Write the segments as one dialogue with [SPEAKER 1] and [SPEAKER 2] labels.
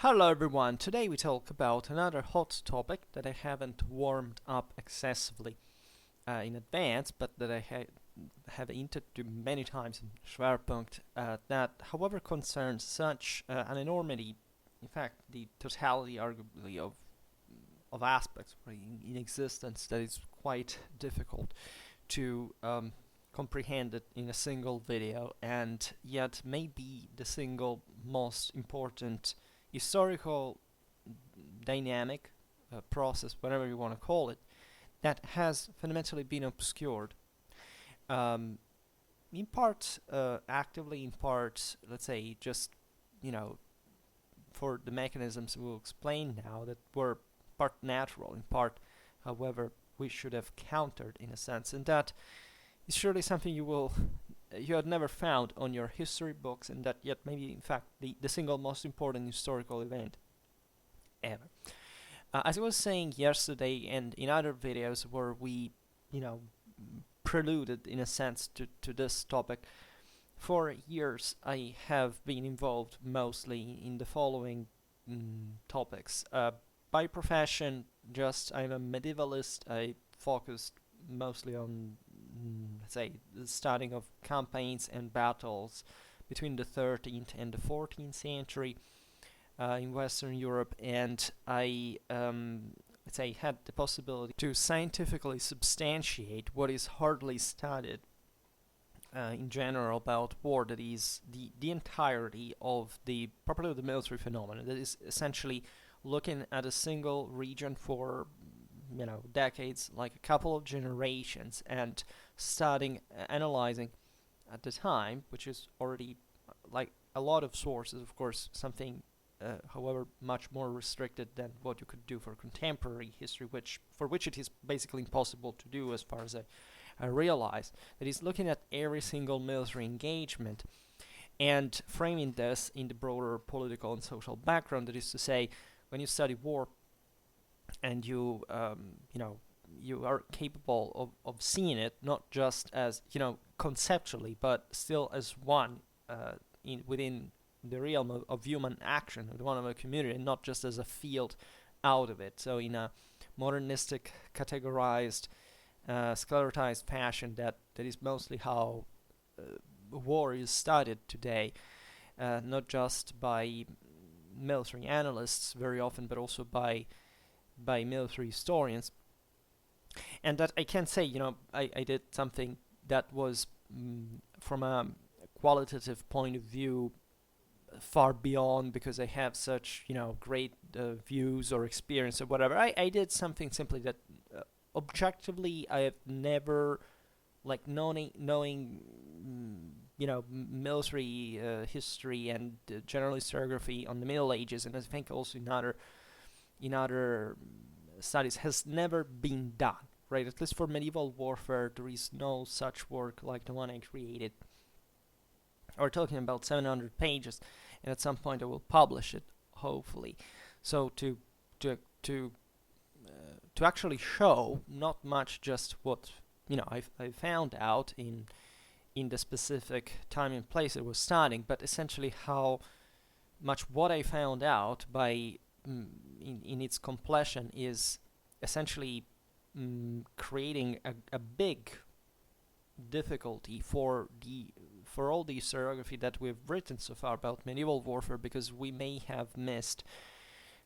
[SPEAKER 1] Hello everyone, today we talk about another hot topic that I haven't warmed up excessively in advance, but that I have hinted to many times in Schwerpunkt, that however concerns such an enormity, in fact the totality arguably of aspects in existence, that is quite difficult to comprehend it in a single video, and yet maybe the single most important historical dynamic process, whatever you want to call it, that has fundamentally been obscured. Um, in part actively, in part, let's say, just, you know, for the mechanisms we'll explain now that were part natural, in part, however, we should have countered in a sense, and that is surely something you had never found on your history books, and that yet maybe in fact the single most important historical event ever. As I was saying yesterday and in other videos where we, you know, preluded in a sense to this topic, for years I have been involved mostly in the following topics. By profession, just I'm a medievalist. I focused mostly on, let's say, the studying of campaigns and battles between the 13th and the 14th century in Western Europe, and I, let's say, had the possibility to scientifically substantiate what is hardly studied in general about war, that is the entirety of the property of the military phenomenon, that is essentially looking at a single region for, you know, decades, like a couple of generations, and studying, analyzing at the time, which is already like a lot of sources, of course, something however much more restricted than what you could do for contemporary history, for which it is basically impossible to do, as far as I realize. That is looking at every single military engagement and framing this in the broader political and social background. That is to say, when you study war and you you are capable of seeing it not just as, you know, conceptually, but still as one within the realm of human action, one of a community, and not just as a field out of it. So in a modernistic, categorized, sclerotized fashion, that is mostly how war is studied today, not just by military analysts very often, but also by military historians. And that I can say, you know, I did something that was, from a qualitative point of view, far beyond, because I have such, you know, great views or experience or whatever. I did something simply that objectively I have never, like, knowing you know, military history and general historiography on the Middle Ages, and I think also in other studies, has never been done, right? At least for medieval warfare, there is no such work like the one I created. We're talking about 700 pages, and at some point I will publish it, hopefully. So to actually show not much just what, you know, I found out in the specific time and place it was studying, but essentially how much what I found out by in its completion is essentially creating a big difficulty for all the historiography that we've written so far about medieval warfare, because we may have missed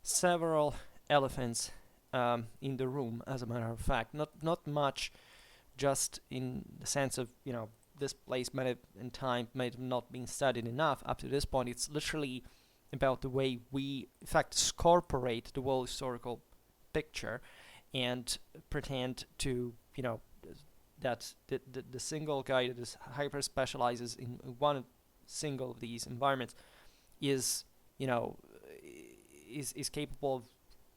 [SPEAKER 1] several elephants in the room. As a matter of fact, not much, just in the sense of, you know, this place might have in time might have not been studied enough up to this point. It's literally about the way we, in fact, scorporate the whole historical picture and pretend to, you know, that the single guy that is hyper specializes in one single of these environments is, you know, is capable of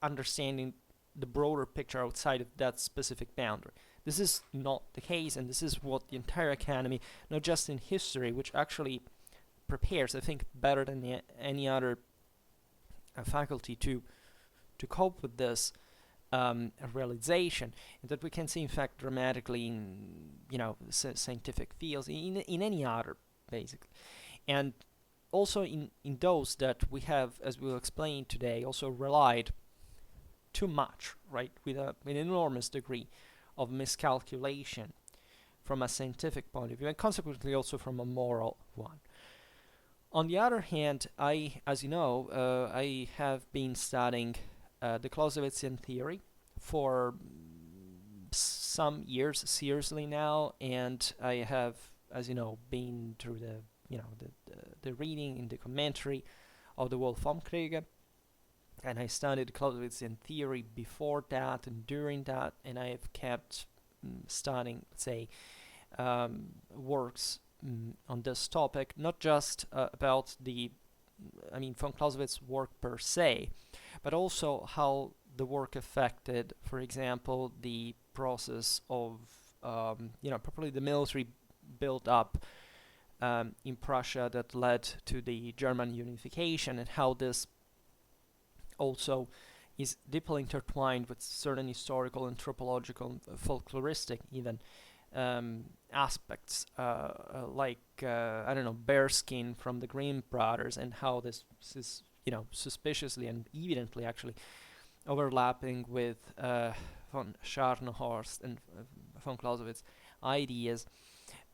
[SPEAKER 1] understanding the broader picture outside of that specific boundary. This is not the case, and this is what the entire academy, not just in history, which actually prepares, I think, better than any other faculty to cope with this realization, and that we can see, in fact, dramatically in, you know, scientific fields, in any other, basically. And also in those that we have, as we'll explain today, also relied too much, right, with an enormous degree of miscalculation from a scientific point of view, and consequently also from a moral one. On the other hand, as you know, I have been studying the Clausewitzian theory for some years seriously now, and I have, as you know, been through the reading in the commentary of the Wolframkriege, and I studied Clausewitzian theory before that and during that, and I have kept studying, say, works on this topic, not just about von Clausewitz's work per se, but also how the work affected, for example, the process of, probably the military build-up in Prussia that led to the German unification, and how this also is deeply intertwined with certain historical, anthropological, folkloristic even aspects, like bearskin from the Grimm brothers, and how this is, suspiciously and evidently actually overlapping with von Scharnhorst and von Clausewitz ideas.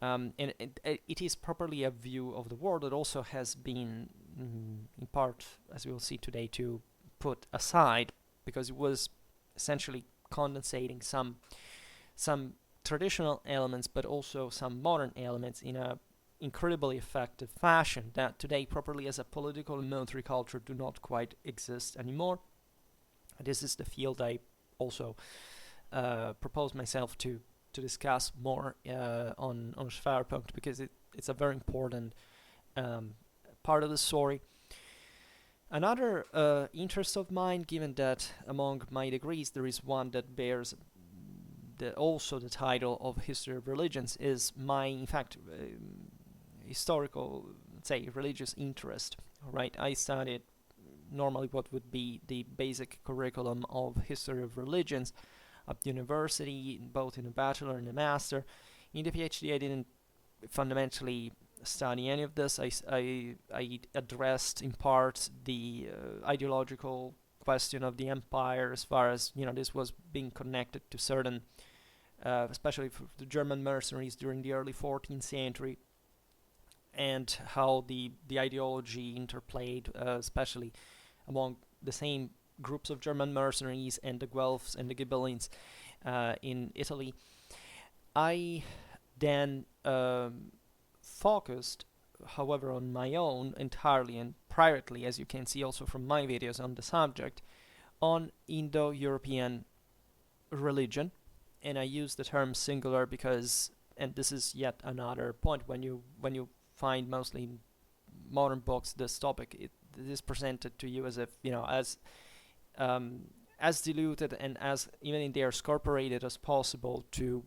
[SPEAKER 1] And it is properly a view of the world that also has been, in part, as we will see today, to put aside, because it was essentially condensating some traditional elements, but also some modern elements in a incredibly effective fashion that today, properly as a political and military culture, do not quite exist anymore. This is the field I also propose myself to discuss more on Schwerpunkt, because it's a very important part of the story. Another interest of mine, given that among my degrees there is one that bears also the title of History of Religions, is my, in fact, historical, say, religious interest. Right, I studied normally what would be the basic curriculum of History of Religions at university, both in a bachelor and a master. In the PhD, I didn't fundamentally study any of this. I addressed in part the ideological question of the empire, as far as this was being connected to certain, especially for the German mercenaries during the early 14th century, and how the ideology interplayed, especially among the same groups of German mercenaries and the Guelphs and the Ghibellines in Italy. I then focused, however, on my own entirely and privately, as you can see also from my videos on the subject, on Indo-European religion. And I use the term singular because, and this is yet another point, when you find mostly in modern books this topic, it is presented to you as if, as diluted and as even in there scorporated as possible, to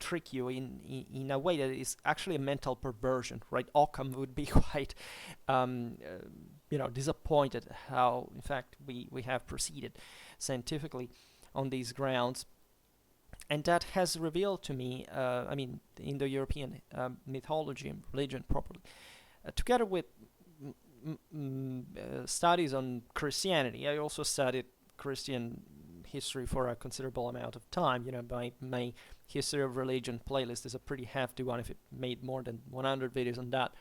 [SPEAKER 1] trick you in a way that is actually a mental perversion, right? Occam would be quite disappointed how, in fact, we have proceeded scientifically on these grounds. And that has revealed to me, the Indo-European mythology and religion properly, together with studies on Christianity. I also studied Christian history for a considerable amount of time. My History of Religion playlist is a pretty hefty one. If it made more than 100 videos on that.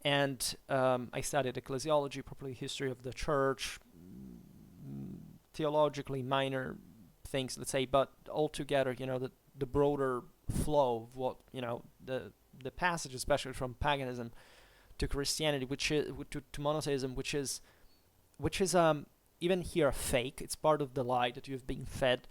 [SPEAKER 1] And I studied ecclesiology, properly history of the church, theologically minor things, let's say, but altogether, the broader flow of what, the passage, especially from paganism to Christianity, which is to monotheism, which is even here a fake. It's part of the lie that you've been fed,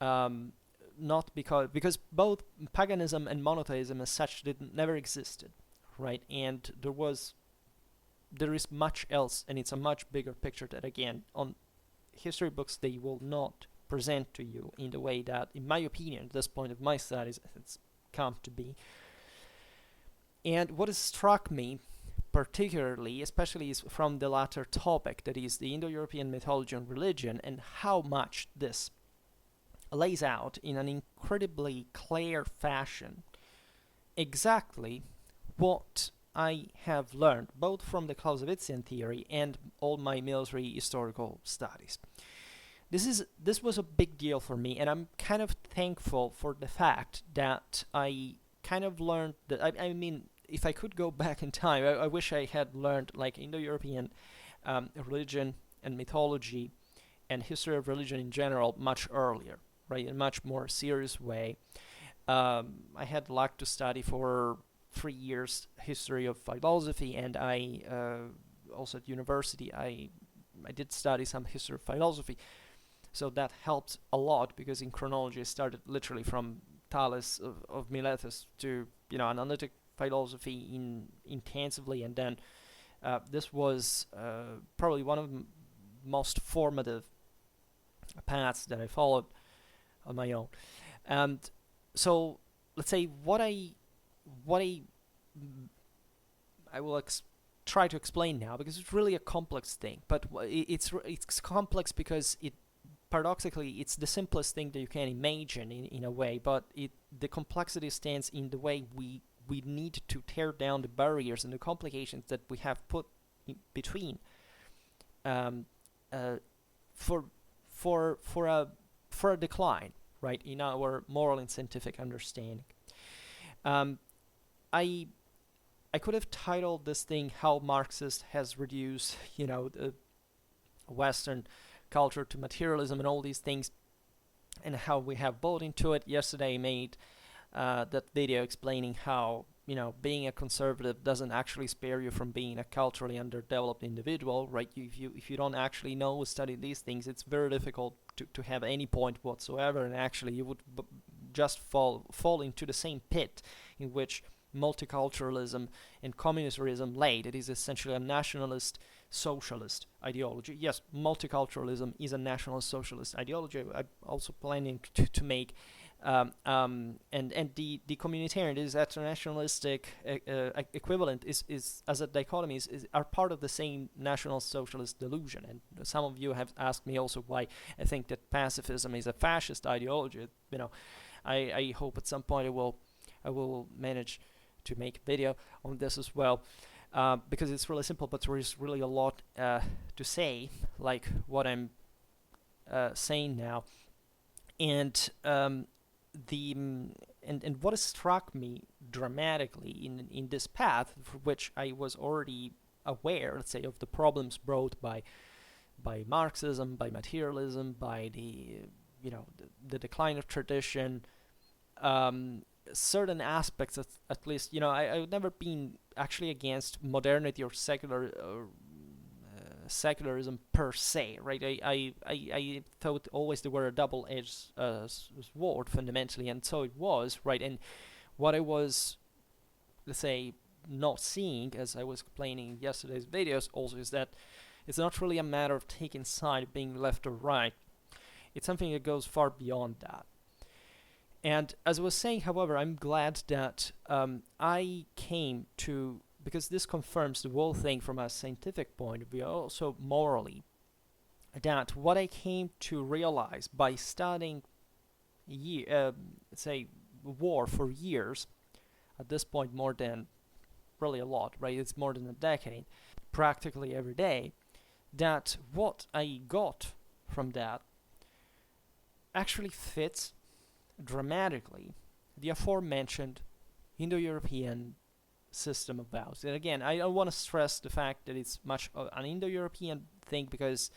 [SPEAKER 1] not because both paganism and monotheism as such never existed, right? And there is much else, and it's a much bigger picture that, again, on history books they will not present to you in the way that, in my opinion, at this point of my studies, it's come to be. And what has struck me particularly, especially, is from the latter topic, that is the Indo-European mythology and religion, and how much this lays out in an incredibly clear fashion exactly what I have learned, both from the Clausewitzian theory and all my military historical studies. This was a big deal for me, and I'm kind of thankful for the fact that I kind of learned that, I mean, if I could go back in time, I wish I had learned like Indo-European religion and mythology and history of religion in general much earlier, right, in a much more serious way. I had luck to study for 3 years history of philosophy, and I also at university I did study some history of philosophy, so that helped a lot, because in chronology I started literally from Thales of Miletus to analytic philosophy intensively, and then this was probably one of the most formative paths that I followed on my own. And so let's say what I will try to explain now, because it's really a complex thing, but it's complex because paradoxically it's the simplest thing that you can imagine in a way, but the complexity stands in the way we need to tear down the barriers and the complications that we have put in between for a decline, right, in our moral and scientific understanding. I could have titled this thing "How Marxist has reduced, the Western culture to materialism" and all these things, and how we have bought into it. Yesterday I made that video explaining how being a conservative doesn't actually spare you from being a culturally underdeveloped individual, right? If you don't actually know or study these things, it's very difficult to have any point whatsoever, and actually you would just fall into the same pit in which multiculturalism and communitarism laid. It is essentially a nationalist socialist ideology. Yes, multiculturalism is a nationalist socialist ideology. I'm also planning to make and the communitarian is that nationalistic equivalent is as a dichotomy are part of the same national socialist delusion. And some of you have asked me also why I think that pacifism is a fascist ideology. I hope at some point I will manage to make a video on this as well, because it's really simple, but there is really a lot to say, like what I'm saying now. And what has struck me dramatically in this path, for which I was already aware, let's say, of the problems brought by Marxism, by materialism, by the decline of tradition, certain aspects at least, I've never been actually against modernity or secularism per se, right? I thought always they were a double-edged sword fundamentally, and so it was, right? And what I was, let's say, not seeing, as I was explaining in yesterday's videos also, is that it's not really a matter of taking side, being left or right. It's something that goes far beyond that. And as I was saying, however, I'm glad that I came to, because this confirms the whole thing from a scientific point of view, also morally, that what I came to realize by studying say war for years, at this point more than really a lot, right? It's more than a decade, practically every day, that what I got from that actually fits dramatically the aforementioned Indo-European system of values. And again, I don't want to stress the fact that it's much an Indo-European thing, because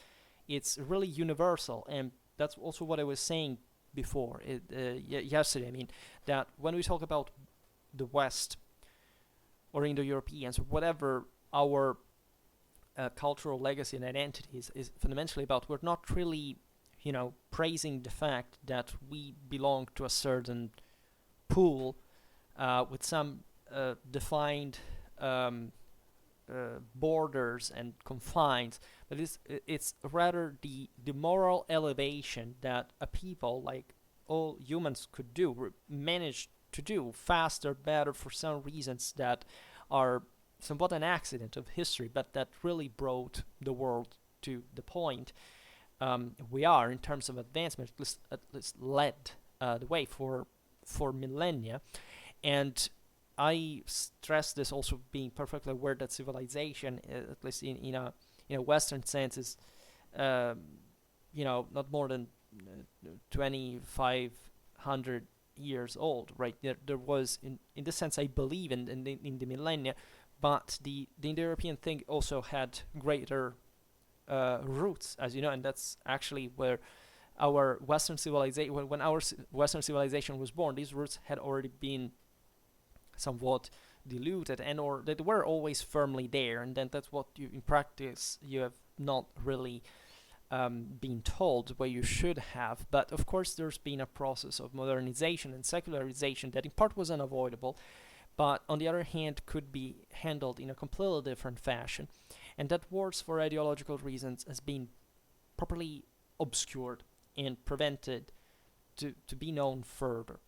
[SPEAKER 1] it's really universal, and that's also what I was saying before yesterday. I mean, that when we talk about the West or Indo-Europeans, or whatever our cultural legacy and identity is fundamentally about, we're not really praising the fact that we belong to a certain pool with some defined borders and confines, but it's rather the moral elevation that a people, like all humans, could manage to do faster, better, for some reasons that are somewhat an accident of history, but that really brought the world to the point we are in terms of advancement, at least led the way for millennia. And I stress this also being perfectly aware that civilization, at least in a Western sense, is not more than 2,500 years old, right? There was, in this sense, I believe in the millennia, but the Indo-European thing also had greater roots, as you know, and that's actually where our Western civilization, when our Western civilization was born, these roots had already been somewhat diluted, and or that were always firmly there, and then that's what you in practice you have not really been told where you should have. But of course there's been a process of modernization and secularization that in part was unavoidable, but on the other hand could be handled in a completely different fashion, and that works for ideological reasons has been properly obscured and prevented to be known further.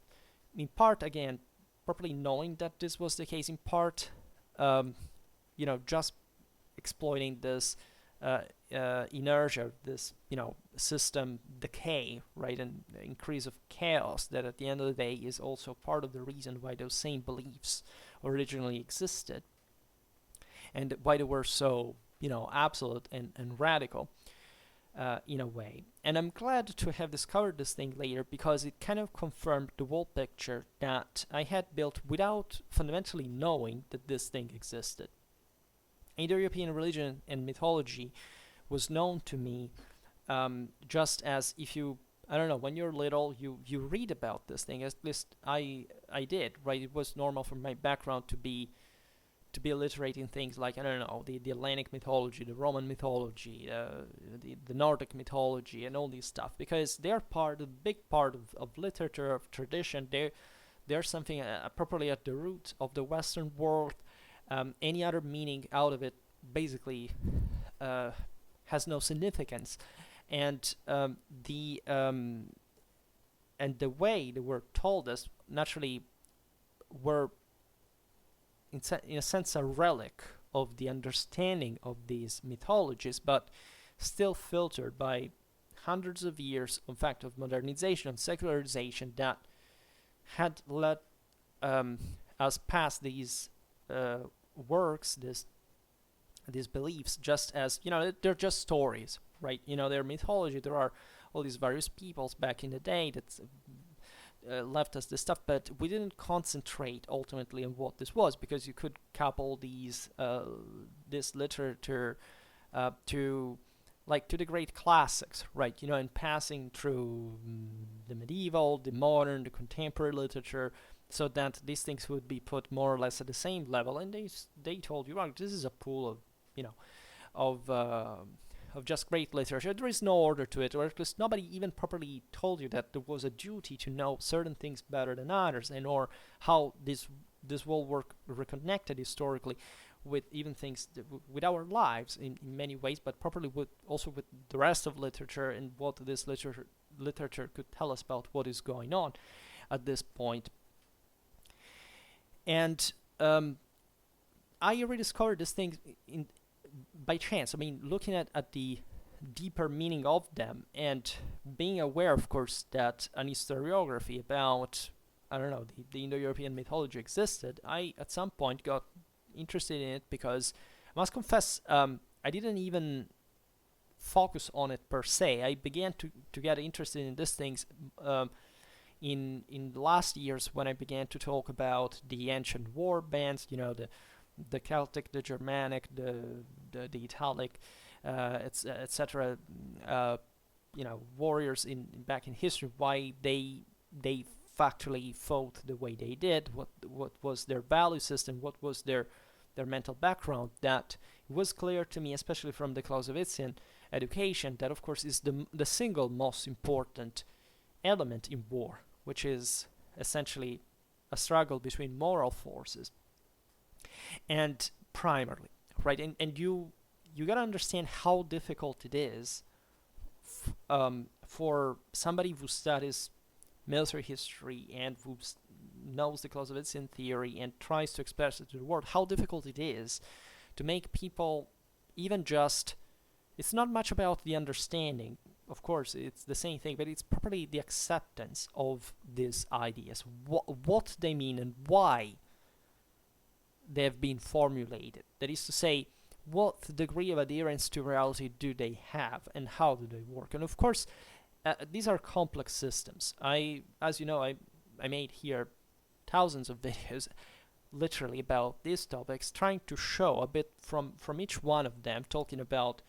[SPEAKER 1] In part, again, properly knowing that this was the case, in part, just exploiting this inertia, this, system decay, right, and the increase of chaos that at the end of the day is also part of the reason why those same beliefs originally existed and why they were so, absolute and radical. In a way. And I'm glad to have discovered this thing later because it kind of confirmed the whole picture that I had built without fundamentally knowing that this thing existed. Indo-European religion and mythology was known to me just as if you, I don't know, when you're little, you read about this thing, at least I did, right? It was normal for my background to be illiterate in things like, I don't know, the Hellenic mythology, the Roman mythology, the Nordic mythology, and all these stuff, because they're a big part of literature, of tradition. They're something properly at the root of the Western world. Any other meaning out of it basically has no significance, and the way they were told us naturally were in a sense a relic of the understanding of these mythologies, but still filtered by hundreds of years, in fact, of modernization and secularization that had let us pass these works, these beliefs, just as, they're just stories, right? They're mythology. There are all these various peoples back in the day that left us this stuff, but we didn't concentrate ultimately on what this was, because you could couple this literature to the great classics, right? And passing through the medieval, the modern, the contemporary literature, so that these things would be put more or less at the same level. And they told you, well, this is a pool of just great literature. There is no order to it, or at least nobody even properly told you that there was a duty to know certain things better than others, and or how this will work reconnected historically with even things with our lives in many ways, but properly also with the rest of literature and what this literature could tell us about what is going on at this point. And I rediscovered this thing by chance. I mean, looking at the deeper meaning of them, and being aware, of course, that an historiography about, I don't know, the Indo-European mythology existed, I at some point got interested in it, because I must confess, I didn't even focus on it per se. I began to get interested in these things in the last years, when I began to talk about the ancient war bands, the Celtic, the Germanic, the Italic, etc. Warriors back in history, why they factually fought the way they did, what was their value system, what was their mental background. That it was clear to me, especially from the Clausewitzian education, that of course is the single most important element in war, which is essentially a struggle between moral forces. And primarily, right, and you gotta understand how difficult it is for somebody who studies military history and who knows the Clausewitzian theory and tries to express it to the world, how difficult it is to make people even just, it's not much about the understanding, of course it's the same thing, but it's properly the acceptance of these ideas, what they mean and why they have been formulated. That is to say, what degree of adherence to reality do they have, and how do they work? And of course, these are complex systems. As you know, I made here thousands of videos literally about these topics, trying to show a bit from each one of them, talking about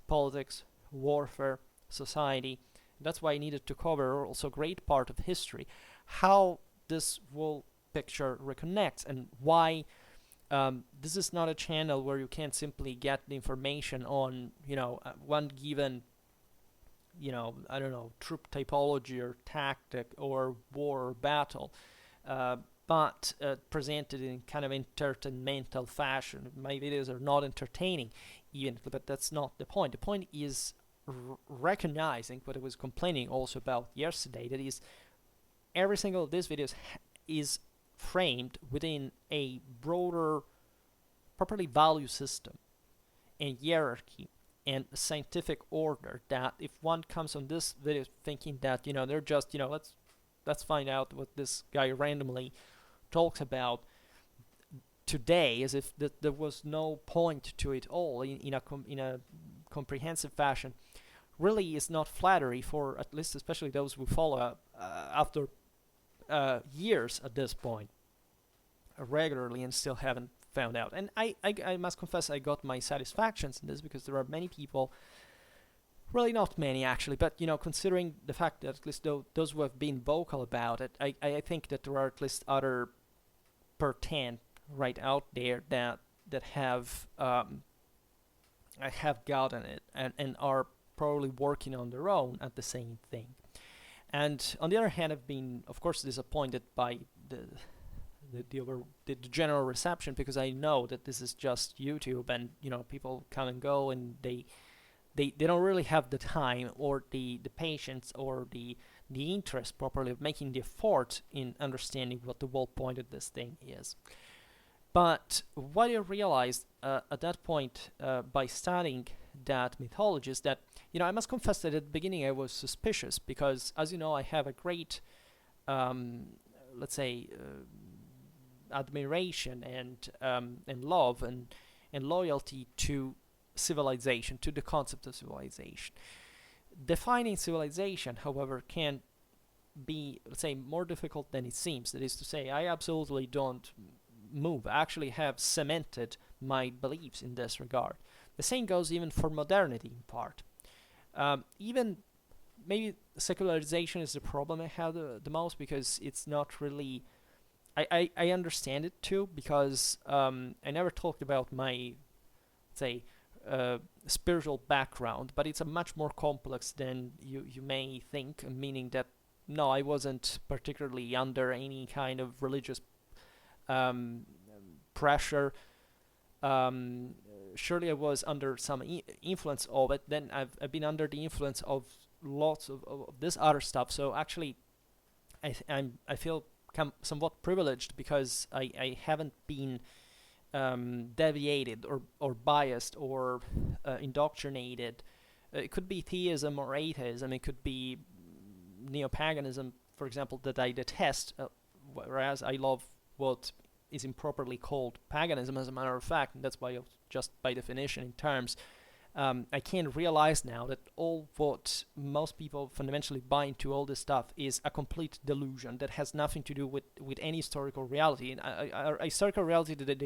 [SPEAKER 1] politics, warfare, society. That's why I needed to cover also a great part of history, how this whole picture reconnects, and why this is not a channel where you can simply get the information on, one given, I don't know, troop typology or tactic or war or battle, but presented in kind of entertainmental fashion. My videos are not entertaining even, but that's not the point. The point is recognizing what I was complaining also about yesterday, that is, every single of these videos is framed within a broader, properly value system and hierarchy and scientific order, that if one comes on this video thinking that, they're just, let's find out what this guy randomly talks about today, as if there was no point to it all in a comprehensive fashion, really is not flattery for, at least especially those who follow after years at this point regularly and still haven't found out. And I must confess, I got my satisfactions in this, because there are many people, really not many actually, but considering the fact that at least those who have been vocal about it, I think that there are at least other per 10 right out there that have gotten it and are probably working on their own at the same thing. And on the other hand, I've been, of course, disappointed by the general reception, because I know that this is just YouTube, and people come and go, and they don't really have the time or the patience or the interest properly of making the effort in understanding what the whole point of this thing is. But what I realized at that point by studying that mythology is that, I must confess that at the beginning I was suspicious, because, as you know, I have a great, let's say, admiration and love and loyalty to civilization, to the concept of civilization. Defining civilization, however, can be, let's say, more difficult than it seems. That is to say, I absolutely don't move. I actually have cemented my beliefs in this regard. The same goes even for modernity in part. Even maybe secularization is the problem I have the most, because it's not really... I understand it too, because I never talked about my, say, spiritual background, but it's a much more complex than you may think, meaning that, no, I wasn't particularly under any kind of religious pressure. Surely I was under some influence of it. Then I've been under the influence of lots of this other stuff. So actually, I feel somewhat privileged, because I haven't been deviated or biased or indoctrinated. It could be theism or atheism. It could be neo-paganism, for example, that I detest, whereas I love what is improperly called paganism, as a matter of fact, and that's why, just by definition, in terms, I can realize now that all what most people fundamentally buy into, all this stuff, is a complete delusion that has nothing to do with any historical reality, and a historical reality that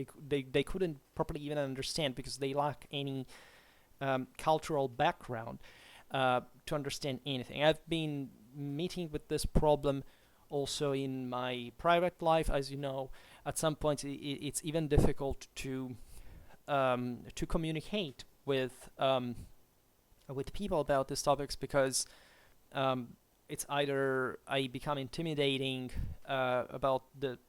[SPEAKER 1] they couldn't properly even understand, because they lack any cultural background to understand anything. I've been meeting with this problem also in my private life. As you know, at some points it's even difficult to communicate with people about these topics, because it's either I become intimidating about let's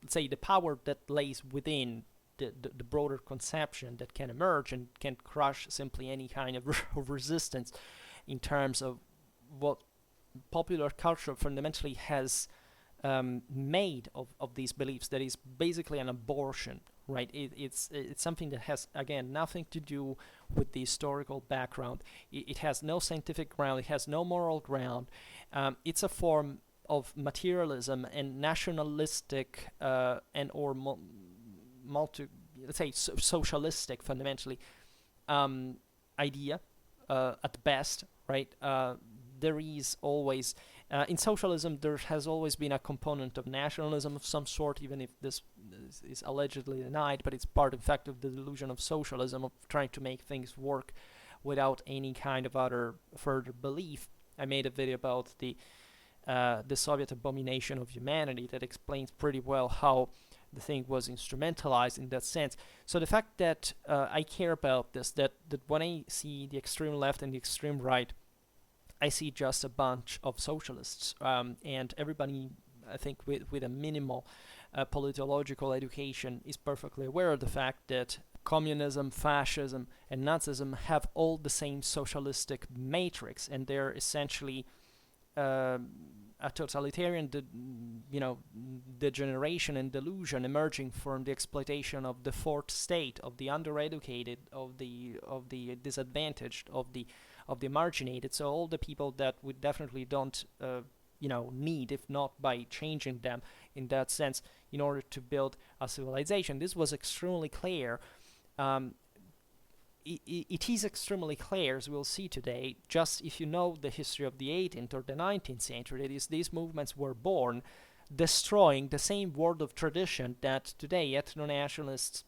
[SPEAKER 1] say, the power that lays within the broader conception that can emerge and can crush simply any kind of resistance in terms of what popular culture fundamentally has made of these beliefs, that is basically an abortion, right? It's something that has, again, nothing to do with the historical background. It has no scientific ground. It has no moral ground. It's a form of materialism and nationalistic and or let's say socialistic fundamentally idea at best, right? There is always in socialism there has always been a component of nationalism of some sort, even if this is allegedly denied, but it's part in fact of the delusion of socialism, of trying to make things work without any kind of other further belief. I made a video about the Soviet abomination of humanity that explains pretty well how the thing was instrumentalized in that sense. So the fact that I care about this, that when I see the extreme left and the extreme right, I see just a bunch of socialists, and everybody, I think, with a minimal politological education is perfectly aware of the fact that communism, fascism, and Nazism have all the same socialistic matrix, and they're essentially a totalitarian, degeneration and delusion emerging from the exploitation of the fourth state, of the undereducated, of the disadvantaged, of the marginated. So all the people that we definitely don't need, if not by changing them in that sense, in order to build a civilization. This was extremely clear. It is extremely clear, as we'll see today, just if you know the history of the 18th or the 19th century, that is, these movements were born destroying the same world of tradition that today ethno-nationalists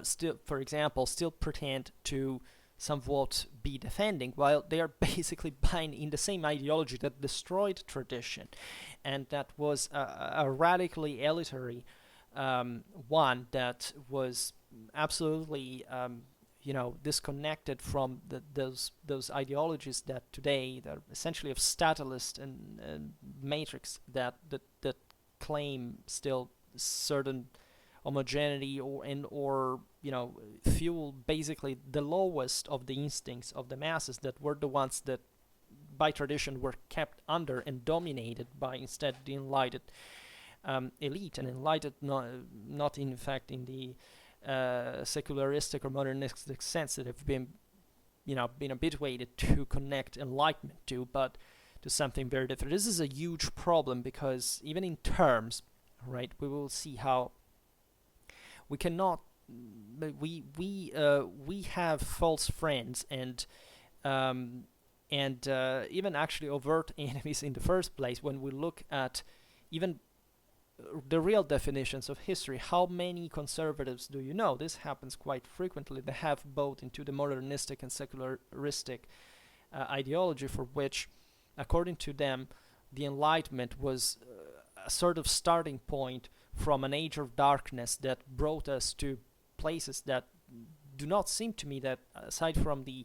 [SPEAKER 1] still, for example, still pretend to somewhat be defending, while they are basically buying in the same ideology that destroyed tradition, and that was a radically elitary one that was absolutely disconnected from those ideologies that today they're essentially of statalist and matrix that claim still certain homogeneity or fuel basically the lowest of the instincts of the masses that were the ones that by tradition were kept under and dominated by instead the enlightened elite, and enlightened not in fact in the secularistic or modernistic sense that have been habituated to connect enlightenment to, but to something very different. This is a huge problem because even in terms, right, we will see how we cannot we have false friends and even actually overt enemies in the first place when we look at even the real definitions of history. How many conservatives do you know? This happens quite frequently. They have both into the modernistic and secularistic ideology, for which, according to them, the Enlightenment was a sort of starting point from an age of darkness that brought us to places that do not seem to me that, aside from the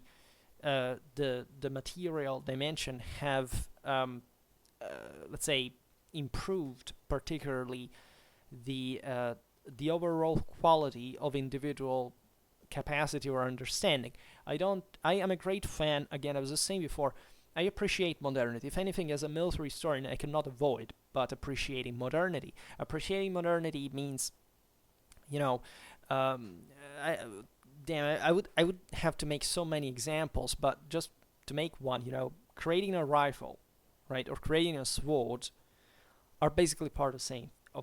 [SPEAKER 1] material dimension, have let's say improved particularly the overall quality of individual capacity or understanding. I am a great fan, again, I was just saying before, I appreciate modernity. If anything, as a military historian, I cannot avoid but appreciating modernity. Appreciating modernity means, I would have to make so many examples, but just to make one, creating a rifle, right, or creating a sword are basically part of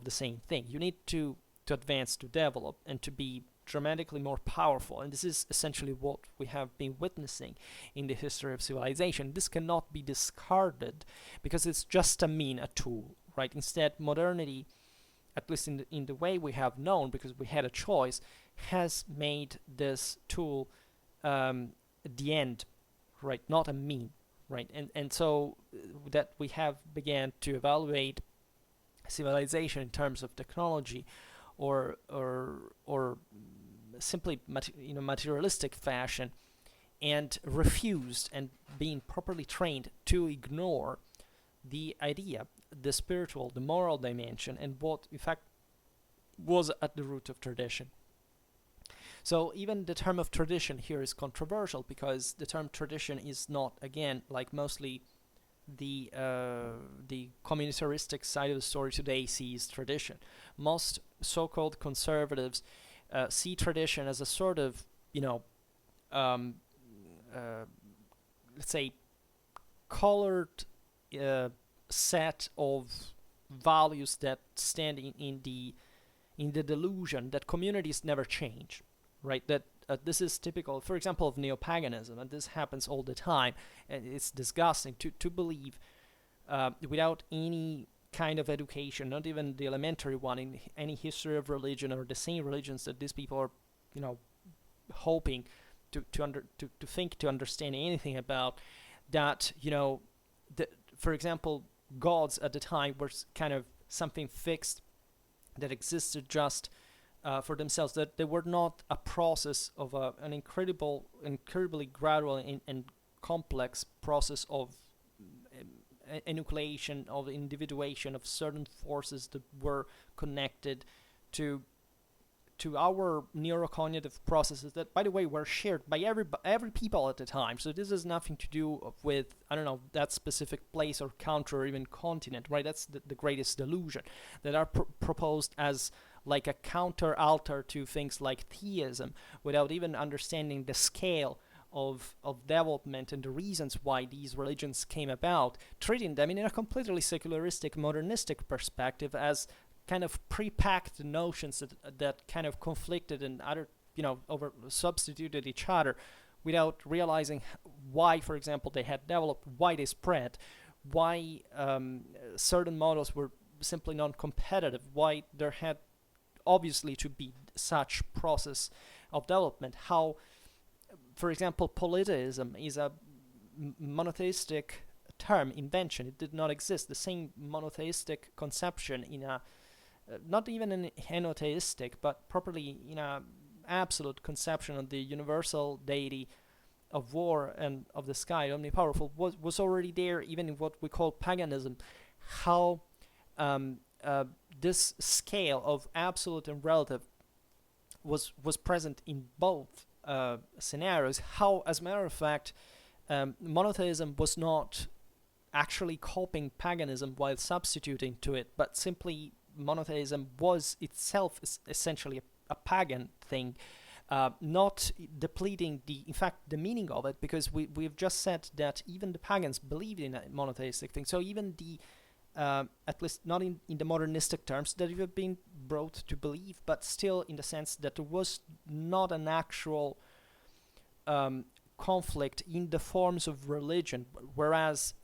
[SPEAKER 1] the same thing. You need to advance, to develop, and to be dramatically more powerful. And this is essentially what we have been witnessing in the history of civilization. This cannot be discarded because it's just a tool, right? Instead, modernity, at least in the way we have known, because we had a choice, has made this tool the end, right? Not a mean, right? And so that we have began to evaluate civilization in terms of technology or simply materialistic fashion, and refused and being properly trained to ignore the idea, the spiritual, the moral dimension, and what in fact was at the root of tradition. So even the term of tradition here is controversial because the term tradition is not, again, like mostly the communitaristic side of the story today sees tradition. Most so-called conservatives see tradition as a sort of, let's say, colored set of values that stand in in the delusion that communities never change, right? That this is typical, for example, of neo-paganism, and this happens all the time, and it's disgusting to believe without any kind of education, not even the elementary one, in any history of religion or the same religions that these people are, hoping to think, to understand anything about, that, for example, gods at the time were kind of something fixed that existed just for themselves, that they were not a process of an incredibly gradual and complex process of enucleation, of individuation of certain forces that were connected to our neurocognitive processes that, by the way, were shared by every people at the time. So this has nothing to do with, that specific place or country or even continent, right? That's the greatest delusion that are proposed as like a counter-alter to things like theism, without even understanding the scale of development and the reasons why these religions came about, treating them in a completely secularistic, modernistic perspective as kind of pre-packed notions that kind of conflicted and substituted each other, without realizing why, for example, they had developed, why they spread, why certain models were simply non-competitive, why there had obviously to be such process of development, how, for example, politheism is a monotheistic term, invention. It did not exist. The same monotheistic conception in a not even an henotheistic, but properly in a absolute conception of the universal deity of war and of the sky, omnipowerful, was already there even in what we call paganism. How this scale of absolute and relative was present in both scenarios. How, as a matter of fact, monotheism was not actually copying paganism while substituting to it, but simply monotheism was itself essentially a pagan thing, not depleting in fact the meaning of it, because we've just said that even the pagans believed in a monotheistic thing. So even at least not in the modernistic terms that you've been brought to believe, but still in the sense that there was not an actual conflict in the forms of religion, whereas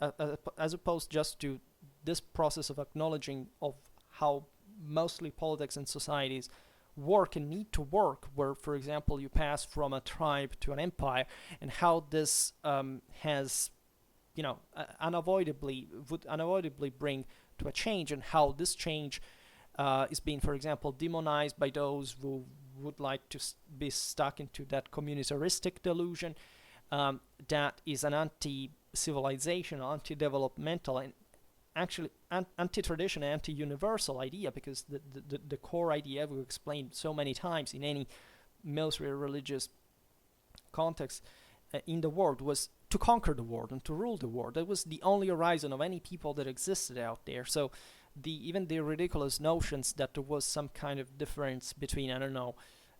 [SPEAKER 1] as opposed just to this process of acknowledging of how mostly politics and societies work and need to work, where, for example, you pass from a tribe to an empire, and how this has, unavoidably bring to a change, and how this change is being, for example, demonized by those who would like to be stuck into that communitaristic delusion that is an anti-civilization, anti-developmental, and actually anti-tradition, anti-universal idea, because the core idea we explained so many times in any military or religious context in the world was to conquer the world and to rule the world. That was the only horizon of any people that existed out there. So even the ridiculous notions that there was some kind of difference between,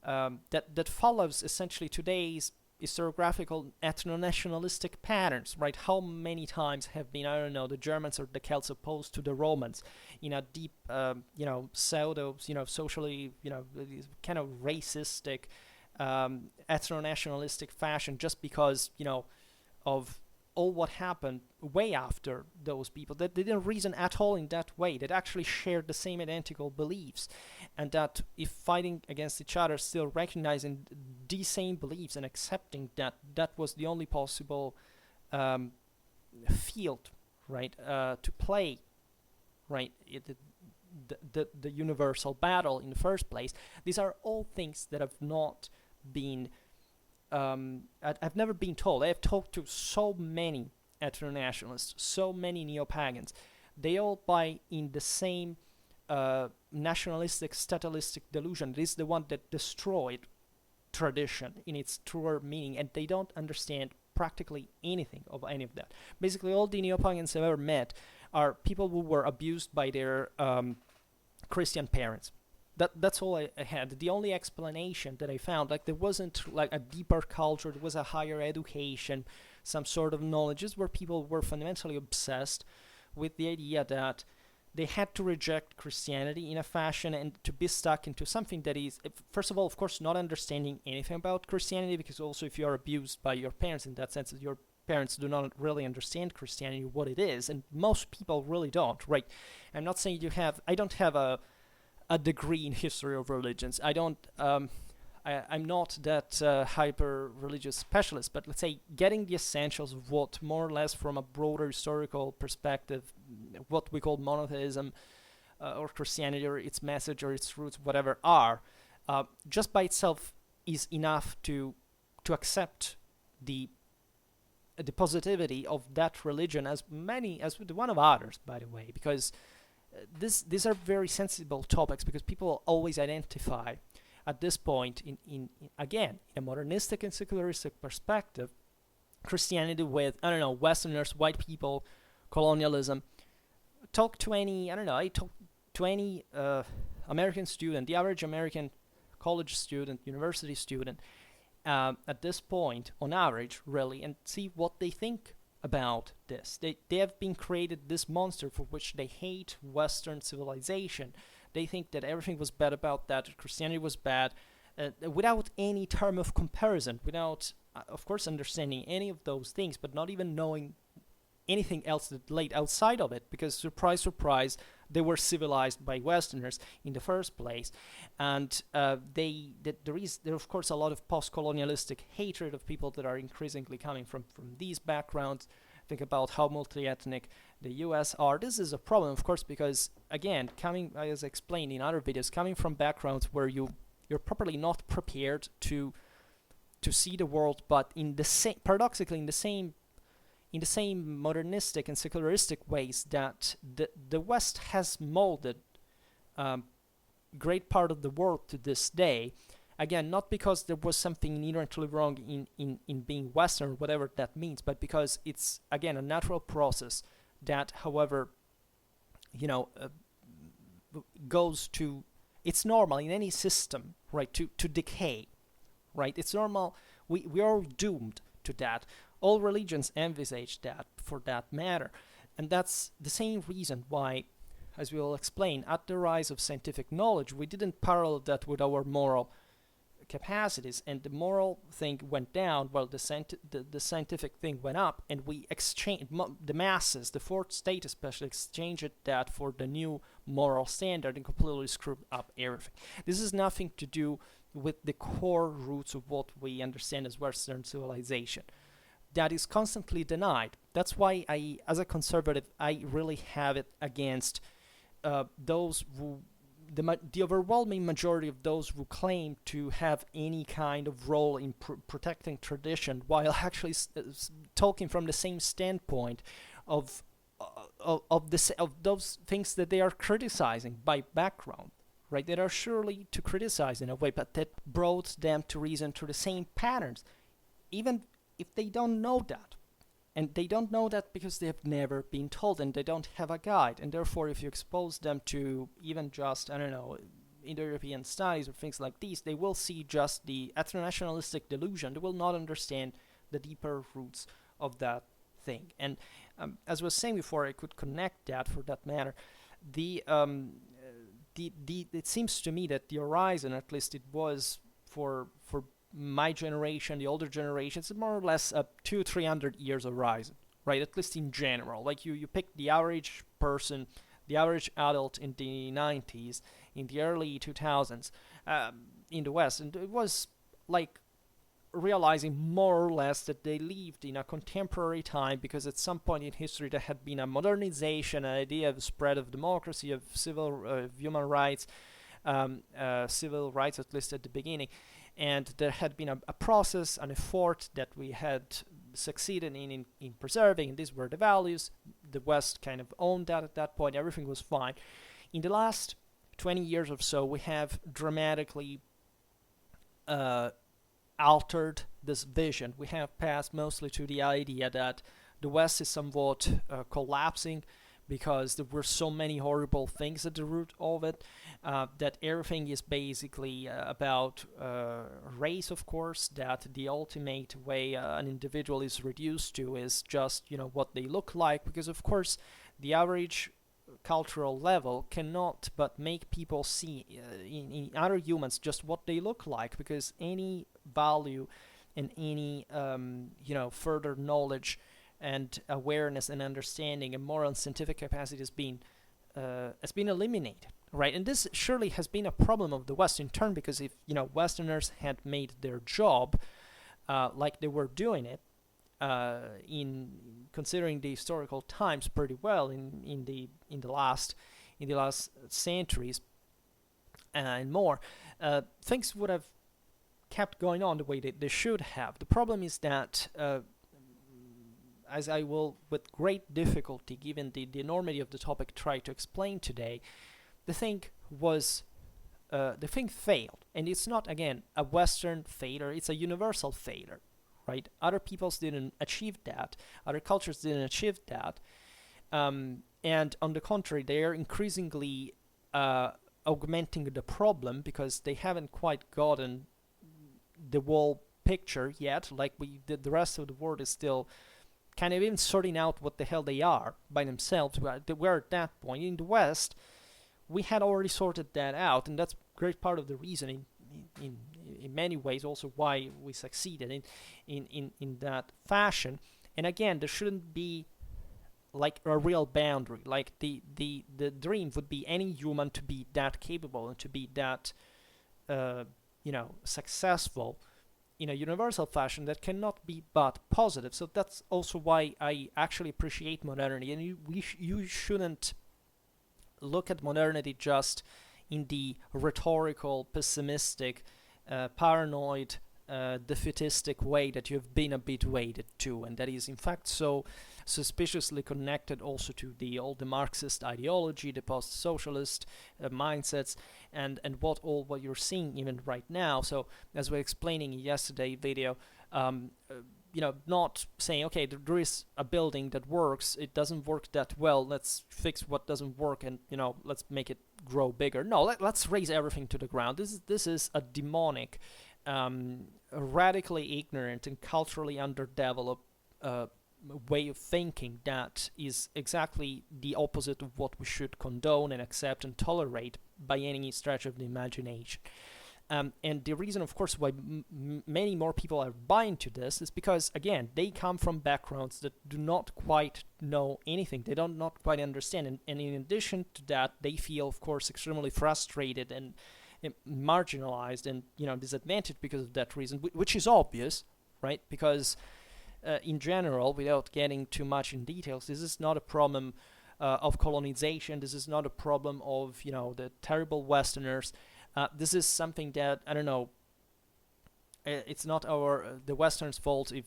[SPEAKER 1] that follows essentially today's historiographical ethno-nationalistic patterns, right? How many times have been, the Germans or the Celts opposed to the Romans in a deep, pseudo, socially, kind of racistic, ethno-nationalistic fashion, just because, of all what happened way after those people, that they didn't reason at all in that way, that actually shared the same identical beliefs, and that if fighting against each other, still recognizing these same beliefs and accepting that that was the only possible field, right, to play, right, the universal battle in the first place. These are all things that have not been I've never been told. I have talked to so many ethno-nationalists, so many neo-pagans. They all buy in the same nationalistic, statalistic delusion. It is the one that destroyed tradition in its truer meaning, and they don't understand practically anything of any of that. Basically, all the neo-pagans I've ever met are people who were abused by their Christian parents. That's all I had. The only explanation that I found, there wasn't like a deeper culture, there was a higher education, some sort of knowledge, where people were fundamentally obsessed with the idea that they had to reject Christianity in a fashion and to be stuck into something that is, first of all, of course, not understanding anything about Christianity, because also if you are abused by your parents in that sense, that your parents do not really understand Christianity, what it is, and most people really don't, right? I'm not saying I don't have a degree in history of religions. I'm not that hyper religious specialist, but let's say getting the essentials of what more or less from a broader historical perspective, what we call monotheism or Christianity or its message or its roots, whatever are, just by itself is enough to accept the positivity of that religion as the one of others, by the way, because these are very sensible topics, because people always identify at this point, in a modernistic and secularistic perspective, Christianity with, I don't know, Westerners, white people, colonialism. Talk to any, American student, the average American college student, university student, at this point, on average, really, and see what they think about this. They have been created this monster for which they hate Western civilization. They think that everything was bad about that, Christianity was bad, without any term of comparison, without, of course, understanding any of those things, but not even knowing anything else that laid outside of it, because, surprise, surprise, they were civilized by Westerners in the first place, and there is, of course, a lot of post-colonialistic hatred of people that are increasingly coming from these backgrounds. Think about how multi-ethnic the US are. This is a problem, of course, because, again, coming, as explained in other videos, coming from backgrounds where you're properly not prepared to see the world, but in the same, paradoxically, in the same modernistic and secularistic ways that the West has molded great part of the world to this day. Again, not because there was something inherently wrong in being Western, whatever that means, but because it's, again, a natural process that, however, goes to, it's normal in any system, right, to decay, right? It's normal. We are doomed to that. All religions envisage that, for that matter. And that's the same reason why, as we will explain, at the rise of scientific knowledge, we didn't parallel that with our moral capacities, and the moral thing went down while the scientific thing went up, and we exchanged, the masses, the fourth state especially, exchanged that for the new moral standard and completely screwed up everything. This has nothing to do with the core roots of what we understand as Western civilization. That is constantly denied. That's why I, as a conservative, I really have it against those who, the overwhelming majority of those who claim to have any kind of role in protecting tradition, while actually talking from the same standpoint of those things that they are criticizing by background, right? That are surely to criticize in a way, but that brought them to reason through the same patterns, even if they don't know that. And they don't know that because they have never been told, and they don't have a guide. And therefore, if you expose them to even just, Indo-European studies or things like these, they will see just the ethno-nationalistic delusion. They will not understand the deeper roots of that thing. And as I was saying before, I could connect that, for that matter. It seems to me that the horizon, at least it was for my generation, the older generations, more or less a 200-300 years horizon, right? At least in general. Like you pick the average person, the average adult in the 90s, in the early 2000s, in the West, and it was like realizing more or less that they lived in a contemporary time, because at some point in history there had been a modernization, an idea of spread of democracy, of civil human rights, civil rights, at least at the beginning. And there had been a process, an effort that we had succeeded in preserving, and these were the values. The West kind of owned that at that point. Everything was fine. In the last 20 years or so, we have dramatically altered this vision. We have passed mostly to the idea that the West is somewhat collapsing, because there were so many horrible things at the root of it, that everything is basically about race, of course, that the ultimate way an individual is reduced to is just, what they look like, because, of course, the average cultural level cannot but make people see in other humans just what they look like, because any value and any further knowledge and awareness and understanding and moral and scientific capacity has been eliminated, right? And this surely has been a problem of the West in turn, because if Westerners had made their job like they were doing it, in considering the historical times pretty well in the last centuries and more, things would have kept going on the way they should have. The problem is that, as I will with great difficulty, given the enormity of the topic, try to explain today, the thing failed, and it's not, again, a Western failure, it's a universal failure, right? Other peoples didn't achieve that, other cultures didn't achieve that, and on the contrary, they are increasingly augmenting the problem, because they haven't quite gotten the whole picture yet. Like the rest of the world is still kind of even sorting out what the hell they are by themselves. We're at that point. In the West, we had already sorted that out, and that's a great part of the reason in many ways also why we succeeded in that fashion. And again, there shouldn't be like a real boundary. Like the dream would be any human to be that capable and to be that successful in a universal fashion that cannot be but positive. So that's also why I actually appreciate modernity, and you shouldn't look at modernity just in the rhetorical, pessimistic, paranoid, defeatistic way that you've been a bit weighted to, and that is in fact so suspiciously connected also to all the Marxist ideology, the post-socialist mindsets, and what you're seeing even right now. So as we're explaining in yesterday's video, not saying, okay, there is a building that works, it doesn't work that well, let's fix what doesn't work and let's make it grow bigger. No, let's raise everything to the ground. This is a demonic, radically ignorant and culturally underdeveloped way of thinking that is exactly the opposite of what we should condone and accept and tolerate by any stretch of the imagination. And the reason, of course, why many more people are buying to this is because, again, they come from backgrounds that do not quite know anything. They don't not quite understand. And in addition to that, they feel, of course, extremely frustrated and marginalized and disadvantaged because of that reason, which is obvious, right? Because in general, without getting too much in details, this is not a problem of colonization. This is not a problem of the terrible Westerners. This is something that, I don't know, it's not the Western's fault if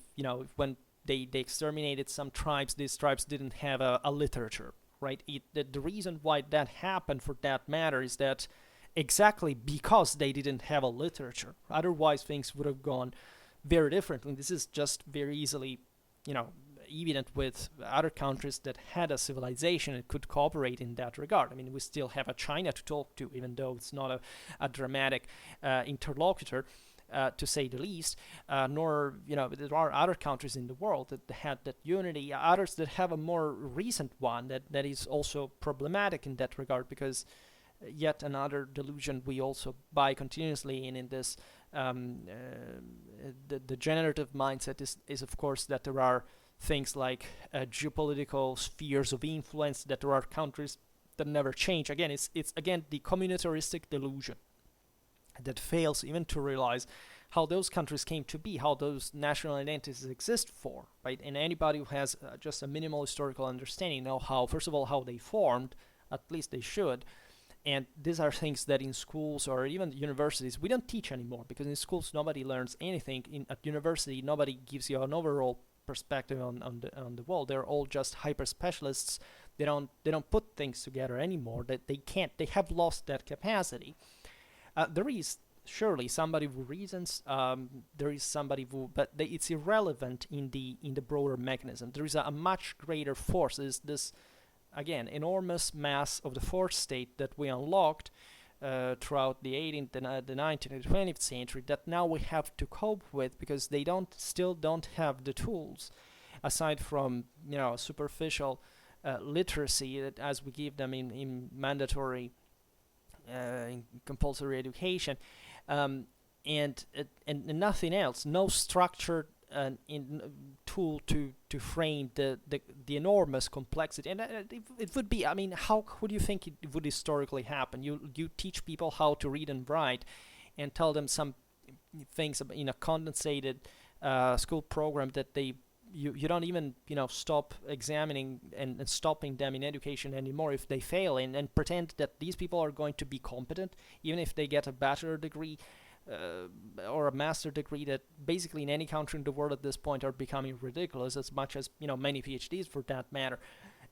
[SPEAKER 1] when they exterminated some tribes, these tribes didn't have a literature, right? The reason why that happened, for that matter, is that exactly because they didn't have a literature. Otherwise, things would have gone very differently. This is just very easily, evident with other countries that had a civilization and could cooperate in that regard. I mean, we still have a China to talk to, even though it's not a dramatic interlocutor, to say the least, nor, there are other countries in the world that had that unity, others that have a more recent one that is also problematic in that regard, because yet another delusion we also buy continuously in this the generative mindset is of course that there are things like geopolitical spheres of influence, that there are countries that never change. Again, it's again the communitaristic delusion that fails even to realize how those countries came to be, how those national identities exist for, right? And anybody who has just a minimal historical understanding know how, first of all, how they formed, at least they should. And these are things that in schools or even universities we don't teach anymore, because in schools nobody learns anything. At university nobody gives you an overall perspective on the world. They're all just hyper specialists. They don't put things together anymore. That they can't. They have lost that capacity. There is surely somebody who reasons. There is somebody who, but it's irrelevant in the broader mechanism. There is a much greater force. Is this, again, enormous mass of the fourth state that we unlocked throughout the 18th, the 19th, and 20th century, that now we have to cope with, because they still don't have the tools, aside from superficial literacy that as we give them in mandatory in compulsory education, and nothing else, no structured tool to frame the enormous complexity. And it would be, I mean, how would you think it would historically happen? You teach people how to read and write and tell them some things in a condensated school program that you don't even stop examining and stopping them in education anymore if they fail, and pretend that these people are going to be competent even if they get a bachelor degree or a master degree that basically in any country in the world at this point are becoming ridiculous, as much as many PhDs for that matter,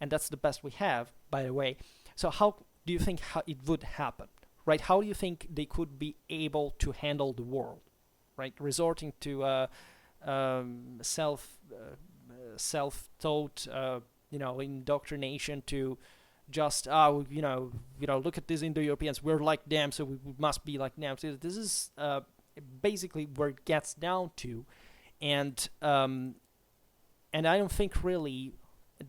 [SPEAKER 1] and that's the best we have, by the way. So how do you think it would happen, right? How do you think they could be able to handle the world, right? Resorting to self-taught indoctrination to just look at these Indo-Europeans, we're like them, so we must be like them. So this is basically where it gets down to, and I don't think really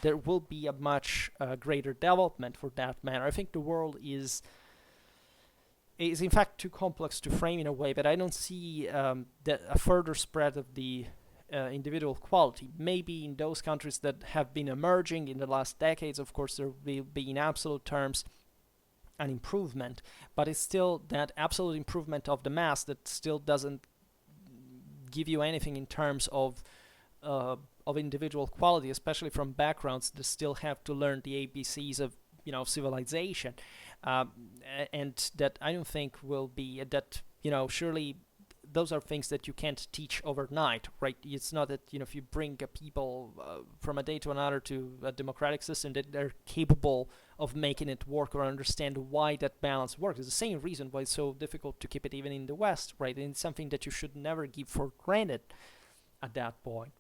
[SPEAKER 1] there will be a much greater development for that matter. I think the world is in fact too complex to frame in a way, but I don't see a further spread of the individual quality. Maybe in those countries that have been emerging in the last decades, of course, there will be in absolute terms an improvement, but it's still that absolute improvement of the mass that still doesn't give you anything in terms of individual quality, especially from backgrounds that still have to learn the ABCs of civilization. And that I don't think will be that surely those are things that you can't teach overnight, right? It's not that if you bring people from a day to another to a democratic system that they're capable of making it work or understand why that balance works. It's the same reason why it's so difficult to keep it even in the West, right? And it's something that you should never give for granted at that point.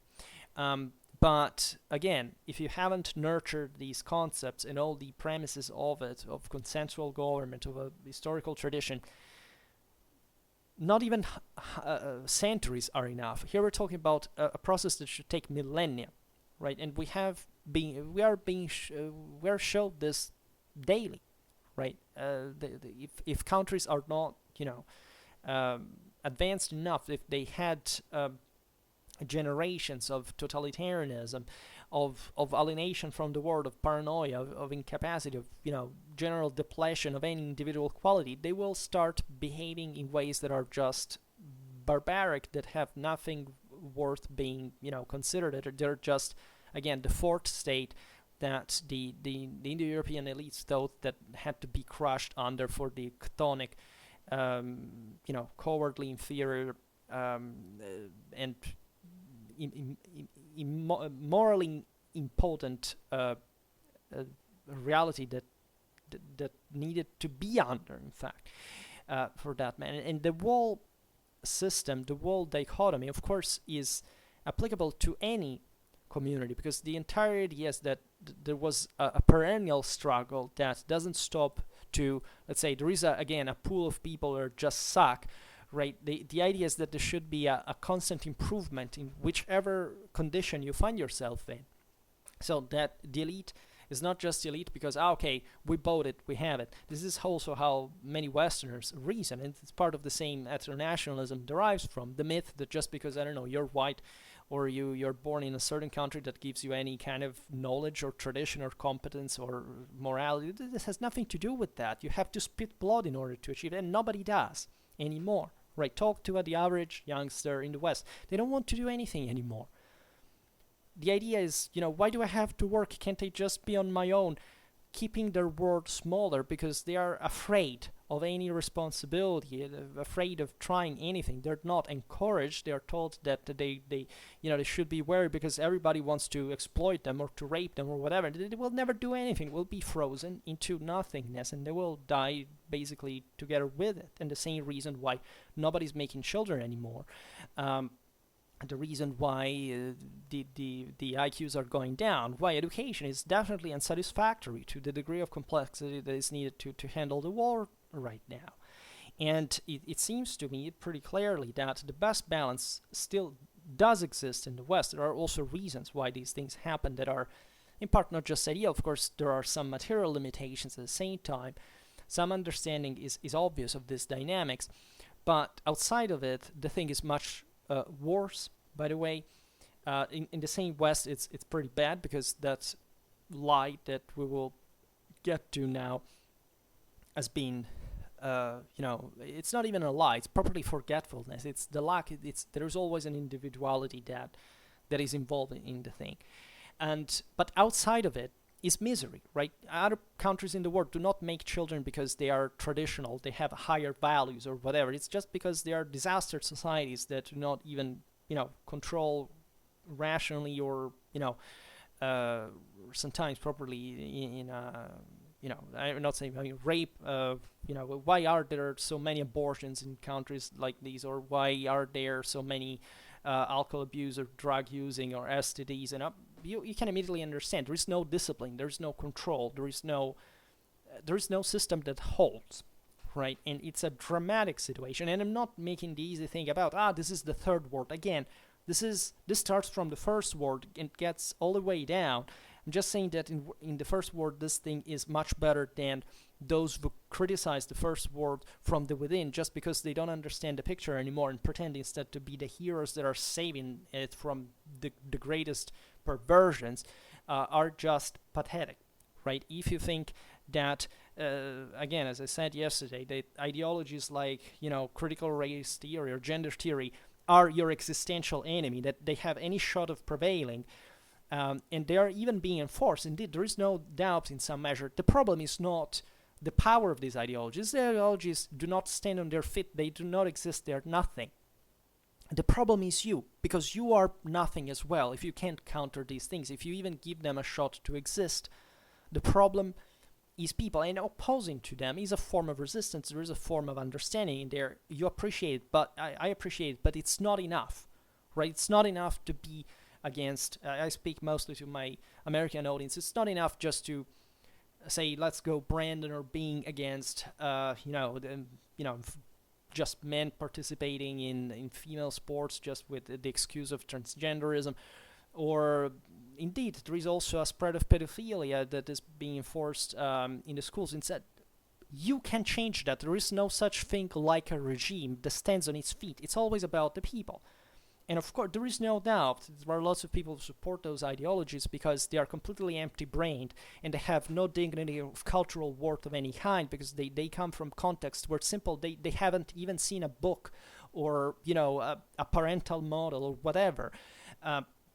[SPEAKER 1] But again, if you haven't nurtured these concepts and all the premises of it, of consensual government, of a historical tradition, not even centuries are enough. Here we're talking about a process that should take millennia, right? And we are showed this daily, right? If countries are not, advanced enough, if they had generations of totalitarianism, of alienation from the world, of paranoia, of incapacity, of general depletion of any individual quality, they will start behaving in ways that are just barbaric, that have nothing worth being considered. They're just, again, the fourth state that the Indo-European elites thought that had to be crushed under for the chthonic, cowardly, inferior, and morally impotent reality that needed to be under, in fact, for that man. And the whole system, the whole dichotomy, of course, is applicable to any community, because the entire idea is that there was a perennial struggle that doesn't stop to, let's say, there is again a pool of people that just suck, right? The idea is that there should be a constant improvement in whichever condition you find yourself in, so that the elite is not just the elite because okay, we bought it, we have it. This is also how many Westerners reason, and it's part of the same ethno-nationalism derives from the myth that just because, I don't know, you're white or you're born in a certain country that gives you any kind of knowledge or tradition or competence or morality. This has nothing to do with that. You have to spit blood in order to achieve it, and nobody does anymore, right? Talk to the average youngster in the West. They don't want to do anything anymore. The idea is, why do I have to work? Can't I just be on my own? Keeping their world smaller because they are afraid of any responsibility, afraid of trying anything. They're not encouraged. They are told that they should be wary because everybody wants to exploit them or to rape them or whatever. They will never do anything. Will be frozen into nothingness, and they will die basically together with it. And the same reason why nobody's making children anymore. The reason why the IQs are going down, why education is definitely unsatisfactory to the degree of complexity that is needed to handle the war right now. And it seems to me pretty clearly that the best balance still does exist in the West. There are also reasons why these things happen that are in part not just ideal. Of course, there are some material limitations at the same time. Some understanding is obvious of this dynamics, but outside of it, the thing is much worse. By the way, in the same West, it's pretty bad, because that lie that we will get to now as being, it's not even a lie. It's properly forgetfulness. It's the lack. There's always an individuality that is involved in the thing, but outside of it is misery, right? Other countries in the world do not make children because they are traditional, they have higher values or whatever. It's just because they are disaster societies that do not even, control rationally or, sometimes properly I'm not saying rape, why are there so many abortions in countries like these, or why are there so many alcohol abuse or drug using or STDs, and you can immediately understand there is no discipline, there is no control, there is no system that holds, right? And it's a dramatic situation. And I'm not making the easy thing about this is the third world. Again, this starts from the first world and gets all the way down. I'm just saying that in the first world, this thing is much better than those who criticize the first world from the within, just because they don't understand the picture anymore and pretend instead to be the heroes that are saving it from the greatest perversions, are just pathetic, right? If you think that, again, as I said yesterday, that ideologies like, critical race theory or gender theory are your existential enemy, that they have any shot of prevailing, and they are even being enforced. Indeed, there is no doubt in some measure. The problem is not the power of these ideologies. The ideologies do not stand on their feet. They do not exist. They are nothing. The problem is you, because you are nothing as well if you can't counter these things, if you even give them a shot to exist. The problem is people, and opposing to them is a form of resistance. There is a form of understanding in there. You appreciate it, but I appreciate it, but it's not enough, right? It's not enough to be against, I speak mostly to my American audience, it's not enough just to say, let's go Brandon or being against, just men participating in female sports just with the excuse of transgenderism, or indeed there is also a spread of pedophilia that is being enforced in the schools. Instead, you can change that. There is no such thing like a regime that stands on its feet. It's always about the people. And of course, there is no doubt there are lots of people who support those ideologies because they are completely empty-brained and they have no dignity of cultural worth of any kind, because they come from contexts where they haven't even seen a book or, a parental model or whatever.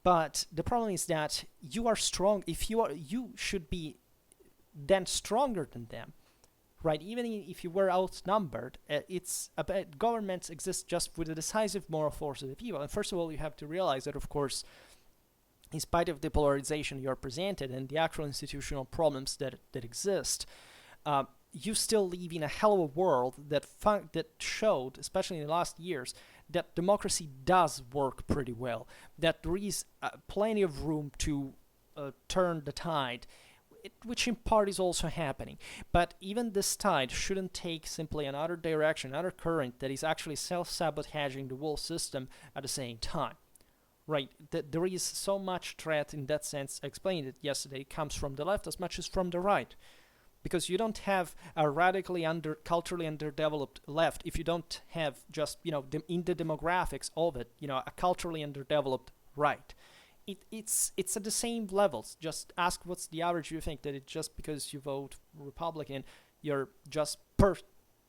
[SPEAKER 1] But the problem is that you are strong. You should be then stronger than them. Right, even if you were outnumbered, it's about governments exist just with the decisive moral force of the people. And first of all, you have to realize that, of course, in spite of the polarization you are presented and the actual institutional problems that exist, you still live in a hell of a world that showed, especially in the last years, that democracy does work pretty well, that there is plenty of room to turn the tide, which in part is also happening. But even this tide shouldn't take simply another direction, another current that is actually self-sabotaging the whole system at the same time. Right? There is so much threat in that sense. I explained it yesterday. It comes from the left as much as from the right. Because you don't have a radically culturally underdeveloped left if you don't have just, in the demographics of it, a culturally underdeveloped right. It's at the same levels. Just ask what's the average. You think that it's just because you vote Republican, you're just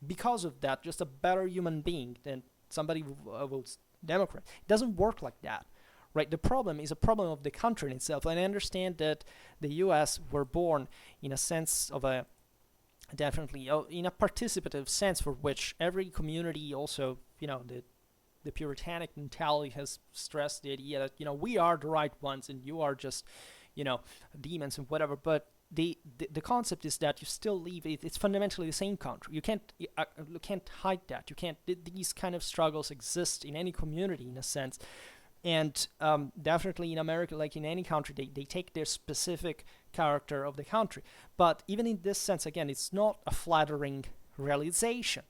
[SPEAKER 1] because of that just a better human being than somebody who votes Democrat. It doesn't work like that, right? The problem is a problem of the country in itself. And I understand that the U.S. were born in a sense of definitely in a participative sense, for which every community also, the Puritanic mentality has stressed the idea that, we are the right ones and you are just, demons and whatever. But the concept is that you still live, it's fundamentally the same country. You can't hide that. You can't, these kind of struggles exist in any community in a sense. And definitely in America, like in any country, they take their specific character of the country. But even in this sense, again, it's not a flattering realization,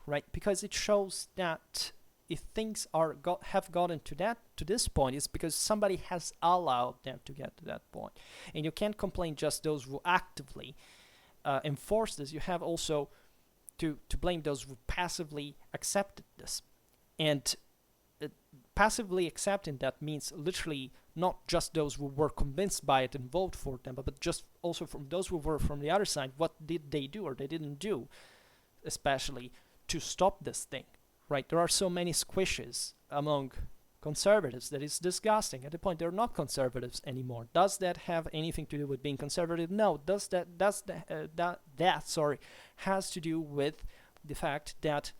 [SPEAKER 1] right? Because it shows that if things have gotten to this point, it's because somebody has allowed them to get to that point. And you can't complain just those who actively enforce this. You have also to blame those who passively accepted this. And passively accepting that means literally not just those who were convinced by it and vote for them, but just also from those who were from the other side. What did they do or they didn't do, especially to stop this thing, right? There are so many squishes among conservatives that it's disgusting. At the point they're not conservatives anymore. Does that have anything to do with being conservative? No. That has to do with the fact that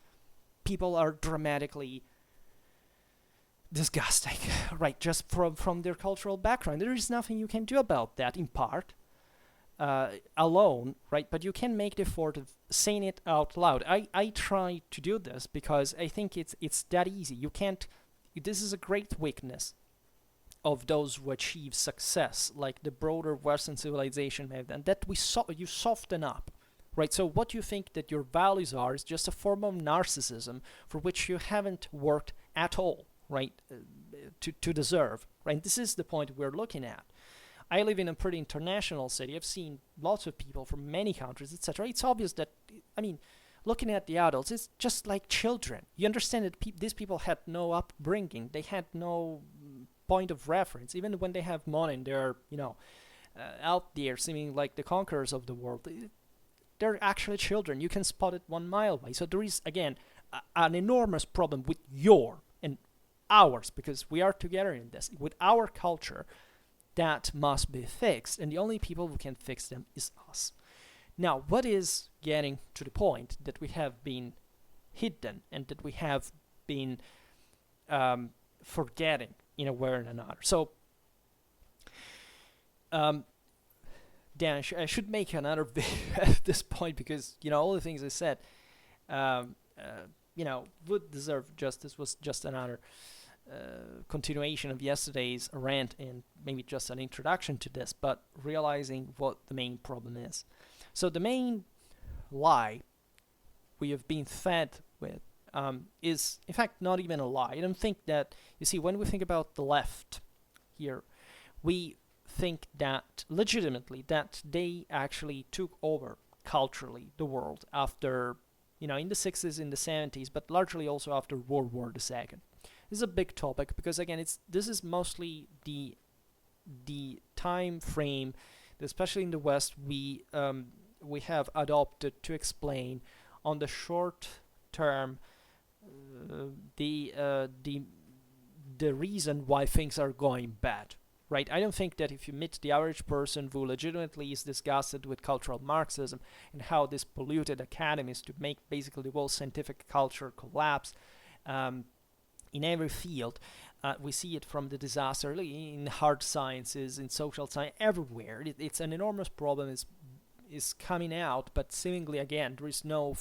[SPEAKER 1] people are dramatically disgusting, right? Just from their cultural background. There is nothing you can do about that, in part, alone, right? But you can make the effort of saying it out loud. I try to do this because I think it's that easy. You can't. This is a great weakness of those who achieve success, like the broader Western civilization have done, that you soften up, right? So what you think that your values are is just a form of narcissism for which you haven't worked at all, right, to deserve, right? This is the point we're looking at. I live in a pretty international city. I've seen lots of people from many countries, etc. It's obvious that, I mean, looking at the adults, it's just like children. You understand that these people had no upbringing. They had no point of reference. Even when they have money and they're, out there seeming like the conquerors of the world, they're actually children. You can spot it 1 mile away. So there is, again, an enormous problem with your and ours, because we are together in this, with our culture, that must be fixed, and the only people who can fix them is us. Now, what is getting to the point that we have been hidden and that we have been forgetting in a way or another? So, Dan, I should make another video at this point, because all the things I said, would deserve justice. Was just another continuation of yesterday's rant and maybe just an introduction to this, but realizing what the main problem is. So the main lie we have been fed with is, in fact, not even a lie. I don't think that, you see, when we think about the left here, we think that legitimately that they actually took over culturally the world after, in the 60s, in the 70s, but largely also after World War II. This is a big topic because, again, this is mostly the time frame that, especially in the West, we have adopted to explain on the short term the reason why things are going bad, right? I don't think that if you meet the average person who legitimately is disgusted with cultural Marxism and how this polluted academies to make basically the whole scientific culture collapse, in every field, we see it from the disaster in hard sciences, in social science, everywhere. It's an enormous problem. Is coming out, but seemingly, again, there is no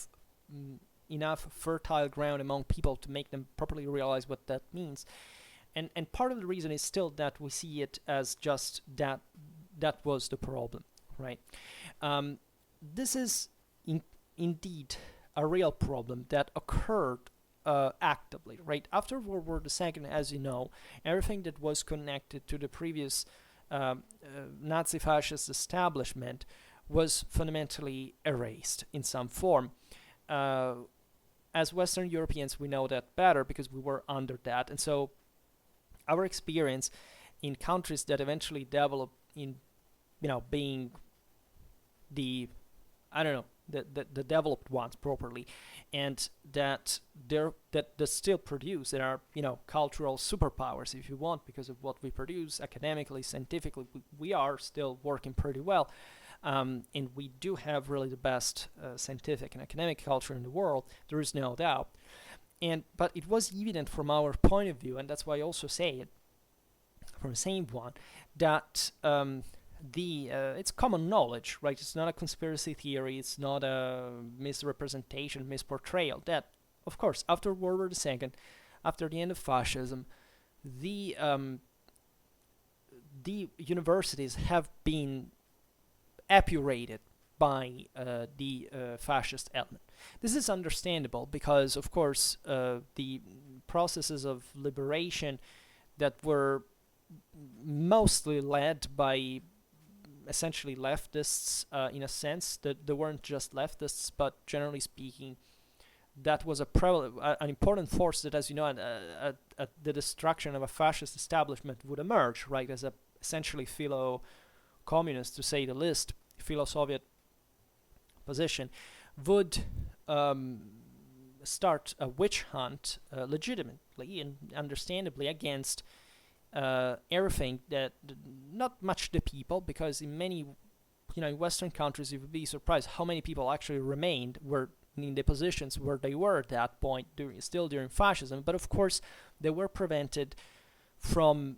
[SPEAKER 1] enough fertile ground among people to make them properly realize what that means. And part of the reason is still that we see it as just that was the problem, right? This is indeed a real problem that occurred actively, right? After World War II, as you know, everything that was connected to the previous Nazi-fascist establishment was fundamentally erased in some form. As Western Europeans, we know that better because we were under that, and so our experience in countries that eventually developed in, being the developed ones properly, and that still produce, there are cultural superpowers, if you want, because of what we produce academically, scientifically. We are still working pretty well, and we do have really the best scientific and academic culture in the world. There is no doubt, but it was evident from our point of view, and that's why I also say it from the same one, that it's common knowledge, right? It's not a conspiracy theory. It's not a misrepresentation, misportrayal. That, of course, after World War II, after the end of fascism, the universities have been epurated by the fascist element. This is understandable because, of course, the processes of liberation that were mostly led by essentially leftists, in a sense that they weren't just leftists, but generally speaking, that was an important force that, as you know, at the destruction of a fascist establishment would emerge, right, as a essentially philo-communist, to say the least, philo-Soviet position, would start a witch hunt legitimately and understandably against everything that, not much the people, because in many, in Western countries, you would be surprised how many people actually remained, were in the positions where they were at that point, still during fascism. But of course, they were prevented from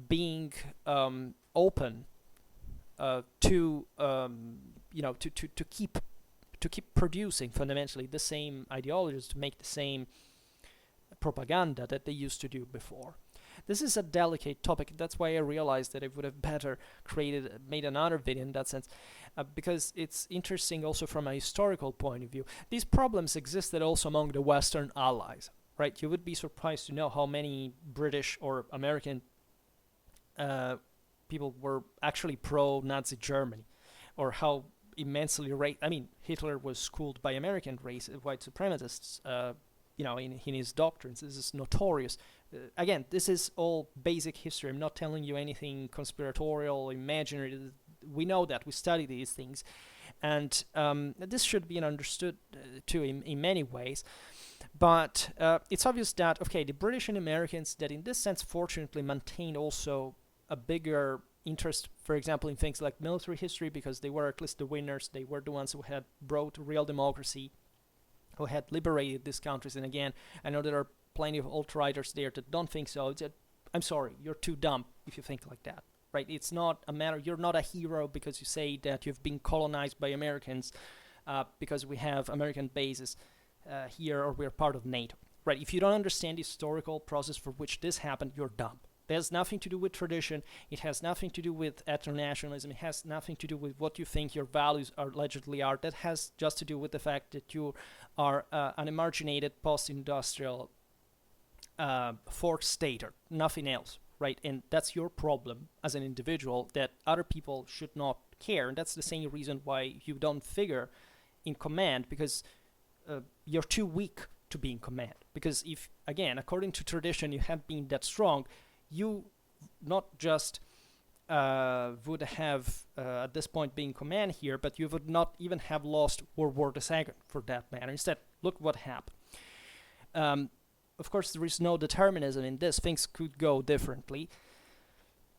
[SPEAKER 1] being open to keep producing fundamentally the same ideologies, to make the same propaganda that they used to do before. This is a delicate topic. That's why I realized that I would have better made another video in that sense, because it's interesting also from a historical point of view. These problems existed also among the Western allies, right? You would be surprised to know how many British or American people were actually pro-Nazi Germany, or how immensely Hitler was schooled by American white supremacists, in his doctrines. This is notorious. Again, this is all basic history. I'm not telling you anything conspiratorial, imaginary. We know that. We study these things. And this should be understood too in many ways. But it's obvious that, okay, the British and Americans that in this sense fortunately maintained also a bigger interest, for example, in things like military history, because they were at least the winners. They were the ones who had brought real democracy, who had liberated these countries. And again, I know there are plenty of alt-righters there that don't think so. I'm sorry, you're too dumb if you think like that, right? It's not a matter, you're not a hero because you say that you've been colonized by Americans because we have American bases here, or we're part of NATO, right? If you don't understand the historical process for which this happened, you're dumb. It has nothing to do with tradition. It has nothing to do with ethno-nationalism. It has nothing to do with what you think your values allegedly are. That has just to do with the fact that you are an emarginated post-industrial fourth stater, nothing else, right? And that's your problem as an individual, that other people should not care. And that's the same reason why you don't figure in command, because you're too weak to be in command. Because if, again, according to tradition, you had been that strong, you not just would have at this point been in command here, but you would not even have lost World War II for that matter. Instead, look what happened. Of course, there is no determinism in this. Things could go differently.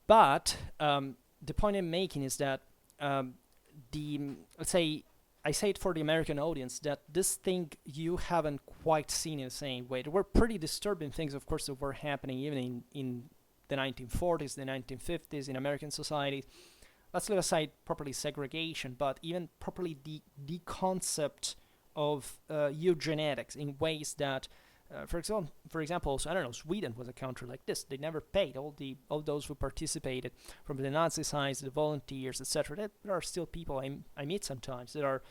[SPEAKER 1] But the point I'm making is that let's say, I say it for the American audience, that this thing you haven't quite seen in the same way. There were pretty disturbing things, of course, that were happening even in the 1940s, the 1950s in American society. Let's leave aside properly segregation, but even properly the concept of eugenetics in ways that, for example, I don't know, Sweden was a country like this. They never paid all those who participated, from the Nazi side, the volunteers, etc. There are still people I meet sometimes that are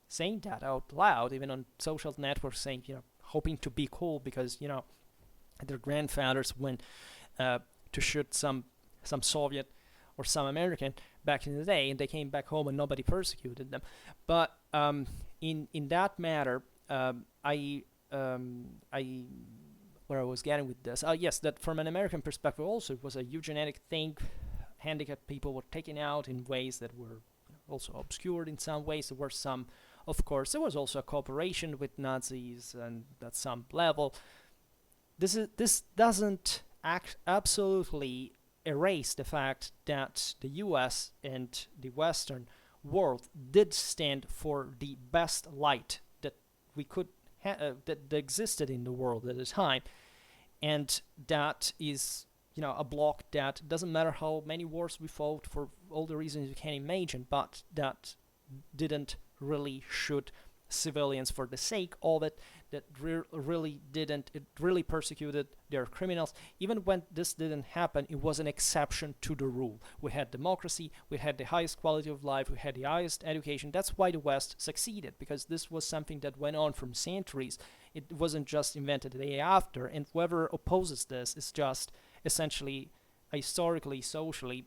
[SPEAKER 1] saying that out loud, even on social networks, saying, hoping to be cool because, their grandfathers went to shoot some Soviet or some American back in the day, and they came back home and nobody persecuted them. But in that matter, where I was getting with this, yes, that from an American perspective also it was a eugenetic thing. Handicapped people were taken out in ways that were also obscured in some ways. There were some, of course, there was also a cooperation with Nazis, and at some level, this doesn't absolutely erase the fact that the U.S. and the Western world did stand for the best light that we could that existed in the world at the time, and that is a bloc that doesn't matter how many wars we fought for all the reasons you can imagine, but that didn't really shoot civilians for the sake of it, that really persecuted their criminals. Even when this didn't happen, it was an exception to the rule. We had democracy, we had the highest quality of life, we had the highest education. That's why the West succeeded, because this was something that went on from centuries. It wasn't just invented the day after, and whoever opposes this is just essentially a historically, socially,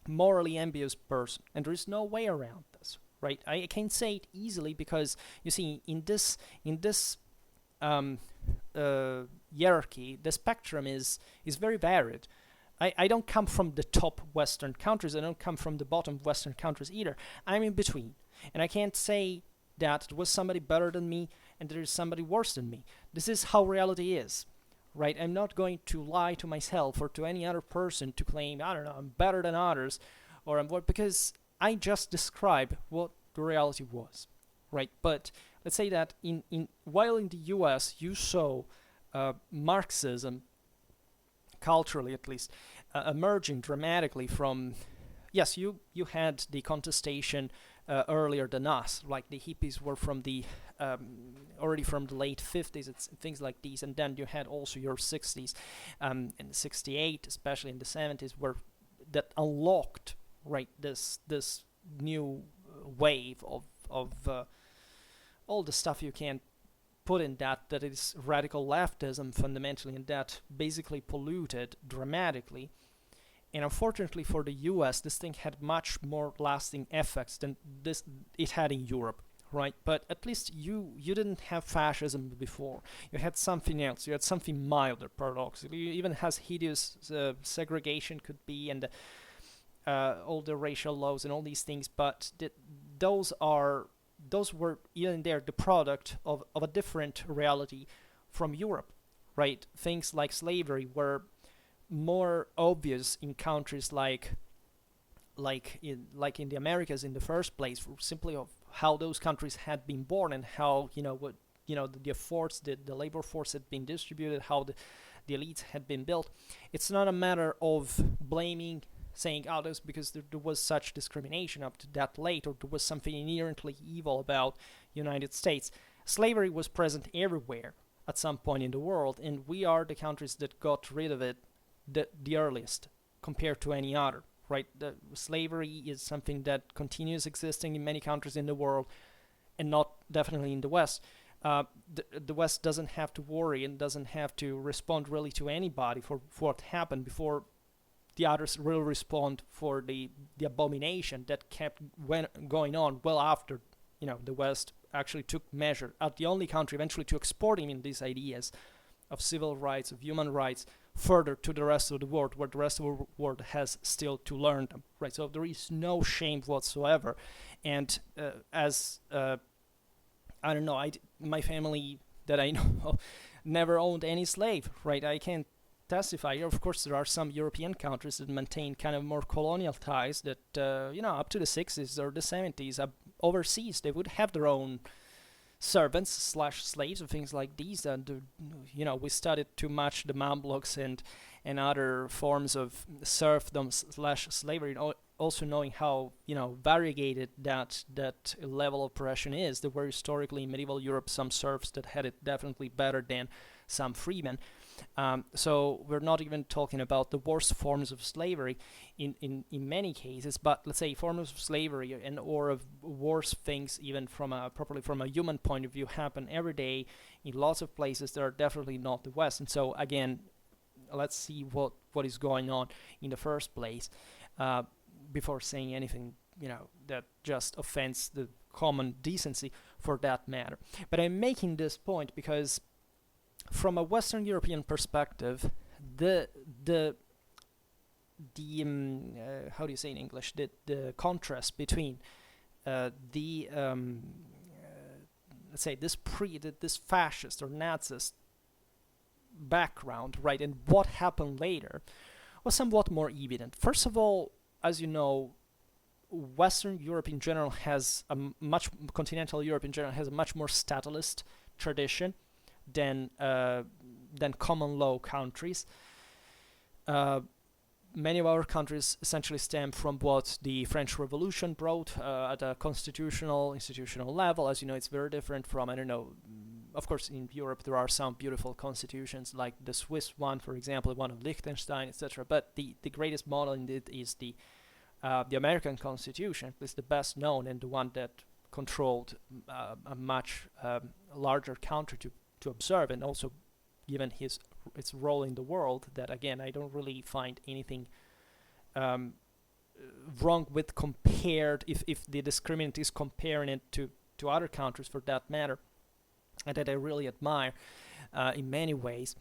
[SPEAKER 1] morally envious person, and there is no way around this, right? I can say it easily because you see, in this hierarchy, the spectrum is very varied. I don't come from the top Western countries. I don't come from the bottom Western countries either. I'm in between, and I can't say that there was somebody better than me and there is somebody worse than me. This is how reality is, right? I'm not going to lie to myself or to any other person to claim, I don't know, I'm better than others, or I'm what, because I just described what the reality was, right? But let's say that while in the US you saw Marxism, culturally at least, emerging dramatically from, yes, you had the contestation earlier than us, like the hippies were from the already from the late 50s, it's things like these, and then you had also your 60s, and 68, especially in the 70s, where that unlocked, right, this new wave of all the stuff you can put in that is radical leftism fundamentally, and that basically polluted dramatically. And unfortunately for the US, this thing had much more lasting effects than it had in Europe, right? But at least you didn't have fascism before. You had something else. You had something milder, paradoxically. You even has hideous segregation could be, and all the racial laws and all these things. But those were even there the product of a different reality from Europe, right? Things like slavery were more obvious in countries like in the Americas in the first place, simply of how those countries had been born and how the labor force had been distributed, how the elites had been built. It's not a matter of blaming, saying, oh, that's because there was such discrimination up to that late, or there was something inherently evil about United States. Slavery was present everywhere at some point in the world, and we are the countries that got rid of it the earliest compared to any other, right? The slavery is something that continues existing in many countries in the world, and not definitely in the West. The West doesn't have to worry and doesn't have to respond really to anybody for what happened before the others will respond for the abomination that kept going on well after the West actually took measure at the only country eventually to exporting in these ideas of civil rights, of human rights, further to the rest of the world, where the rest of the world has still to learn them, right? So there is no shame whatsoever. And I don't know, my family that I know never owned any slave, right? I can't testify. Of course, there are some European countries that maintain kind of more colonial ties that, up to the 60s or the 70s, overseas, they would have their own servants / slaves and things like these, and we studied too much the Mamluks and other forms of serfdom / slavery, also knowing how variegated that level of oppression is. There were historically in medieval Europe some serfs that had it definitely better than some freemen. So we're not even talking about the worst forms of slavery in many cases, but let's say forms of slavery or of worse things, even from a human point of view, happen every day in lots of places that are definitely not the West. And so again, let's see what is going on in the first place before saying anything that just offends the common decency for that matter. But I'm making this point because from a Western European perspective, the how do you say in English, the contrast between let's say this fascist or Nazist background, right, and what happened later was somewhat more evident. First of all, as you know, Western Europe in general continental Europe in general has a much more statalist tradition than common law countries. Many of our countries essentially stem from what the French Revolution brought at a institutional level. As you know, it's very different from, of course, in Europe there are some beautiful constitutions, like the Swiss one, for example, one of Liechtenstein, etc. But the greatest model in it is the American Constitution, at least the best known and the one that controlled a much larger country to observe, and also given its role in the world, that again I don't really find anything wrong with compared, if the discriminant is comparing it to other countries for that matter, and that I really admire in many ways,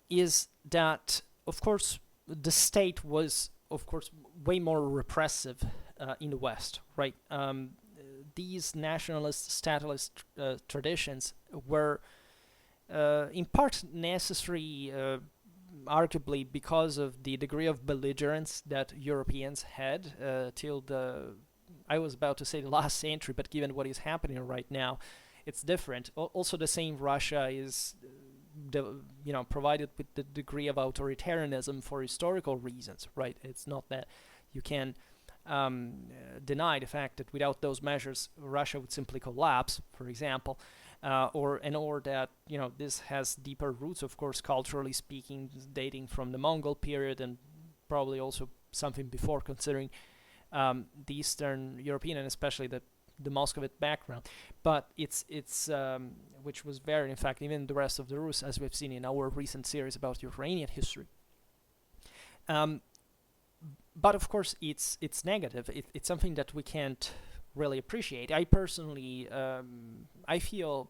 [SPEAKER 1] is that of course the state was of course way more repressive in the West, right? These nationalist, statalist traditions were in part necessary, arguably because of the degree of belligerence that Europeans had till I was about to say the last century, but given what is happening right now, it's different. Also, the same Russia is, provided with the degree of authoritarianism for historical reasons, right? It's not that you can deny the fact that without those measures, Russia would simply collapse, for example, or that this has deeper roots, of course, culturally speaking, dating from the Mongol period and probably also something before, considering the Eastern European and especially the Muscovite background. But it's which was varied, in fact, even the rest of the Rus, as we've seen in our recent series about Ukrainian history. But of course, it's negative. It's something that we can't really appreciate. I personally, I feel,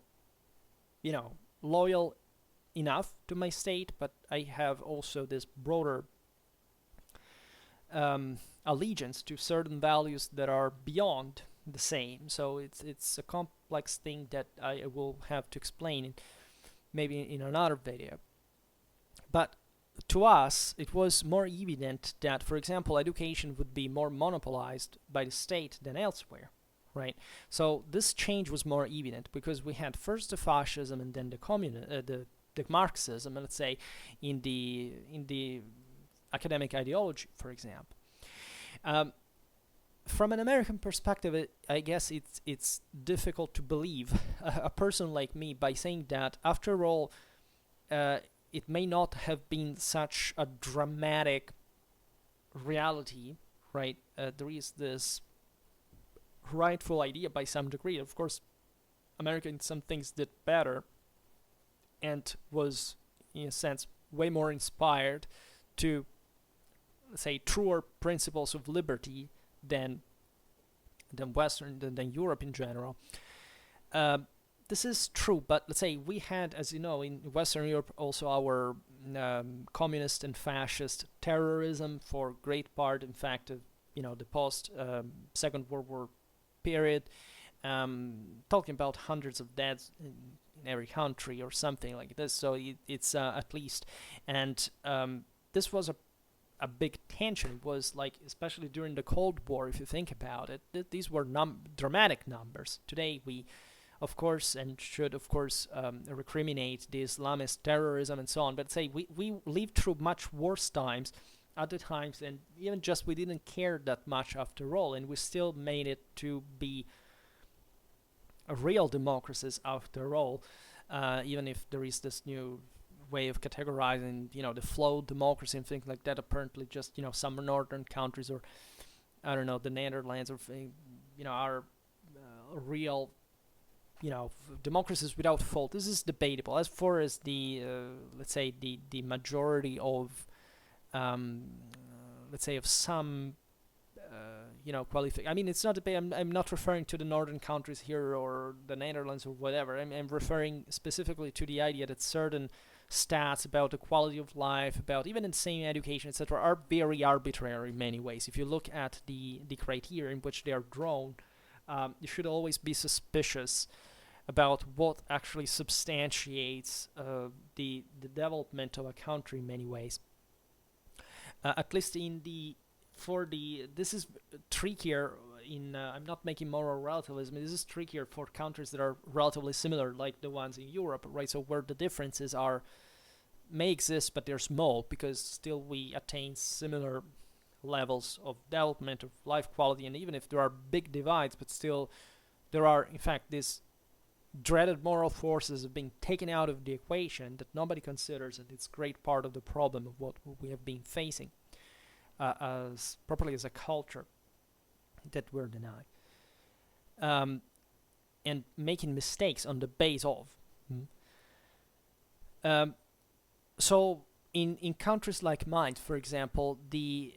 [SPEAKER 1] loyal enough to my state, but I have also this broader allegiance to certain values that are beyond the same. So it's a complex thing that I will have to explain maybe in another video. But to us, it was more evident that, for example, education would be more monopolized by the state than elsewhere, right? So this change was more evident because we had first the fascism and then the Marxism, let's say, in the academic ideology, for example. From an American perspective, I guess it's difficult to believe a person like me by saying that, after all, it may not have been such a dramatic reality, right? There is this rightful idea by some degree. Of course, America in some things did better and was, in a sense, way more inspired to, let's say, truer principles of liberty than Europe in general. This is true, but let's say we had, as you know, in Western Europe also our communist and fascist terrorism for great part, in fact, of the post Second World War period, talking about hundreds of deaths in every country or something like this. So it's at least, and this was a big tension. It was like, especially during the Cold War, if you think about it, these were dramatic numbers. Today we, of course, and should of course recriminate the Islamist terrorism and so on, but say we lived through much worse times at the times, and even just we didn't care that much after all, and we still made it to be a real democracies after all, even if there is this new way of categorizing, the flow democracy and things like that. Apparently just, some northern countries, or I don't know, the Netherlands, or are real, democracies without fault. This is debatable. As far as the let's say the majority of let's say of some qualification. I mean, it's not debate. I'm not referring to the northern countries here or the Netherlands or whatever. I'm referring specifically to the idea that certain stats about the quality of life, about even insane education, etc., are very arbitrary in many ways. If you look at the criteria in which they are drawn, you should always be suspicious about what actually substantiates the development of a country in many ways. At least this is trickier in, I'm not making moral relativism, this is trickier for countries that are relatively similar, like the ones in Europe, right? So where the differences may exist, but they're small, because still we attain similar levels of development, of life quality, and even if there are big divides, but still there are, in fact, these dreaded moral forces have been taken out of the equation, that nobody considers, and it's a great part of the problem of what we have been facing as properly as a culture that we're denied, and making mistakes on the base of. So in countries like mine, for example, the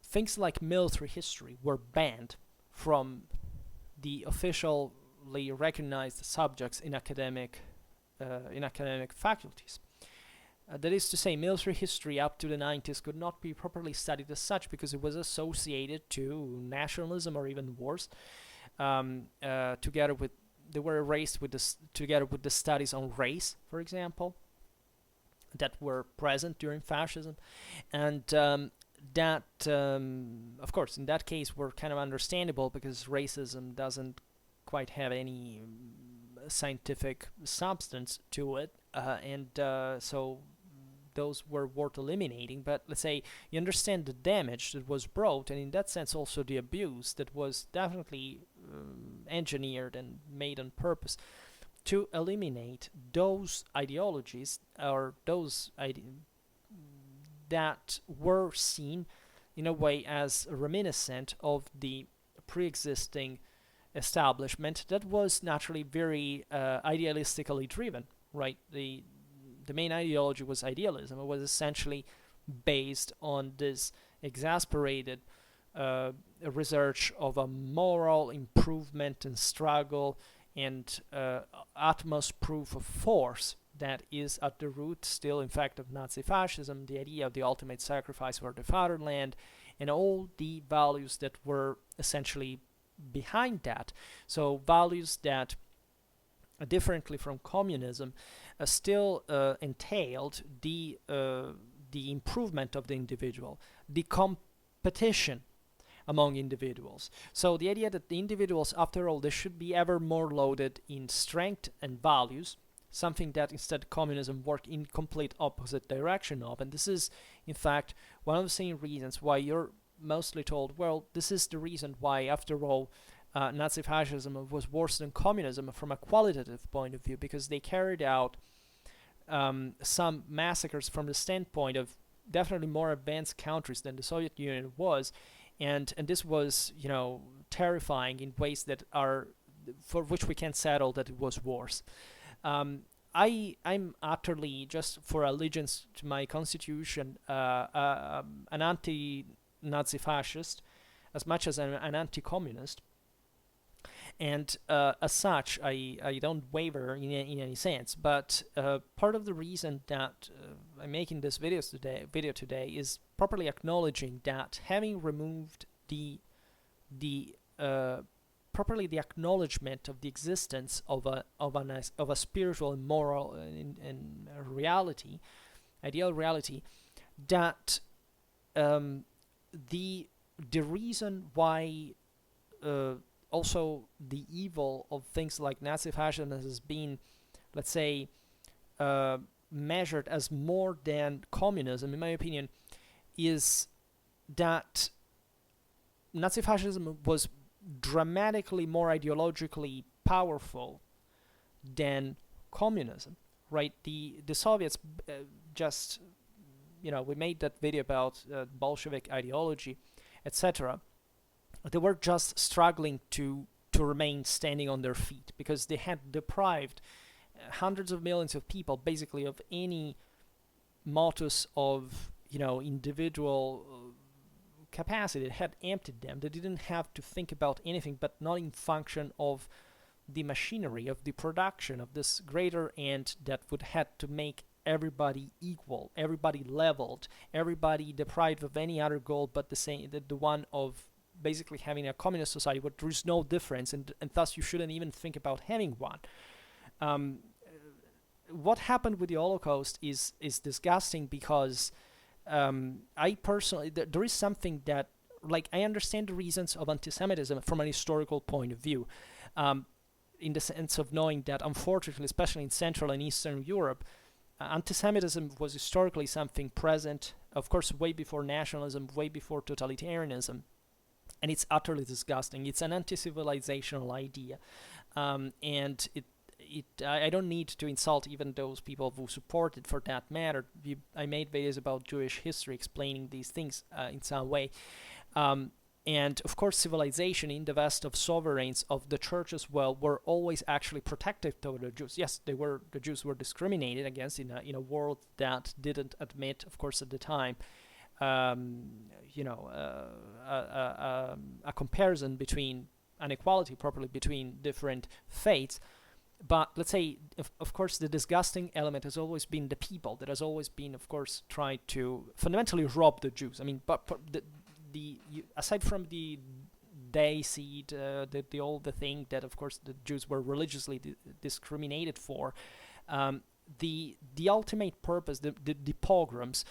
[SPEAKER 1] things like military history were banned from the officially recognized subjects in academic faculties. That is to say, military history up to the 90s could not be properly studied as such because it was associated to nationalism or even worse. They were erased together with the studies on race, for example, that were present during fascism, and that, of course, in that case, were kind of understandable because racism doesn't quite have any scientific substance to it, and so those were worth eliminating. But let's say you understand the damage that was brought, and in that sense also the abuse that was definitely engineered and made on purpose to eliminate those ideologies or those that were seen in a way as reminiscent of the pre-existing establishment that was naturally very idealistically driven, right? The main ideology was idealism. It was essentially based on this exasperated research of a moral improvement and struggle and utmost proof of force that is at the root still, in fact, of Nazi fascism, the idea of the ultimate sacrifice for the fatherland, and all the values that were essentially behind that. So values that, differently from communism, still entailed the improvement of the individual, the competition among individuals. So the idea that the individuals, after all, they should be ever more loaded in strength and values, something that instead communism worked in complete opposite direction of. And this is, in fact, one of the same reasons why you're mostly told, well, this is the reason why, after all, Nazi fascism was worse than communism from a qualitative point of view, because they carried out some massacres from the standpoint of definitely more advanced countries than the Soviet Union was, and this was, you know, terrifying in ways that are, for which we can't settle that it was worse. I'm utterly, just for allegiance to my constitution, an anti-Nazi fascist as much as an anti-communist. And as such, I don't waver in any sense. But part of the reason that I'm making this video today is properly acknowledging that having removed properly the acknowledgement of the existence of a spiritual and moral and reality, ideal reality, that the reason why also the evil of things like Nazi fascism has been, let's say, measured as more than communism, in my opinion, is that Nazi fascism was dramatically more ideologically powerful than communism, right? The Soviets just, you know, we made that video about Bolshevik ideology, etc. They were just struggling to remain standing on their feet because they had deprived hundreds of millions of people basically of any modus of, you know, individual capacity. It had emptied them. They didn't have to think about anything but not in function of the machinery, of the production of this greater end that would have to make everybody equal, everybody leveled, everybody deprived of any other goal but the one of basically having a communist society where there is no difference, and thus you shouldn't even think about having one. What happened with the Holocaust is disgusting because I personally, there is something that, like, I understand the reasons of anti-Semitism from an historical point of view, in the sense of knowing that, unfortunately, especially in Central and Eastern Europe, anti-Semitism was historically something present, of course, way before nationalism, way before totalitarianism, and it's utterly disgusting. It's an anti-civilizational idea. and I don't need to insult even those people who support it for that matter. I made videos about Jewish history explaining these things in some way. And of course, civilization in the West of sovereigns of the church as well were always actually protective toward the Jews. Yes, the Jews were discriminated against in a world that didn't admit, of course, at the time, a comparison between an equality properly between different faiths. But let's say, of course, the disgusting element has always been the people that has always been, of course, tried to fundamentally rob the Jews. I mean, but aside from the seed, the thing that, of course, the Jews were religiously discriminated for, the ultimate purpose, the pogroms,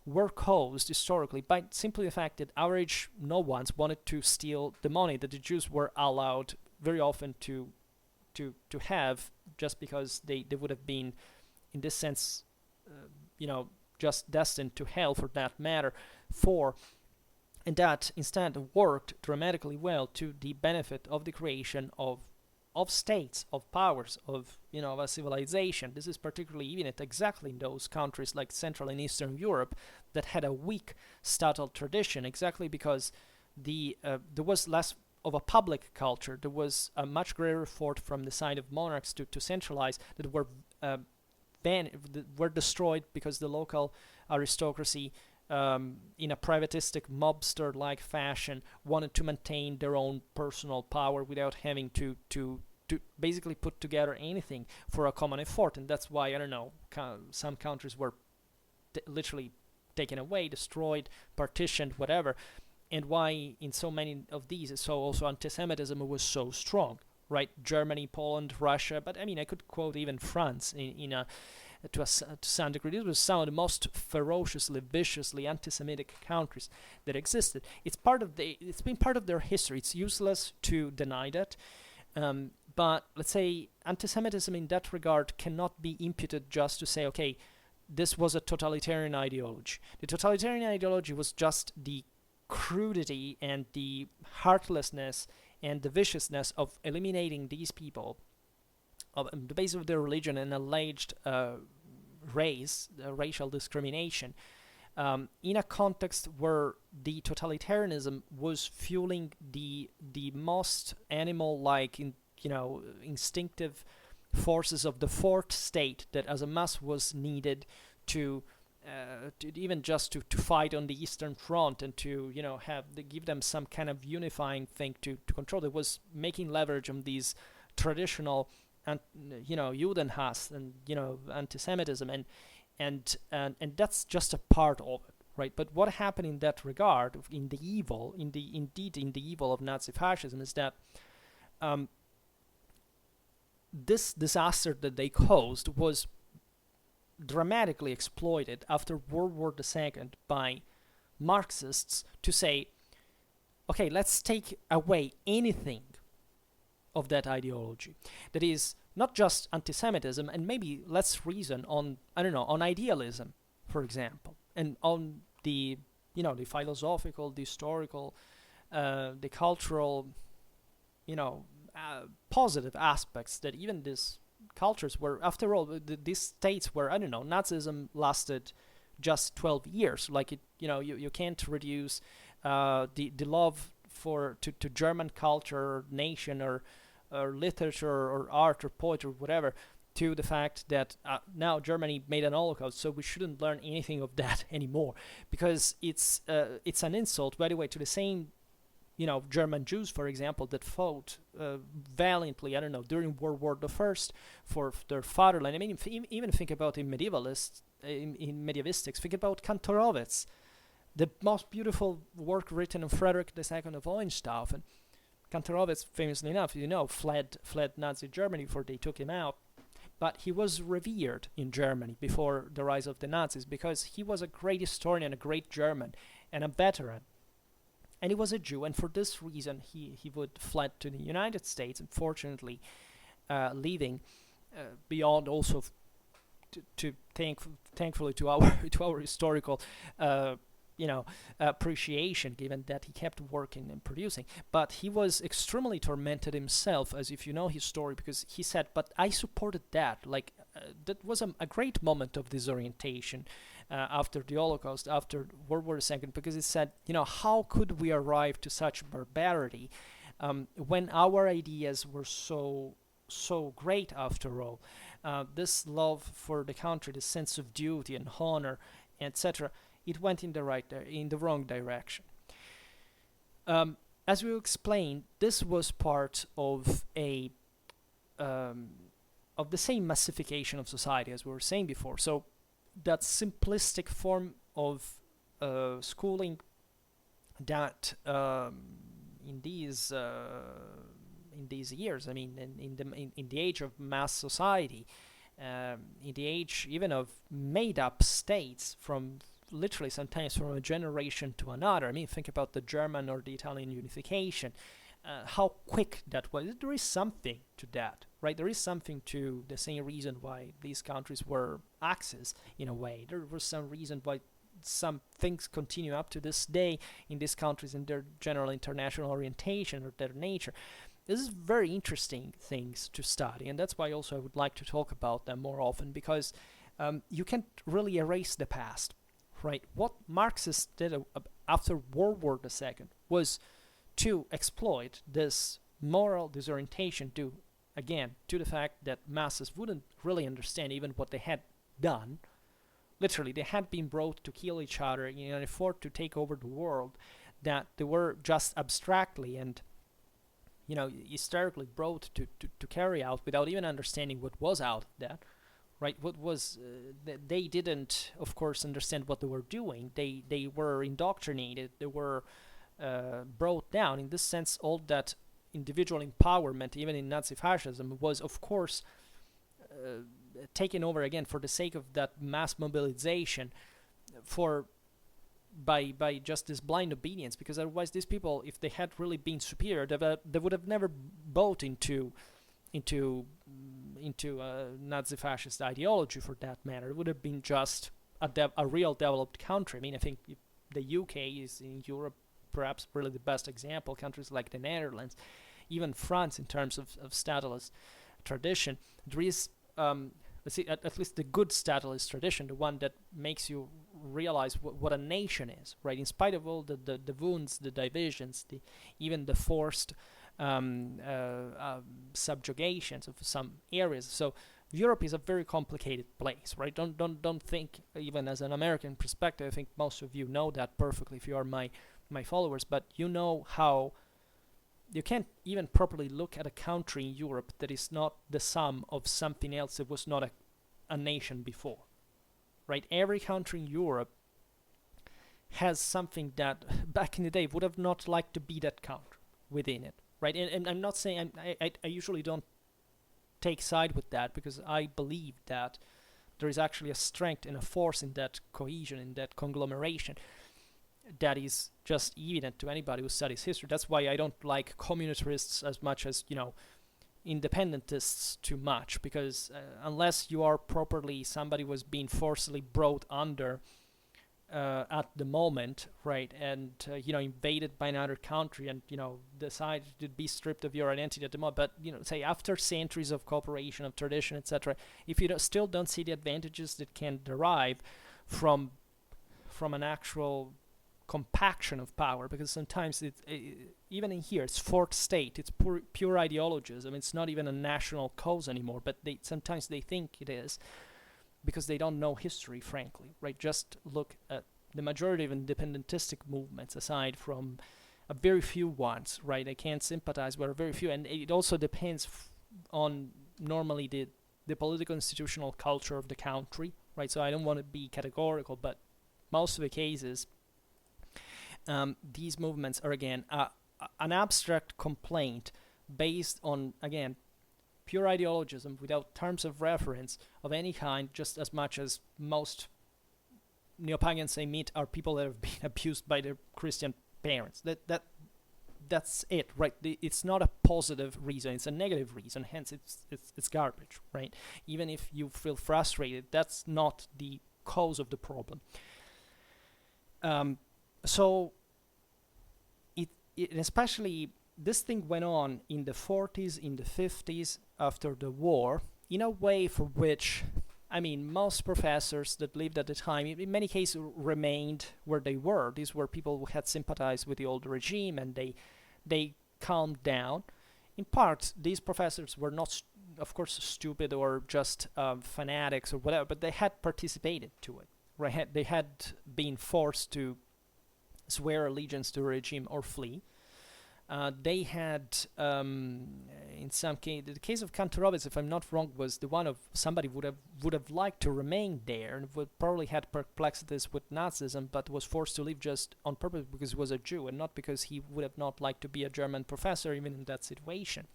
[SPEAKER 1] were caused historically by simply the fact that average no ones wanted to steal the money that the Jews were allowed very often to have, just because they would have been, in this sense, just destined to hell for that matter, and that instead worked dramatically well to the benefit of the creation of states, of powers, of a civilization. This is particularly evident exactly in those countries like Central and Eastern Europe that had a weak statal tradition, exactly because there was less of a public culture. There was a much greater effort from the side of monarchs to centralize, that were destroyed because the local aristocracy, in a privatistic mobster-like fashion, wanted to maintain their own personal power without having to basically put together anything for a common effort. And that's why, some countries were literally taken away, destroyed, partitioned, whatever. And why in so many of these, so also anti-Semitism was so strong, right? Germany, Poland, Russia, but I mean, I could quote even France to some degree. This was some of the most ferociously, viciously anti-Semitic countries that existed. It's been part of their history. It's useless to deny that. But let's say anti-Semitism in that regard cannot be imputed just to say, okay, this was a totalitarian ideology. The totalitarian ideology was just the crudity and the heartlessness and the viciousness of eliminating these people on the basis of their religion and alleged racial discrimination, in a context where the totalitarianism was fueling the most animal-like, instinctive forces of the fourth state that as a mass was needed to even just to fight on the Eastern Front and to give them some kind of unifying thing to control. It was making leverage on these traditional Judenhass and anti-Semitism, and that's just a part of it, right? But what happened in that regard, in the evil of Nazi fascism, is that this disaster that they caused was dramatically exploited after World War II by Marxists to say, okay, let's take away anything of that ideology. That is not just anti-Semitism, and maybe let's reason on, on idealism, for example, and on the philosophical, the historical, the cultural, positive aspects that even these cultures were, after all, these states where, Nazism lasted just 12 years. Like you can't reduce the love to German culture, or nation, or literature, or art, or poetry, or whatever, to the fact that now Germany made an Holocaust, so we shouldn't learn anything of that anymore, because it's an insult, by the way, to the same German Jews, for example, that fought valiantly, during World War I for their fatherland. I mean, even think about in mediavistics, think about Kantorowicz, the most beautiful work written on Frederick II of Hohenstaufen. Kantorowicz, famously enough, fled Nazi Germany before they took him out. But he was revered in Germany before the rise of the Nazis because he was a great historian, a great German, and a veteran. And he was a Jew, and for this reason he would fled to the United States, unfortunately, leaving beyond also thankfully to our historical appreciation, given that he kept working and producing. But he was extremely tormented himself, as if you know his story, because he said, but I supported that. Like, that was a great moment of disorientation after the Holocaust, after World War II, because he said, how could we arrive to such barbarity when our ideas were so great after all? This love for the country, the sense of duty and honor, etc., it went in the wrong direction. As we explained, this was part of the same massification of society as we were saying before. So that simplistic form of schooling that in these years, I mean, in the age of mass society, in the age even of made-up states, from literally sometimes from a generation to another. I mean, think about the German or the Italian unification. How quick that was. There is something to that, right? There is something to the same reason why these countries were axes in a way. There was some reason why some things continue up to this day in these countries in their general international orientation or their nature. This is very interesting things to study, and that's why also I would like to talk about them more often, because you can't really erase the past, right? What Marxists did after World War II was to exploit this moral disorientation due, again, to the fact that masses wouldn't really understand even what they had done. Literally, they had been brought to kill each other in an effort to take over the world, that they were just abstractly and hysterically brought to carry out without even understanding what was out of that, right? What was they didn't, of course, understand what they were doing. They were indoctrinated. They were brought down. In this sense, all that individual empowerment, even in Nazi fascism, was, of course, taken over again for the sake of that mass mobilization, by just this blind obedience, because otherwise these people, if they had really been superior, they would have never bought into Nazi fascist ideology, for that matter. It would have been just a real developed country. I mean, I think the UK is in Europe perhaps really the best example. Countries like the Netherlands, even France, in terms of statalist tradition, there is let's see, at least the good statalist tradition, the one that makes you realize what a nation is, right? In spite of all the wounds, the divisions, even the forced subjugations of some areas. So Europe is a very complicated place, right? Don't think, even as an American perspective, I think most of you know that perfectly if you are my followers, but you know how you can't even properly look at a country in Europe that is not the sum of something else that was not a nation before, right? Every country in Europe has something that back in the day would have not liked to be that country within it, right? And I'm not saying, I usually don't take side with that, because I believe that there is actually a strength and a force in that cohesion, in that conglomeration, that is just evident to anybody who studies history. That's why I don't like communitarists as much as, independentists too much, because unless you are properly somebody was being forcibly brought under at the moment, right, and invaded by another country, and decided to be stripped of your identity at the moment, but say after centuries of cooperation, of tradition, etc., if you still don't see the advantages that can derive from an actual compaction of power, because sometimes even in here it's fourth state, it's pure ideologies. I mean, it's not even a national cause anymore, but sometimes they think it is, because they don't know history, frankly, right? Just look at the majority of independentistic movements, aside from a very few ones, right? I can't sympathize with a very few, and it also depends on normally the political institutional culture of the country, right? So I don't want to be categorical, but most of the cases, these movements are, again, an abstract complaint based on, again, pure ideologism without terms of reference of any kind, just as much as most neo-pagans they meet are people that have been abused by their Christian parents. That's it, right? It's not a positive reason, it's a negative reason, hence it's garbage, right? Even if you feel frustrated, that's not the cause of the problem. So it especially this thing went on in the 40s, in the 50s, after the war, in a way for which, I mean, most professors that lived at the time, in many cases, remained where they were. These were people who had sympathized with the old regime, and they calmed down. In part, these professors were not, of course, stupid or just fanatics or whatever, but they had participated to it. Right? They had been forced to swear allegiance to a regime or flee. They had, in some case, the case of Kantorowicz, if I'm not wrong, was the one of somebody would have liked to remain there and would probably had perplexities with Nazism, but was forced to leave just on purpose because he was a Jew and not because he would have not liked to be a German professor even in that situation.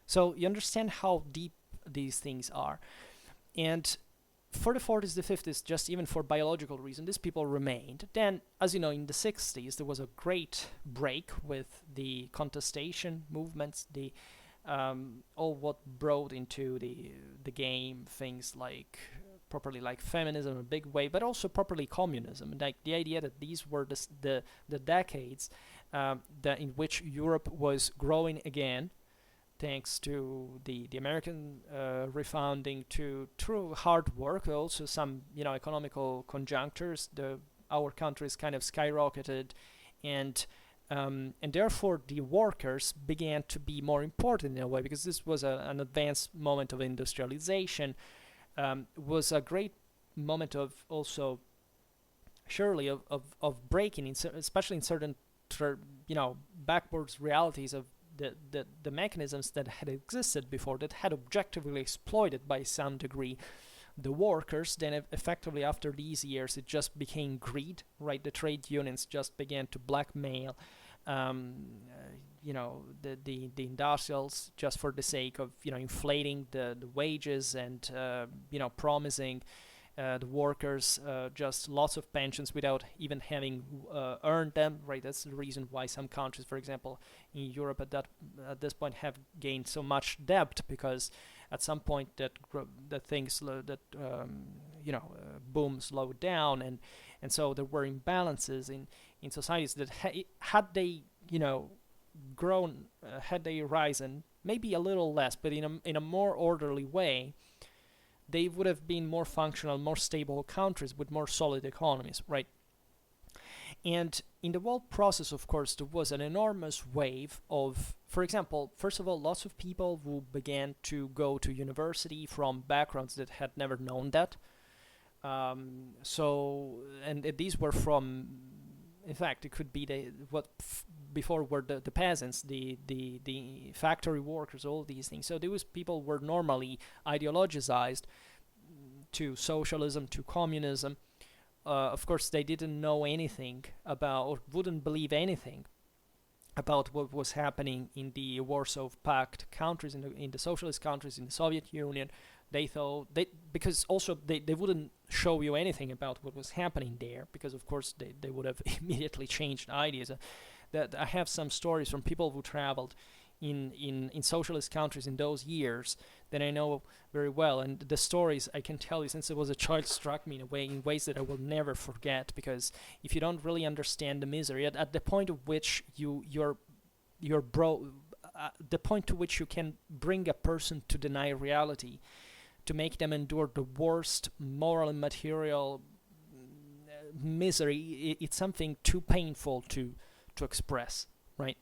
[SPEAKER 1] So you understand how deep these things are, and for the 40s, the 50s, just even for biological reasons, these people remained. Then, as you know, in the 60s, there was a great break with the contestation movements, the all what brought into the game things like properly like feminism in a big way, but also properly communism. Like the idea that these were the decades that in which Europe was growing again, thanks to the American refounding, to through hard work, also some economical conjunctures. Our countries kind of skyrocketed, and therefore the workers began to be more important in a way, because this was an advanced moment of industrialization. Was a great moment of also surely of breaking, especially in certain backwards realities of the mechanisms that had existed before, that had objectively exploited by some degree the workers. Then effectively after these years it just became greed, right? The trade unions just began to blackmail the industrials just for the sake of inflating the wages and promising the workers just lots of pensions without even having earned them, right? That's the reason why some countries, for example, in Europe at this point have gained so much debt, because at some point that boom slowed down, and so there were imbalances in societies that had they grown, had they risen maybe a little less, but in a more orderly way, they would have been more functional, more stable countries with more solid economies, right? And in the whole process, of course, there was an enormous wave of, for example, first of all, lots of people who began to go to university from backgrounds that had never known that. And these were from, in fact, it could be before were the peasants, the factory workers, all these things. So those people were normally ideologized to socialism, to communism. Of course, they didn't know anything about, or wouldn't believe anything about what was happening in the Warsaw Pact countries, in the socialist countries, in the Soviet Union. They thought because also they wouldn't show you anything about what was happening there, because of course they would have immediately changed ideas. That I have some stories from people who traveled in socialist countries in those years that I know very well, and the stories I can tell you since I was a child struck me in ways that I will never forget, because if you don't really understand the misery at the point of which the point to which you can bring a person to deny reality, to make them endure the worst moral and material misery, it's something too painful to express, right?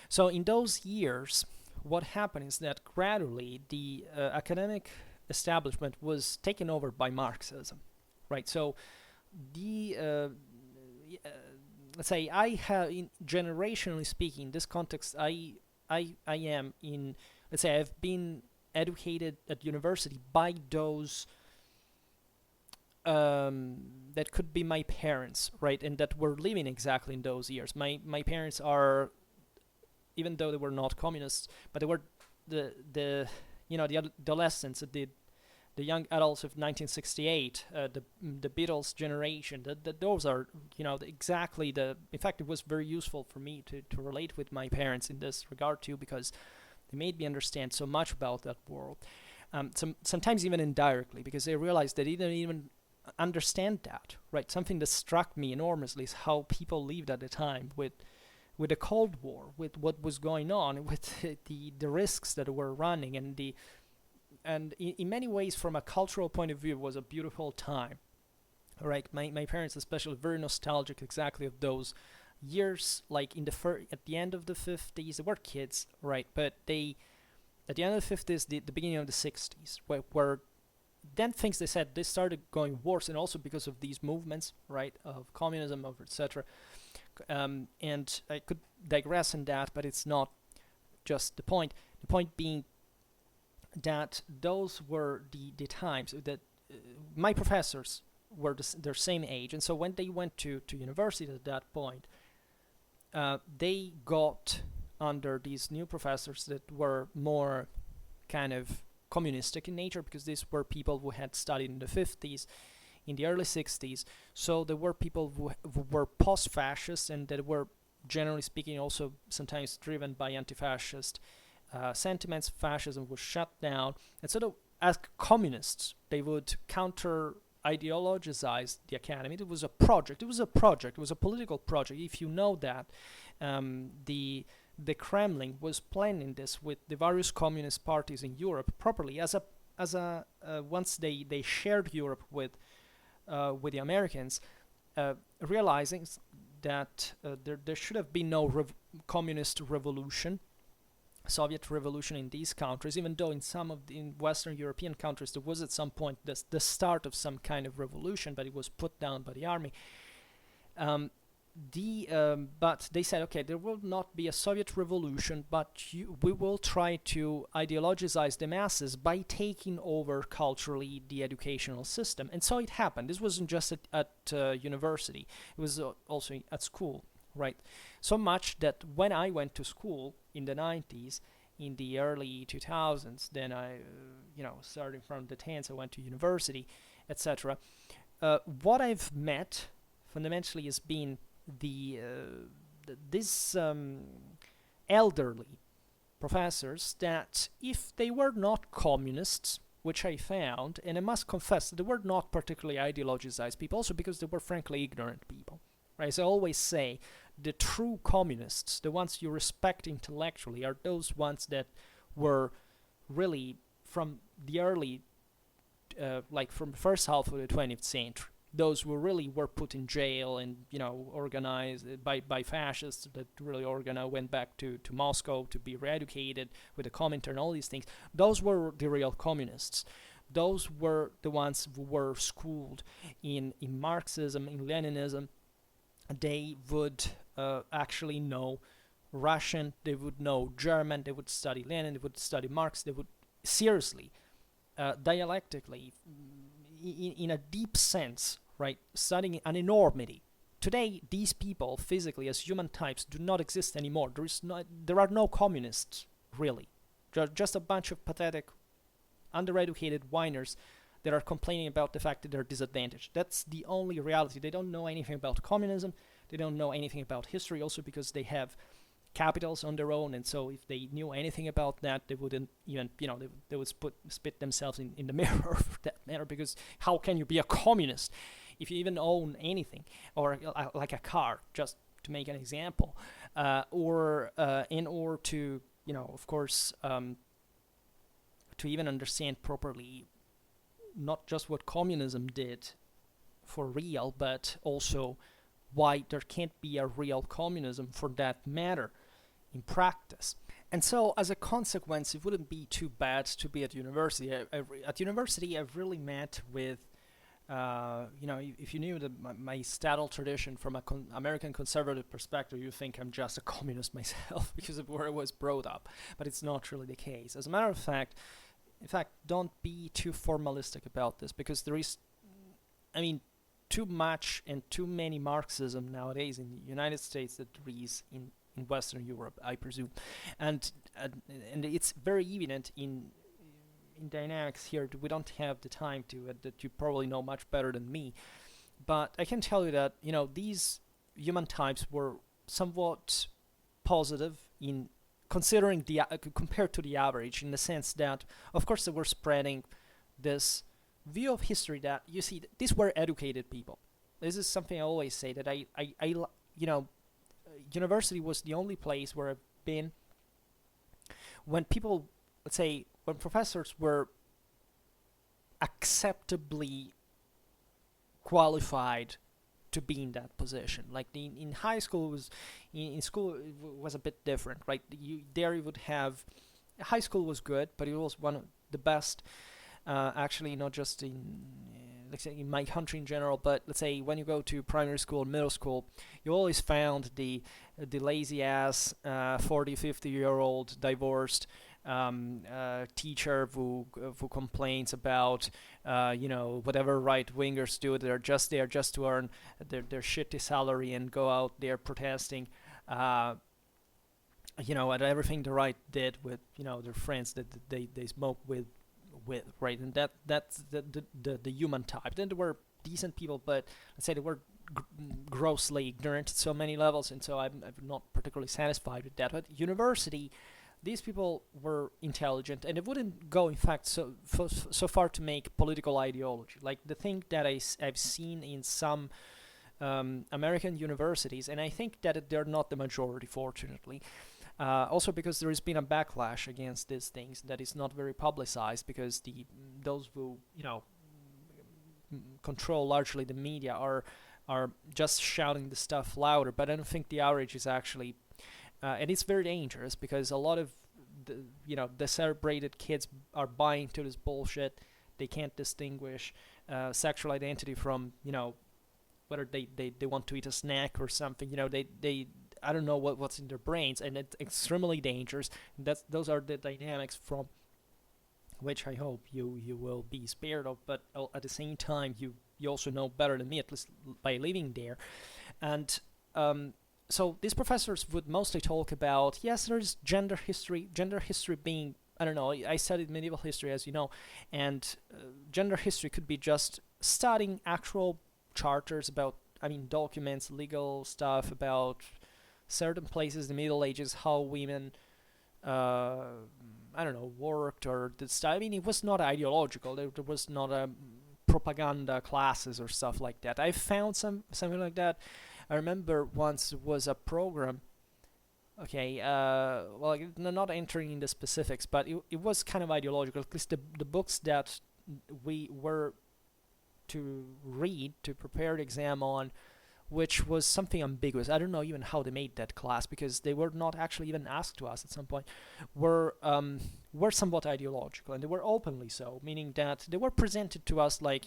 [SPEAKER 1] So in those years, what happened is that gradually the academic establishment was taken over by Marxism, right? So let's say I have, generationally speaking, in this context, I am in, let's say I've been educated at university by those that could be my parents, right, and that were living exactly in those years. My parents are, even though they were not communists, but they were the adolescents, the young adults of 1968, the Beatles generation. Those are exactly the. In fact, it was very useful for me to relate with my parents in this regard too, because they made me understand so much about that world. Sometimes even indirectly, because they realized that they didn't even understand that, right? Something that struck me enormously is how people lived at the time with the Cold War, with what was going on, with the risks that were running, and in many ways, from a cultural point of view, it was a beautiful time, right? My parents, especially, very nostalgic exactly of those years, like at the end of the 50s. They were kids, right? But at the end of the 50s, the beginning of the 60s, where then things, they said, they started going worse, and also because of these movements, right, of communism, of etc. And I could digress on that, but it's not just the point. The point being that those were the times that my professors were their same age, and so when they went to university at that point, they got under these new professors that were more kind of communistic in nature, because these were people who had studied in the 50s, in the early 60s. So there were people who were post-fascist, and that were, generally speaking, also sometimes driven by anti-fascist sentiments. Fascism was shut down, and so as communists, they would counter ideologize the academy. It was a project. It was a political project. If you know that, the Kremlin was planning this with the various communist parties in Europe properly, as a once they shared Europe with the Americans, realizing that there should have been no communist revolution, Soviet revolution in these countries, even though in Western European countries there was at some point the start of some kind of revolution, but it was put down by the army. But they said, okay, there will not be a Soviet revolution, but we will try to ideologize the masses by taking over culturally the educational system. And so it happened. This wasn't just at university. It was also at school, right? So much that when I went to school in the 90s, in the early 2000s, then I, starting from the 10s, I went to university, etc. What I've met fundamentally has been these elderly professors that, if they were not communists, which I found, and I must confess they were not particularly ideologized people, also because they were frankly ignorant people. Right? As I always say, the true communists, the ones you respect intellectually, are those ones that were really from the early, like from the first half of the 20th century. Those who really were put in jail and organized by fascists that really went back to Moscow to be re-educated with the Comintern and all these things. Those were the real communists. Those were the ones who were schooled in Marxism, in Leninism. They would actually know Russian, they would know German, they would study Lenin, they would study Marx, they would seriously, dialectically, in a deep sense, right, studying an enormity. Today, these people, physically, as human types, do not exist anymore. There are no communists, really. Just a bunch of pathetic, undereducated whiners that are complaining about the fact that they're disadvantaged. That's the only reality. They don't know anything about communism. They don't know anything about history, also because they have capitals on their own, and so if they knew anything about that, they wouldn't even, they would spit themselves in the mirror for that matter, because how can you be a communist if you even own anything, or like a car, just to make an example, or in order to, of course, to even understand properly not just what communism did for real, but also why there can't be a real communism for that matter in practice. And so, as a consequence, it wouldn't be too bad to be at university. At university, I've really met with, if you knew my statal tradition from an American conservative perspective, you think I'm just a communist myself because of where I was brought up. But it's not really the case. As a matter of fact, don't be too formalistic about this, because there is, too much and too many Marxism nowadays in the United States that there is in Western Europe, I presume, and it's very evident in dynamics here. We don't have the time to that you probably know much better than me, but I can tell you that these human types were somewhat positive in considering compared to the average, in the sense that, of course, they were spreading this view of history that you see these were educated people. This is something I always say, that you know, university was the only place where I've been when people, let's say, when professors were acceptably qualified to be in that position. Like in high school was in school it was a bit different, right? You would have high school was good, but it was one of the best. Actually, not just in let's say in my country in general, but let's say when you go to primary school, middle school, you always found the lazy ass 40, 50-year-old divorced teacher who complains about whatever right wingers do. They're just there just to earn their shitty salary and go out there protesting. At everything the right did with their friends that they smoke with, right? And that's the human type. Then there were decent people, but let's say they were grossly ignorant at so many levels, and so I'm not particularly satisfied with that. But university, these people were intelligent, and it wouldn't go, in fact, so far to make political ideology. Like the thing that I've seen in some American universities, and I think that they're not the majority, fortunately. Also because there has been a backlash against these things that is not very publicized, because those who control largely the media are just shouting the stuff louder. But I don't think the outrage is actually, and it's very dangerous, because a lot of the celebrated kids are buying into this bullshit. They can't distinguish sexual identity from whether they want to eat a snack or something. They I don't know what's in their brains, and it's extremely dangerous. Those are the dynamics from which I hope you will be spared of. But at the same time, you also know better than me, at least by living there. And so these professors would mostly talk about, yes, there's gender history being, I don't know, I studied medieval history, as you know, and gender history could be just studying actual charters about, documents, legal stuff about certain places in the Middle Ages, how women, worked or did stuff. It was not ideological. There was not a propaganda classes or stuff like that. I found something like that. I remember once was a program. Okay, not entering in the specifics, but it was kind of ideological. At least the books that we were to read to prepare the exam on, which was something ambiguous. I don't know even how they made that class, because they were not actually even asked to us at some point, were somewhat ideological, and they were openly so, meaning that they were presented to us like,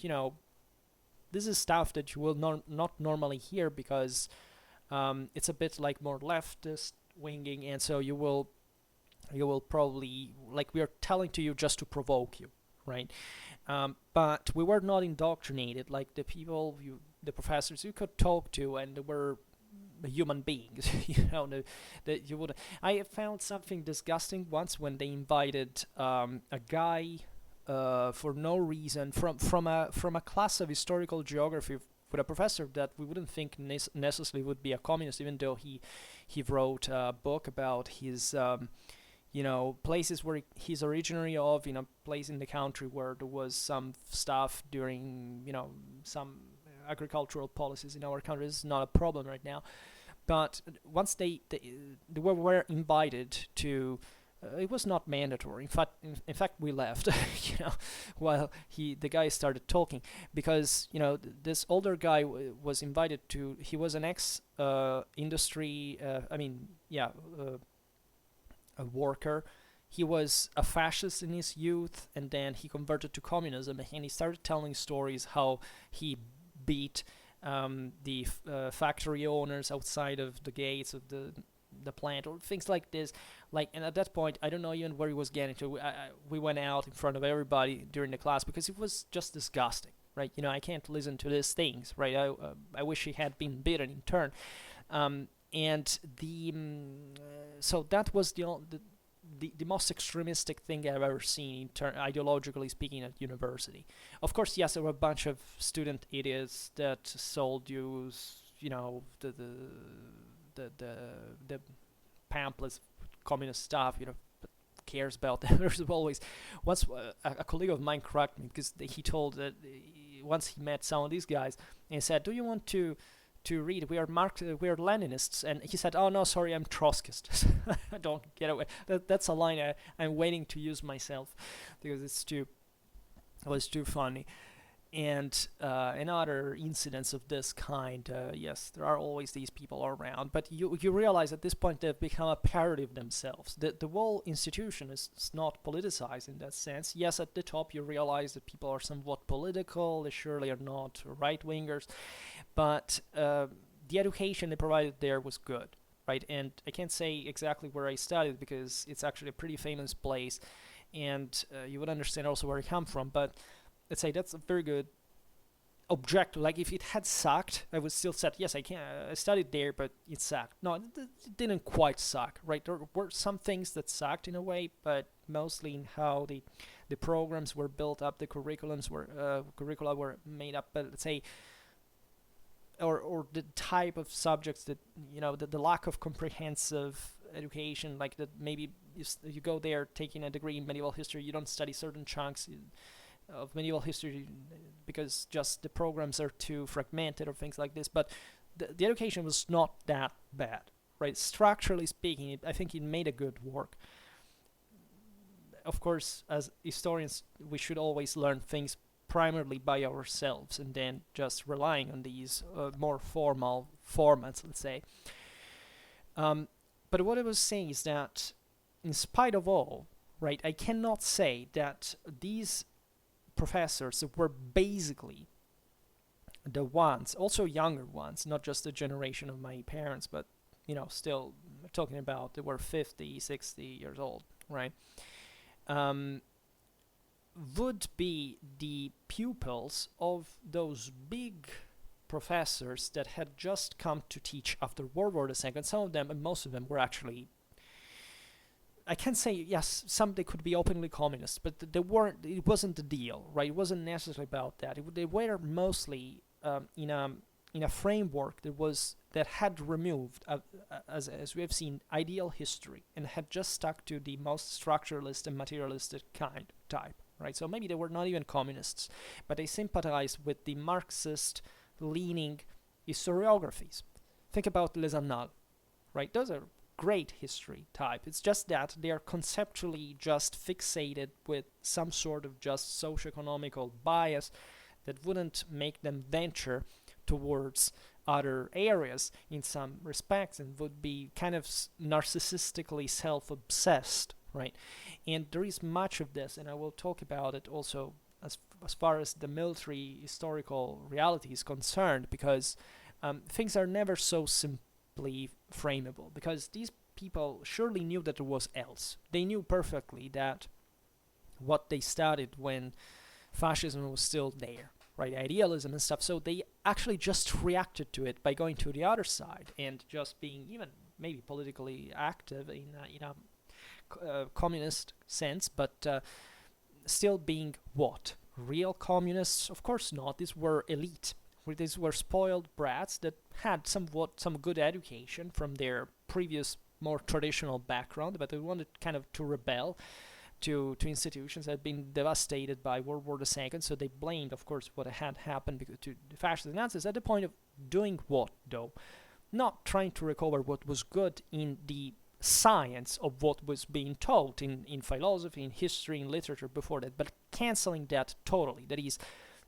[SPEAKER 1] this is stuff that you will not normally hear, because it's a bit like more leftist winging, and so you will probably, like, we are telling to you just to provoke you, right? But we were not indoctrinated like the people the professors you could talk to, and they were human beings. That you would. I found something disgusting once when they invited a guy for no reason from a class of historical geography with a professor that we wouldn't think necessarily would be a communist, even though he wrote a book about his places where he's originally of, in a place in the country where there was some stuff during, some agricultural policies in our country. This is not a problem right now. But once they were invited to, it was not mandatory. In fact, we left, while the guy started talking, because this older guy was invited to. He was an ex-industry. A worker. He was a fascist in his youth, and then he converted to communism, and he started telling stories how he beat the factory owners outside of the gates of the plant, or things like this. And at that point, I don't know even where he was getting to. We went out in front of everybody during the class, because it was just disgusting, right? I can't listen to these things, right? I wish he had been beaten in turn. And so that was the most extremistic thing I've ever seen, ideologically speaking, at university. Of course, yes, there were a bunch of student idiots that sold you, the pamphlets, communist stuff, but cares about them? There's always, once a colleague of mine corrected me because he told that once he met some of these guys and he said, "Do you want to read? We are we are Leninists," and he said, "Oh no, sorry, I'm Trotskyist." I don't get away. That's a line I'm waiting to use myself because it was too funny. And in other incidents of this kind, yes, there are always these people around, but you realize at this point they've become a parody of themselves. The whole institution is not politicized in that sense. Yes, at the top you realize that people are somewhat political, they surely are not right-wingers, but the education they provided there was good, right? And I can't say exactly where I studied because it's actually a pretty famous place, and you would understand also where I come from, but let's say that's a very good objective. Like if it had sucked, I would still say, yes, I studied there, but it sucked. No, it didn't quite suck, right? There were some things that sucked in a way, but mostly in how the programs were built up, the curricula were made up. But let's say, or the type of subjects that, the lack of comprehensive education, like that maybe you go there taking a degree in medieval history, you don't study certain chunks of medieval history because just the programs are too fragmented or things like this. But the education was not that bad, right? Structurally speaking, I think it made a good work. Of course, as historians, we should always learn things primarily by ourselves and then just relying on these more formal formats, let's say. But what I was saying is that in spite of all, right, I cannot say that these professors were basically the ones, also younger ones, not just the generation of my parents, but still talking about they were 50, 60 years old, right? Would be the pupils of those big professors that had just come to teach after World War II. Some of them, and most of them, were actually, I can't say, yes, some they could be openly communist, but they weren't. It wasn't the deal, right? It wasn't necessarily about that. They were mostly in a framework that had removed, as we have seen, ideal history and had just stuck to the most structuralist and materialistic type, right? So maybe they were not even communists, but they sympathized with the Marxist-leaning historiographies. Think about Les Annales, right? Those are great history type. It's just that they are conceptually just fixated with some sort of just socio-economical bias that wouldn't make them venture towards other areas in some respects and would be kind of narcissistically self-obsessed, right? And there is much of this, and I will talk about it also as far as the military historical reality is concerned, because things are never so simply frameable, because these people surely knew that there was else. They knew perfectly that what they studied when fascism was still there, right? Idealism and stuff. So they actually just reacted to it by going to the other side and just being even maybe politically active in a communist sense, but still being what? Real communists? Of course not. These were elite. These were spoiled brats that had some good education from their previous more traditional background, but they wanted kind of to rebel to institutions that had been devastated by World War II, so they blamed, of course, what had happened to the fascists and Nazis at the point of doing what, though? Not trying to recover what was good in the science of what was being taught in philosophy, in history, in literature before that, but canceling that totally. That is,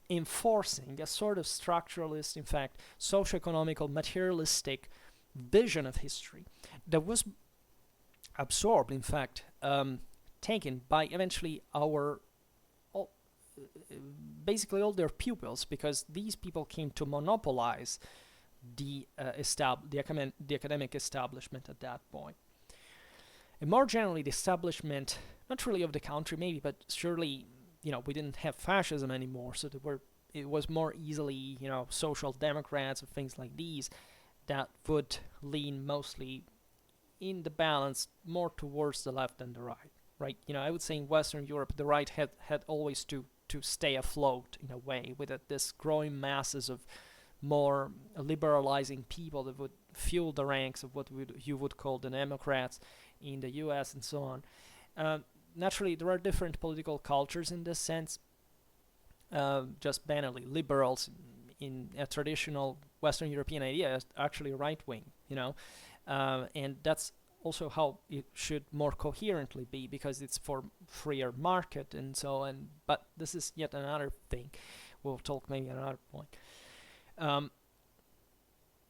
[SPEAKER 1] enforcing a sort of structuralist, in fact, socio-economical, materialistic vision of history that was absorbed, in fact, taken by eventually basically all their pupils, because these people came to monopolize the academic establishment at that point. And more generally, the establishment, not really of the country maybe, but surely, we didn't have fascism anymore, so it was more easily, social democrats or things like these that would lean mostly in the balance more towards the left than the right, right? I would say in Western Europe, the right had always to stay afloat in a way with this growing masses of more liberalizing people that would fuel the ranks of what you would call the Democrats in the US and so on. Uh, Naturally, there are different political cultures in this sense. Just banally, liberals in a traditional Western European idea is actually right wing, and that's also how it should more coherently be, because it's for freer market and so on. But this is yet another thing. We'll talk maybe at another point.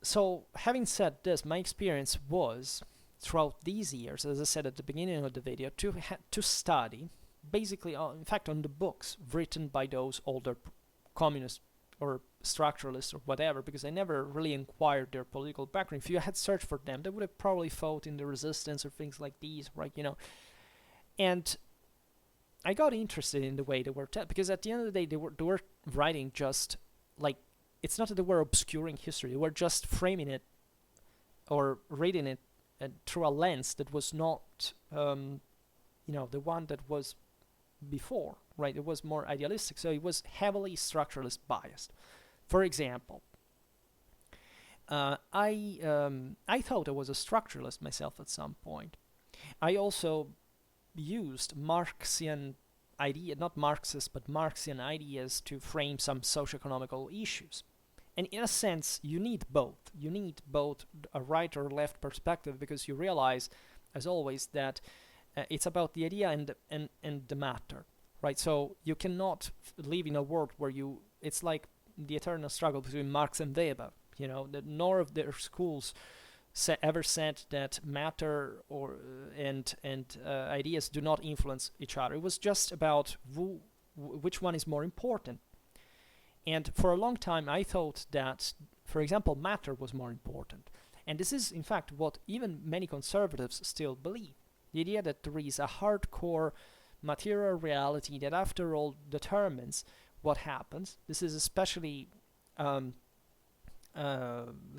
[SPEAKER 1] So having said this, my experience was throughout these years, as I said at the beginning of the video, to study basically, in fact, on the books written by those older communist or structuralists or whatever, because I never really inquired their political background. If you had searched for them, they would have probably fought in the resistance or things like these, right? And I got interested in the way they were because at the end of the day, they were writing just like, it's not that they were obscuring history; they were just framing it or reading it through a lens that was not, the one that was before, right? It was more idealistic, so it was heavily structuralist biased. For example, I thought I was a structuralist myself at some point. I also used Marxian not Marxist, but Marxian ideas to frame some socio-economical issues. And in a sense, you need both. You need both a right or left perspective, because you realize, as always, that it's about the idea and the matter, right? So you cannot live in a world where it's like the eternal struggle between Marx and Weber, that nor of their schools ever said that matter and ideas do not influence each other. It was just about which one is more important. And for a long time, I thought that, for example, matter was more important. And this is, in fact, what even many conservatives still believe. The idea that there is a hardcore material reality that, after all, determines what happens. This is especially, let's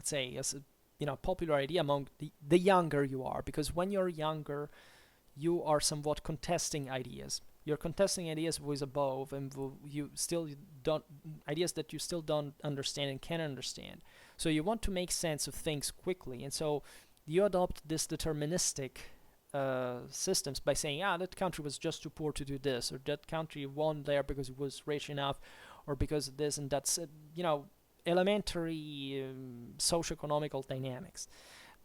[SPEAKER 1] say, as a popular idea among the younger you are, because when you're younger, you are somewhat contesting ideas. You're contesting ideas with above, and you still don't ideas that you still don't understand and can understand. So you want to make sense of things quickly, and so you adopt this deterministic systems by saying, that country was just too poor to do this, or that country won there because it was rich enough, or because of this and that's, elementary socio-economical dynamics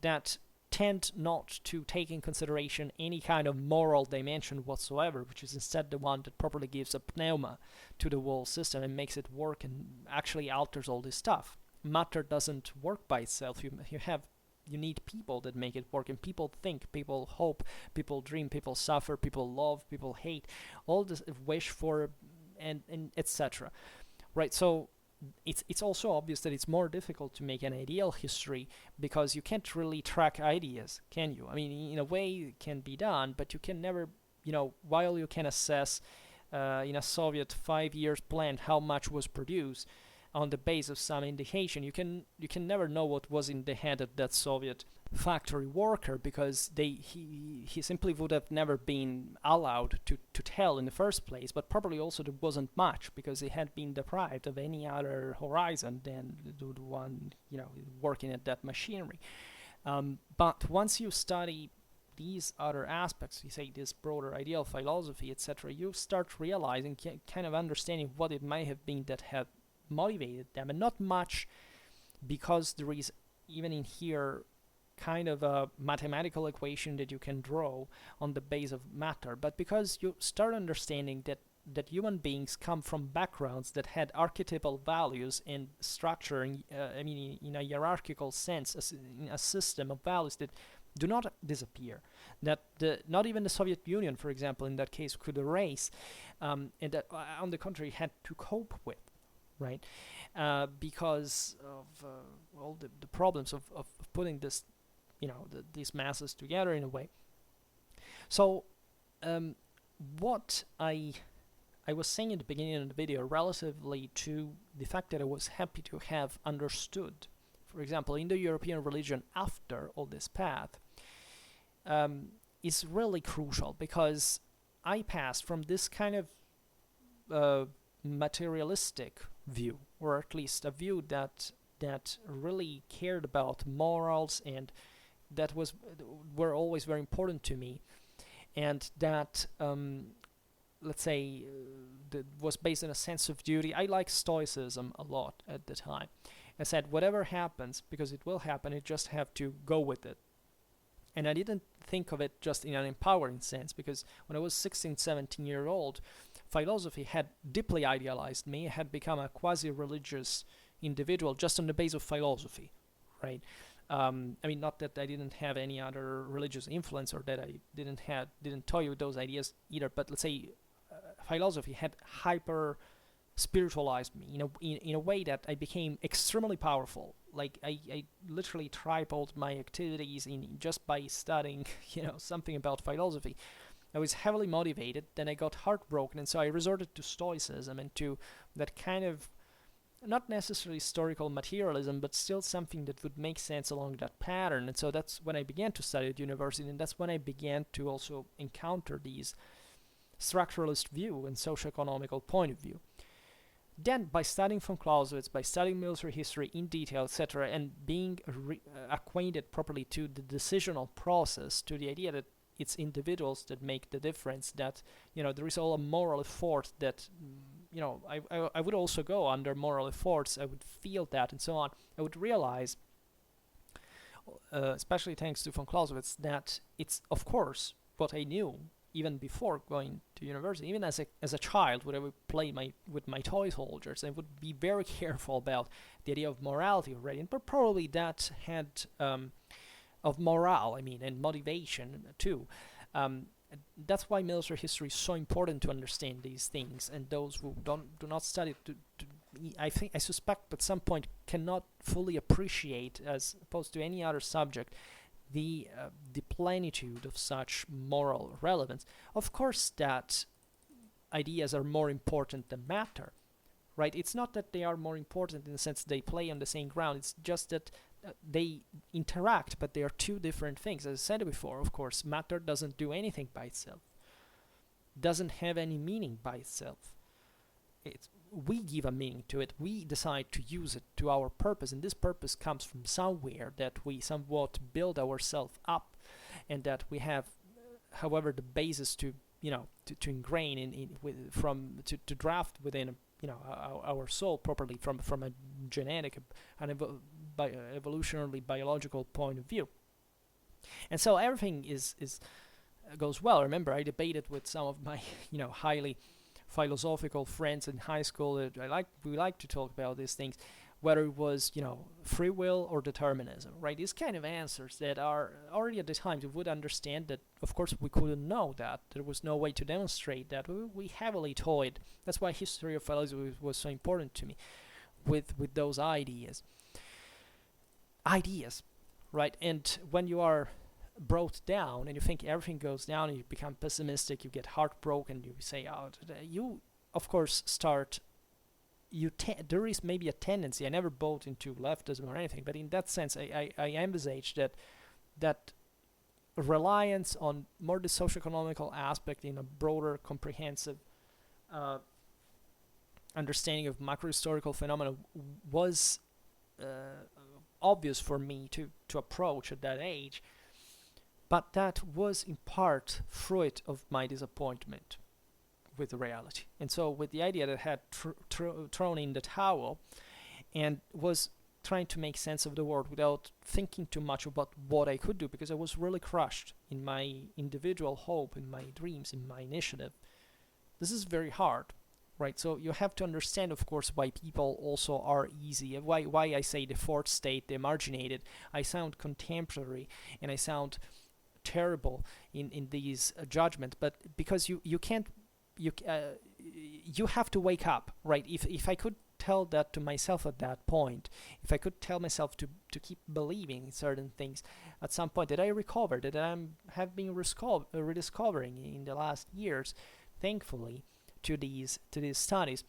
[SPEAKER 1] that tend not to take in consideration any kind of moral dimension whatsoever, which is instead the one that properly gives a pneuma to the whole system and makes it work and actually alters all this stuff. Matter doesn't work by itself. You need people that make it work, and people think, people hope, people dream, people suffer, people love, people hate, all this wish for, and etc. Right? So it's also obvious that it's more difficult to make an ideal history, because you can't really track ideas, can you? I mean, in a way it can be done, but you can never, while you can assess in a Soviet 5 years plan how much was produced on the base of some indication, you can never know what was in the head of that Soviet factory worker, because he simply would have never been allowed to tell in the first place. But probably also there wasn't much, because he had been deprived of any other horizon than the one working at that machinery. But once you study these other aspects, you say this broader ideal philosophy, etc., you start realizing, kind of understanding what it might have been that had motivated them. And not much, because there is even in here kind of a mathematical equation that you can draw on the base of matter, but because you start understanding that human beings come from backgrounds that had archetypal values and structure, in a hierarchical sense, in a system of values that do not disappear, that not even the Soviet Union, for example, in that case, could erase, and that on the contrary had to cope with, right? Because of all the problems of putting this, these masses together in a way. So what I was saying at the beginning of the video, relatively to the fact that I was happy to have understood, for example, Indo-European religion after all this path, is really crucial, because I passed from this kind of materialistic view, or at least a view that really cared about morals and that were always very important to me, and that, let's say, that was based on a sense of duty. I like Stoicism a lot at the time. I said, whatever happens, because it will happen, you just have to go with it. And I didn't think of it just in an empowering sense, because when I was 16, 17-year-old, philosophy had deeply idealized me. I had become a quasi-religious individual just on the base of philosophy, right? I mean, not that I didn't have any other religious influence or that I didn't toy with those ideas either, but let's say philosophy had hyper spiritualized me in a way that I became extremely powerful. Like I literally tripled my activities in just by studying something about philosophy. I was heavily motivated, then I got heartbroken, and so I resorted to Stoicism and to that kind of, not necessarily historical materialism, but still something that would make sense along that pattern. And so that's when I began to study at university, and that's when I began to also encounter these structuralist view and socio-economical point of view. Then, by studying from Clausewitz, by studying military history in detail, etc., and being acquainted properly to the decisional process, to the idea that it's individuals that make the difference, that there is all a moral effort that I would also go under moral efforts. I would feel that and so on. I would realize, especially thanks to von Clausewitz, that it's of course what I knew even before going to university. Even as a child, when I would play with my toy soldiers, I would be very careful about the idea of morality already, but probably that had of morale, and motivation too. That's why military history is so important to understand these things, and those who do not study it, I suspect at some point cannot fully appreciate, as opposed to any other subject, the plenitude of such moral relevance. Of course that ideas are more important than matter, right? It's not that they are more important in the sense they play on the same ground, it's just that they interact, but they are two different things. As I said before, of course, matter doesn't do anything by itself, doesn't have any meaning by itself. We give a meaning to it, we decide to use it to our purpose, and this purpose comes from somewhere that we somewhat build ourselves up, and that we have, however, the basis to ingrain to draft within our soul properly from a genetic and evolutionarily biological point of view. And so everything goes well. Remember, I debated with some of my highly philosophical friends in high school. We like to talk about these things, whether it was free will or determinism, right? These kind of answers that are already at the time you would understand that of course we couldn't know that. There was no way to demonstrate that. We heavily toyed. That's why history of philosophy was so important to me, with those ideas, right? And when you are brought down and you think everything goes down and you become pessimistic, you get heartbroken, you say, you of course start, there is maybe a tendency, I never bought into leftism or anything, but in that sense I envisage that reliance on more the socio-economical aspect in a broader comprehensive understanding of macro-historical phenomena was obvious for me to approach at that age. But that was in part fruit of my disappointment with reality. And so with the idea that I had thrown in the towel and was trying to make sense of the world without thinking too much about what I could do, because I was really crushed in my individual hope, in my dreams, in my initiative. This is very hard, right? So you have to understand, of course, why people also are easy, why I say the fourth state, the marginated. I sound contemporary and I sound terrible in these judgments, but because you can't, you have to wake up, right? If I could tell that to myself at that point, if I could tell myself to keep believing certain things at some point, that I recovered, that I have been rediscovering in the last years, thankfully, to these studies,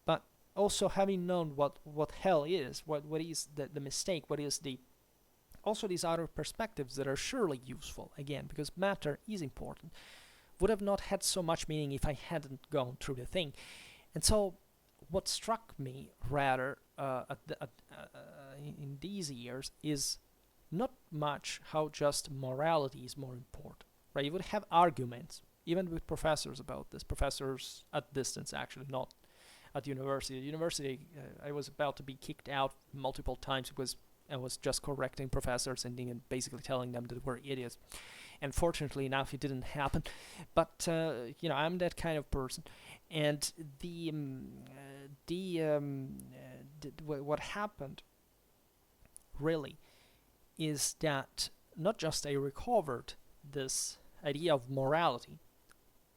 [SPEAKER 1] but also having known what hell is, what is the mistake, what is also these other perspectives that are surely useful, again, because matter is important, would have not had so much meaning if I hadn't gone through the thing. And so what struck me rather in these years is not much how just morality is more important. right? You would have arguments, even with professors about this. Professors at distance, actually, not at university. At university, I was about to be kicked out multiple times because I was just correcting professors and basically telling them that we're idiots. And fortunately enough, it didn't happen. But I'm that kind of person. And what happened really is that not just I recovered this idea of morality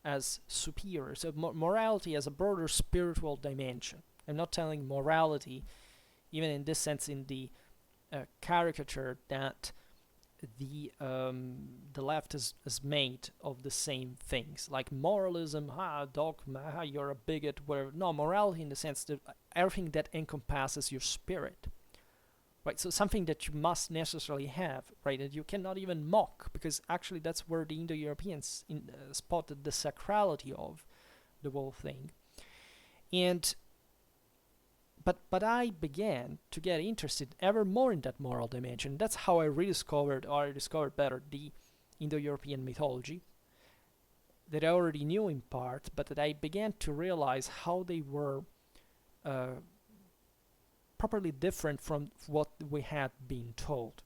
[SPEAKER 1] as superior, so morality as a broader spiritual dimension. I'm not telling morality, even in this sense, in the caricature that the left has made of the same things, like moralism, dogma, you're a bigot, whatever. No, morality in the sense that everything that encompasses your spirit, right? So something that you must necessarily have, right? And you cannot even mock, because actually that's where the Indo-Europeans spotted the sacrality of the whole thing. And But I began to get interested ever more in that moral dimension. That's how I rediscovered, or I discovered better, the Indo-European mythology that I already knew in part, but that I began to realize how they were properly different from what we had been told.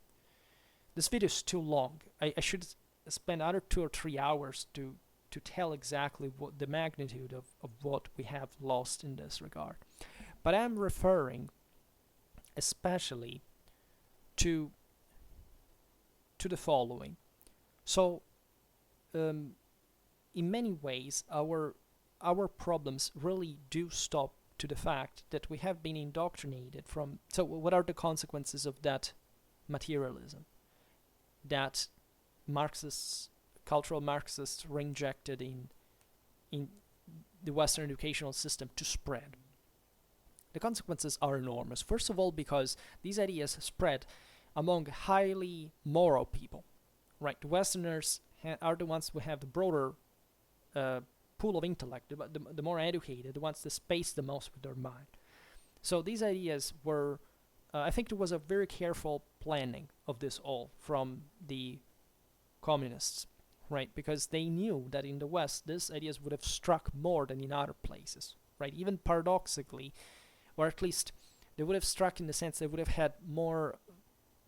[SPEAKER 1] This video is too long. I should spend another 2 or 3 hours to tell exactly what the magnitude of what we have lost in this regard. But I'm referring especially to the following. So, in many ways, our problems really do stop to the fact that we have been indoctrinated from. So, what are the consequences of that materialism that cultural Marxists reinjected in the Western educational system to spread? The consequences are enormous. First of all, because these ideas spread among highly moral people, right? The Westerners are the ones who have the broader pool of intellect, the more educated, the ones that space the most with their mind. So these ideas were, I think there was a very careful planning of this all from the communists, right? Because they knew that in the West, these ideas would have struck more than in other places, right? Even paradoxically, or at least they would have struck in the sense they would have had more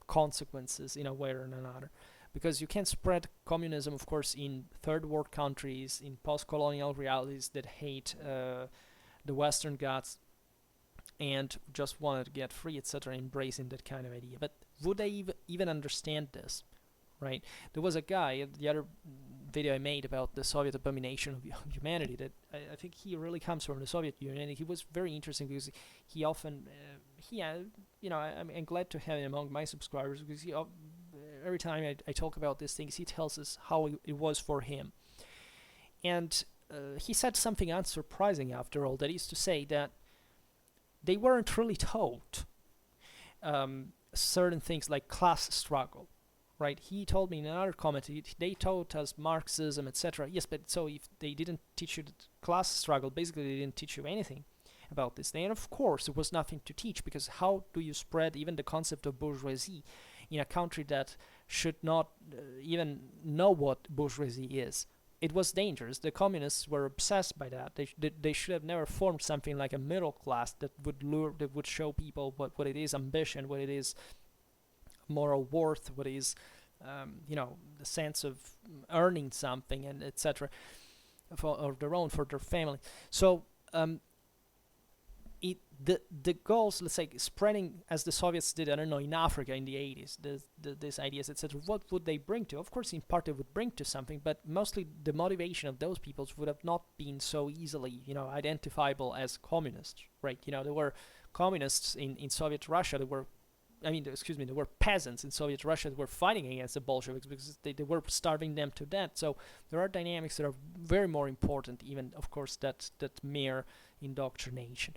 [SPEAKER 1] consequences in a way or another. Because you can spread communism, of course, in third world countries, in post-colonial realities that hate the Western gods and just wanted to get free, etc., embracing that kind of idea. But would they even understand this, right? There was a guy, the other video I made about the Soviet abomination of humanity, that I think he really comes from the Soviet Union, and he was very interesting because he often, I'm glad to have him among my subscribers, because every time I talk about these things, he tells us how it was for him. And he said something unsurprising after all, that is to say that they weren't really taught certain things like class struggle. Right, he told me in another comment, they taught us Marxism, etc. Yes, but so if they didn't teach you the class struggle, basically they didn't teach you anything about this. And of course, there was nothing to teach, because how do you spread even the concept of bourgeoisie in a country that should not even know what bourgeoisie is? It was dangerous. The communists were obsessed by that. They should have never formed something like a middle class that would show people what it is ambition, what it is moral worth, what is the sense of earning something, and etc. for their own, for their family. So the goals, let's say, spreading as the Soviets did, I don't know, in Africa in the 80s, these ideas, etc. What would they bring to? Of course, in part they would bring to something, but mostly the motivation of those peoples would have not been so easily, identifiable as communists, right? There were communists in Soviet Russia. There were peasants in Soviet Russia that were fighting against the Bolsheviks because they were starving them to death. So there are dynamics that are very more important, even, of course, that mere indoctrination.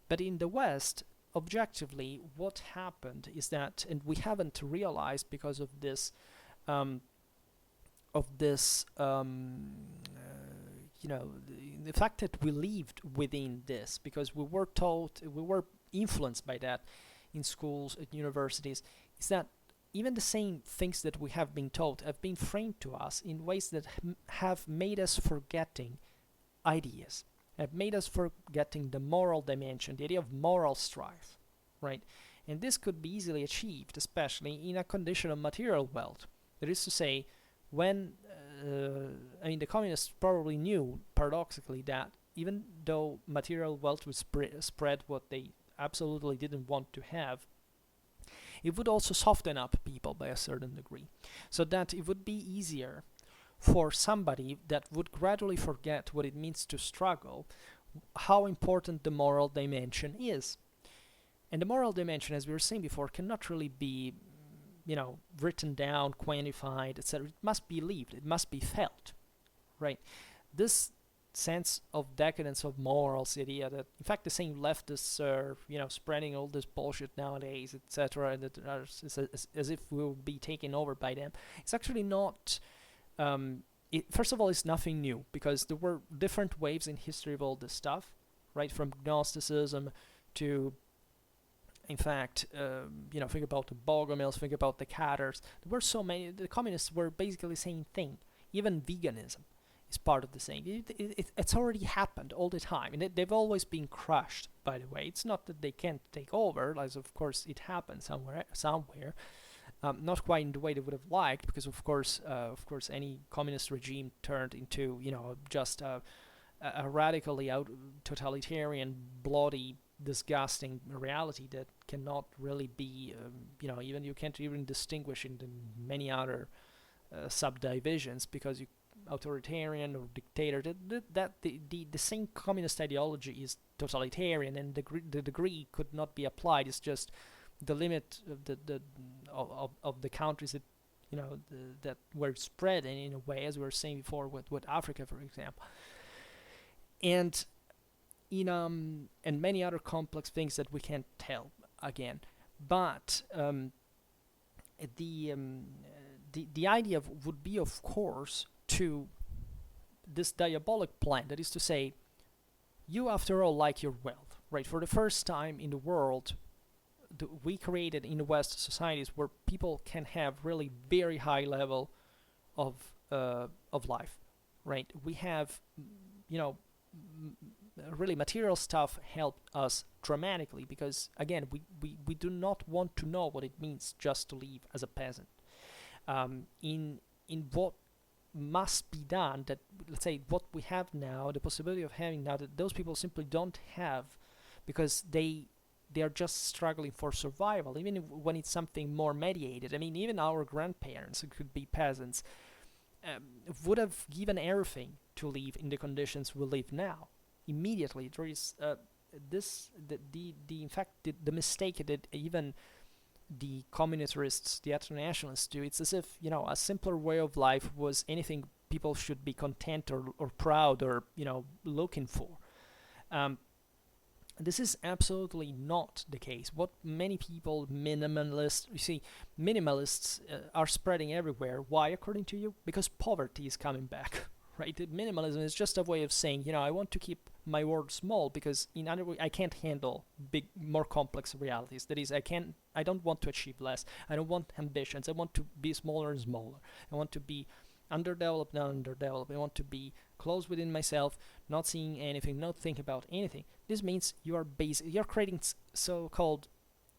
[SPEAKER 1] But in the West, objectively, what happened is that, and we haven't realized because of this, the fact that we lived within this, because we were influenced by that in schools, at universities, is that even the same things that we have been taught have been framed to us in ways that have made us forgetting ideas, have made us forgetting the moral dimension, the idea of moral strife, right? And this could be easily achieved, especially in a condition of material wealth. That is to say, when, the communists probably knew, paradoxically, that even though material wealth would spread what they absolutely didn't want to have, it would also soften up people by a certain degree, so that it would be easier for somebody that would gradually forget what it means to struggle, how important the moral dimension is. And the moral dimension, as we were saying before, cannot really be, written down, quantified, etc. It must be lived, it must be felt, right? This sense of decadence of morals, the idea that, in fact, the same leftists are, spreading all this bullshit nowadays, etc., and that as if we will be taken over by them. It's actually not. First of all, it's nothing new, because there were different waves in history of all this stuff, right? From Gnosticism to, in fact, think about the Bogomils, think about the Catars. There were so many. The communists were basically the same thing. Even veganism is part of the same. It's already happened all the time, and they've always been crushed, by the way. It's not that they can't take over, as of course it happened somewhere. Not quite in the way they would have liked, because of course, any communist regime turned into, just a radically totalitarian, bloody, disgusting reality that cannot really be, even you can't even distinguish into many other subdivisions, because authoritarian or dictator, the same communist ideology is totalitarian, and the degree could not be applied. It's just the limit of the countries that that were spread in a way, as we were saying before with Africa, for example, and and many other complex things that we can't tell again. But the idea would be, of course, to this diabolic plan, that is to say, you after all like your wealth, right? For the first time in the world, we created in the West societies where people can have really very high level of life, right? We have, really material stuff helped us dramatically, because again, we do not want to know what it means just to live as a peasant. In what must be done, that, let's say, what we have now, the possibility of having now, that those people simply don't have, because they are just struggling for survival, even when it's something more mediated. I mean, even our grandparents, who could be peasants, would have given everything to live in the conditions we live now. Immediately, there is in fact, the mistake that even the communitarists, the ethno-nationalists do. It's as if, a simpler way of life was anything people should be content or proud or, looking for. This is absolutely not the case. What many people, minimalists are spreading everywhere. Why, according to you? Because poverty is coming back, right? Minimalism is just a way of saying, I want to keep my world small, because in other way I can't handle big, more complex realities. That is, I don't want to achieve less. I don't want ambitions. I want to be smaller and smaller. I want to be underdeveloped, not underdeveloped. I want to be closed within myself, not seeing anything, not thinking about anything. This means you're creating so-called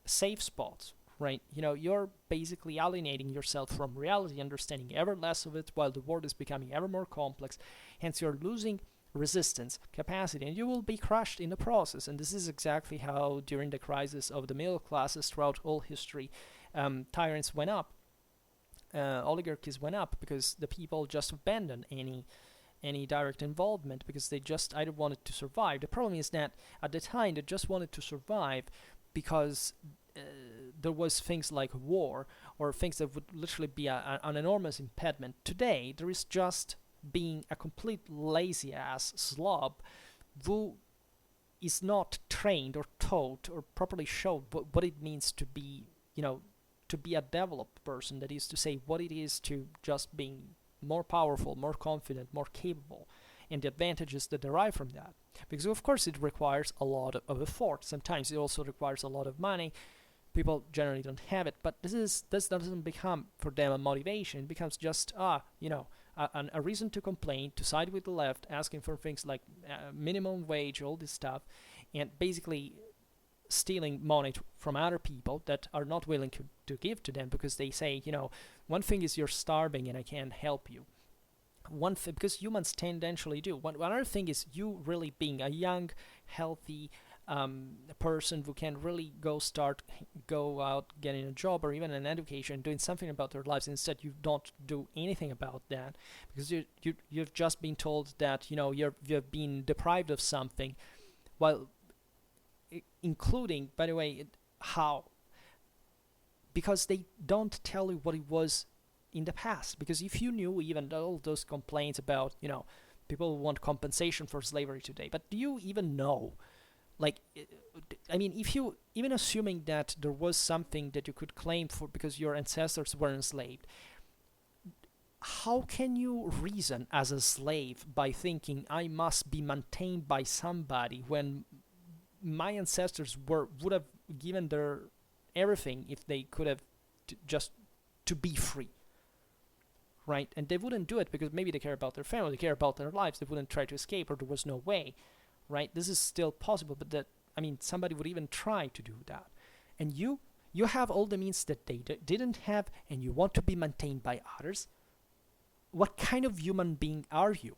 [SPEAKER 1] safe spots, right? You're basically alienating yourself from reality, understanding ever less of it, while the world is becoming ever more complex. Hence, you're losing resistance, capacity, and you will be crushed in the process. And this is exactly how, during the crisis of the middle classes throughout all history, tyrants went up, oligarchies went up, because the people just abandoned any direct involvement, because they just either wanted to survive. The problem is that at the time they just wanted to survive because there was things like war, or things that would literally be an enormous impediment. Today, there is just being a complete lazy ass slob who is not trained or taught or properly showed what it means to be, to be a developed person. That is to say, what it is to just being more powerful, more confident, more capable, and the advantages that derive from that. Because of course it requires a lot of effort. Sometimes it also requires a lot of money people generally don't have it. But this doesn't become for them a motivation. It becomes just a reason to complain, to side with the left, asking for things like minimum wage, all this stuff, and basically stealing money from other people that are not willing to give to them, because they say, one thing is you're starving and I can't help you. One thing, because humans tendentially do. One other thing is you really being a young, healthy person who can really go out, getting a job or even an education, doing something about their lives. Instead, you don't do anything about that because you've just been told that you've been deprived of something, while including, by the way, how, because they don't tell you what it was in the past. Because if you knew even all those complaints about people want compensation for slavery today, but do you even know? Like, I mean, if you even assuming that there was something that you could claim for because your ancestors were enslaved, how can you reason as a slave by thinking I must be maintained by somebody when my ancestors would have given their everything if they could have just to be free, right? And they wouldn't do it because maybe they care about their family, they care about their lives, they wouldn't try to escape, or there was no way, right? This is still possible, but somebody would even try to do that. And you have all the means that they didn't have, and you want to be maintained by others. What kind of human being are you?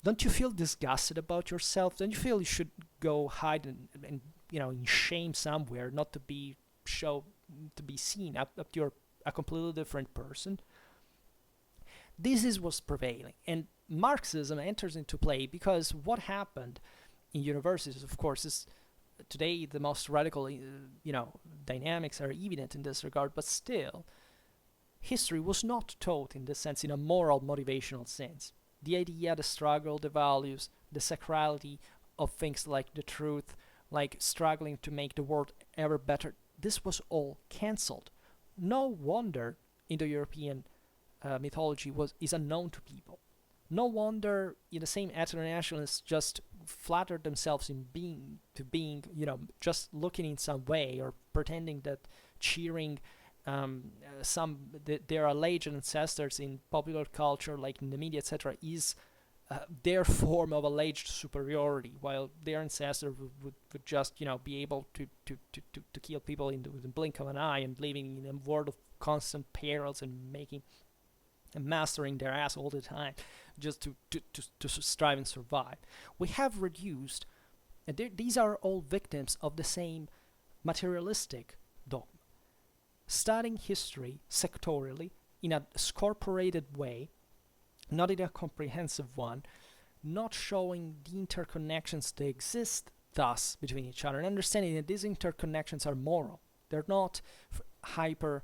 [SPEAKER 1] Don't you feel disgusted about yourself? Don't you feel you should go hide and in shame somewhere, not to be seen up you're a completely different person? This is what's prevailing, and Marxism enters into play because what happened in universities, of course, is today the most radical dynamics are evident in this regard, but still history was not taught in this sense, in a moral motivational sense. The idea, the struggle, the values, the sacrality of things like the truth, like struggling to make the world ever better, this was all cancelled. No wonder Indo-European mythology is unknown to people. No wonder the same ethno-nationalists just flattered themselves in being, just looking in some way or pretending that cheering their alleged ancestors in popular culture, like in the media, etc., is their form of alleged superiority, while their ancestors would just be able to kill people in the blink of an eye and living in a world of constant perils and mastering their ass all the time just to strive and survive. We have reduced, and these are all victims of the same materialistic dogma. Studying history sectorially in a scorporated way, not in a comprehensive one, not showing the interconnections that exist thus between each other, and understanding that these interconnections are moral. They're not hyper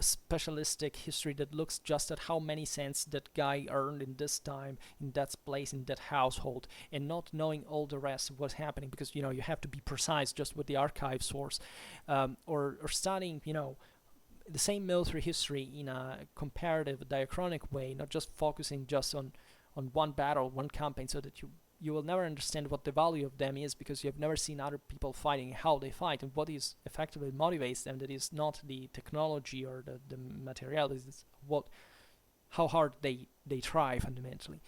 [SPEAKER 1] specialistic history that looks just at how many cents that guy earned in this time, in that place, in that household, and not knowing all the rest of what's happening, because you have to be precise just with the archive source, or studying the same military history in a comparative diachronic way, not just focusing just on one battle, one campaign, so that you will never understand what the value of them is, because you have never seen other people fighting, how they fight, and what is effectively motivates them. That is not the technology or the materials, it's how hard they try fundamentally.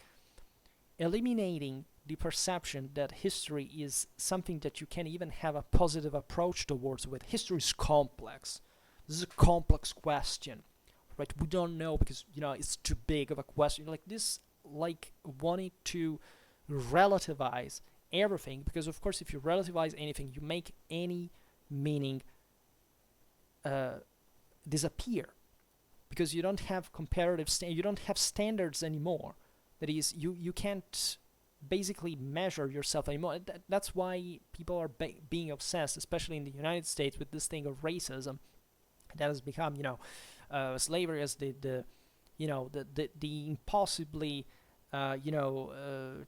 [SPEAKER 1] Eliminating the perception that history is something that you can even have a positive approach towards with. History is complex. This is a complex question, right? We don't know because, it's too big of a question. Like this, like wanting to relativize everything, because of course if you relativize anything, you make any meaning disappear, because you don't have comparative you don't have standards anymore. That is, you can't basically measure yourself anymore. That's why people are being obsessed, especially in the United States, with this thing of racism that has become slavery as the impossibly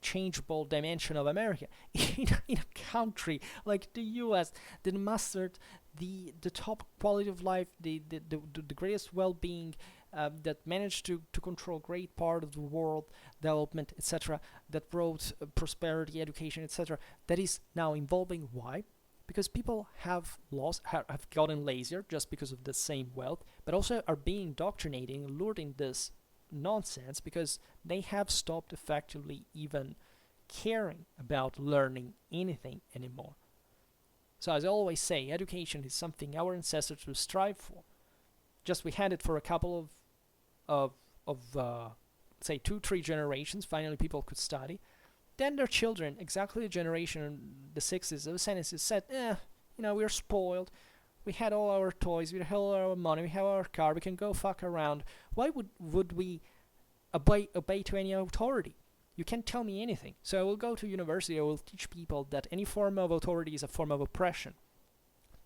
[SPEAKER 1] changeable dimension of America. in a country like the US that mastered the top quality of life, the greatest well-being, that managed to control great part of the world development, etc., that brought prosperity, education, etc., that is now involving. Why? because people have have gotten lazier just because of the same wealth, but also are being indoctrinated and lured in this nonsense because they have stopped effectively even caring about learning anything anymore. So as I always say, education is something our ancestors will strive for. Just we had it for a couple of say 2-3 generations. Finally, people could study. Then their children, exactly the generation in the 60s, the 70s, said, we're spoiled. We had all our toys, we had all our money, we have our car, we can go fuck around. Why would we obey to any authority? You can't tell me anything. So I will go to university, I will teach people that any form of authority is a form of oppression.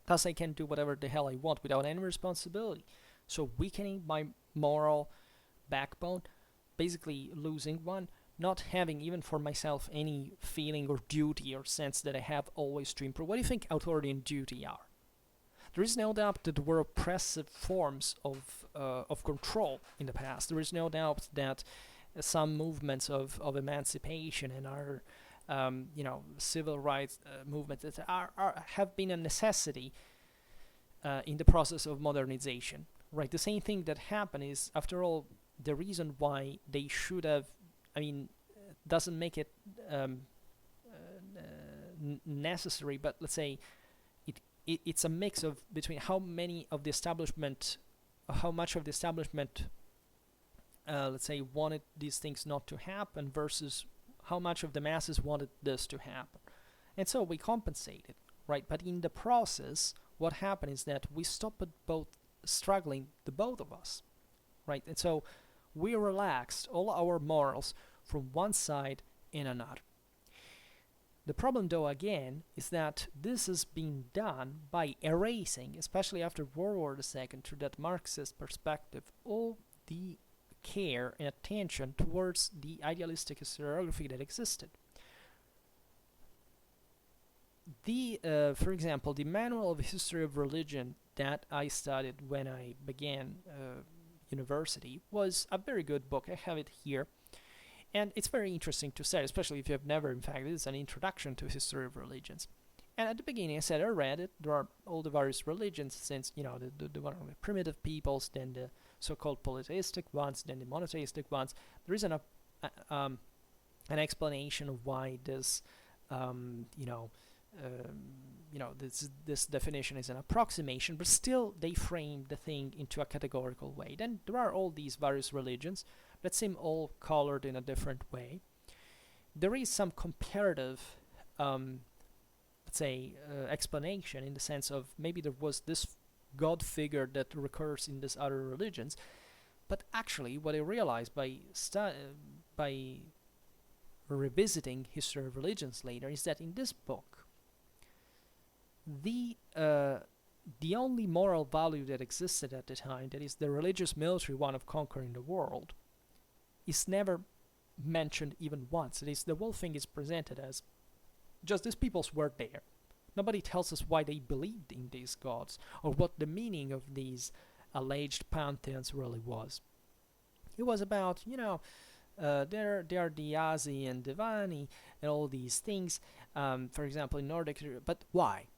[SPEAKER 1] Thus I can do whatever the hell I want without any responsibility. So weakening my moral backbone, basically losing one, not having even for myself any feeling or duty or sense that I have always to improve. What do you think authority and duty are? There is no doubt that there were oppressive forms of control in the past. There is no doubt that some movements of emancipation and our civil rights movements that have been a necessity in the process of modernization. Right, the same thing that happened is, after all, the reason why they should have, doesn't make it necessary, but let's say it's a mix of between how much of the establishment, let's say, wanted these things not to happen versus how much of the masses wanted this to happen. And so we compensated, right? But in the process, what happened is that we stopped both struggling, the both of us, right? And so we relaxed all our morals from one side and another. The problem, though, again, is that this is being done by erasing, especially after World War II, through that Marxist perspective, all the care and attention towards the idealistic historiography that existed. For example, the Manual of History of Religion that I studied when I began university was a very good book. I have it here. And it's very interesting to study, especially if you have never, in fact, it's an introduction to history of religions. And at the beginning I said I read it. There are all the various religions, since, the one of the primitive peoples, then the so-called polytheistic ones, then the monotheistic ones. There is an explanation of why this, this definition is an approximation, but still they frame the thing into a categorical way. Then there are all these various religions that seem all colored in a different way. There is some comparative, explanation, in the sense of maybe there was this God figure that recurs in these other religions, but actually what I realized by revisiting history of religions later is that in this book, the only moral value that existed at the time, that is the religious military one of conquering the world, is never mentioned even once. It is, the whole thing is presented as just these peoples were there. Nobody tells us why they believed in these gods or what the meaning of these alleged pantheons really was. It was about, there are the Asi and Devani and all these things, for example, in Nordic, but why?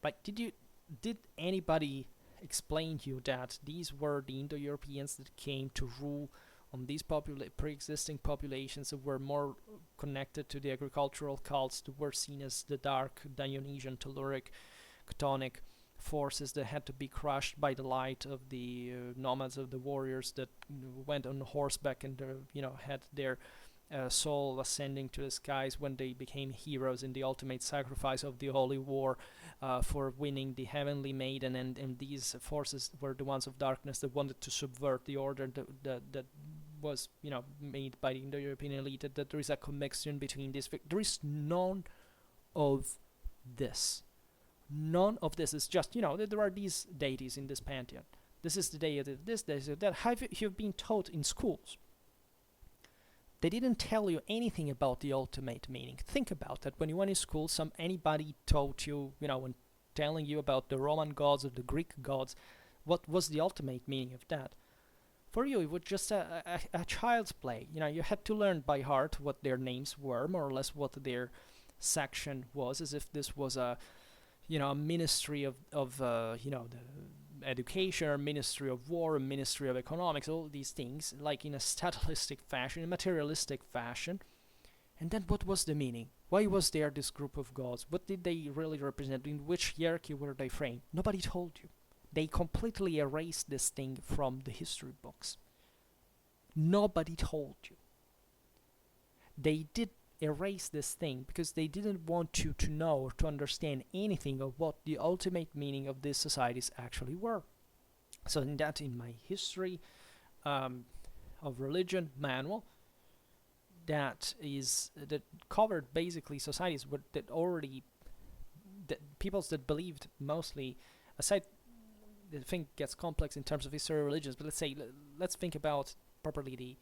[SPEAKER 1] Like, did anybody explain to you that these were the Indo-Europeans that came to rule on these pre-existing populations that were more connected to the agricultural cults, that were seen as the dark Dionysian, Telluric, Chthonic forces that had to be crushed by the light of the nomads, of the warriors that went on horseback and had their soul ascending to the skies when they became heroes in the ultimate sacrifice of the holy war for winning the heavenly maiden, and these forces were the ones of darkness that wanted to subvert the order that was made by the Indo-European elite, that there is a commixtion between these. There is none of this. None of this. Is just, there are these deities in this pantheon. This is the deity of this, this is that. Have you been taught in schools? They didn't tell you anything about the ultimate meaning. Think about that. When you went in school, anybody taught you, when telling you about the Roman gods or the Greek gods, what was the ultimate meaning of that? For you, it was just a child's play. You had to learn by heart what their names were, more or less what their section was, as if this was a a ministry of the education, or ministry of war, a ministry of economics, all these things, like in a statalistic fashion, a materialistic fashion. And then what was the meaning? Why was there this group of gods? What did they really represent? In which hierarchy were they framed? Nobody told you. They completely erased this thing from the history books. Nobody told you. They did erase this thing because they didn't want you to know or to understand anything of what the ultimate meaning of these societies actually were. So in my history of religion manual, that covered basically societies that peoples that believed mostly, aside, the thing gets complex in terms of history of religions, but let's think about properly the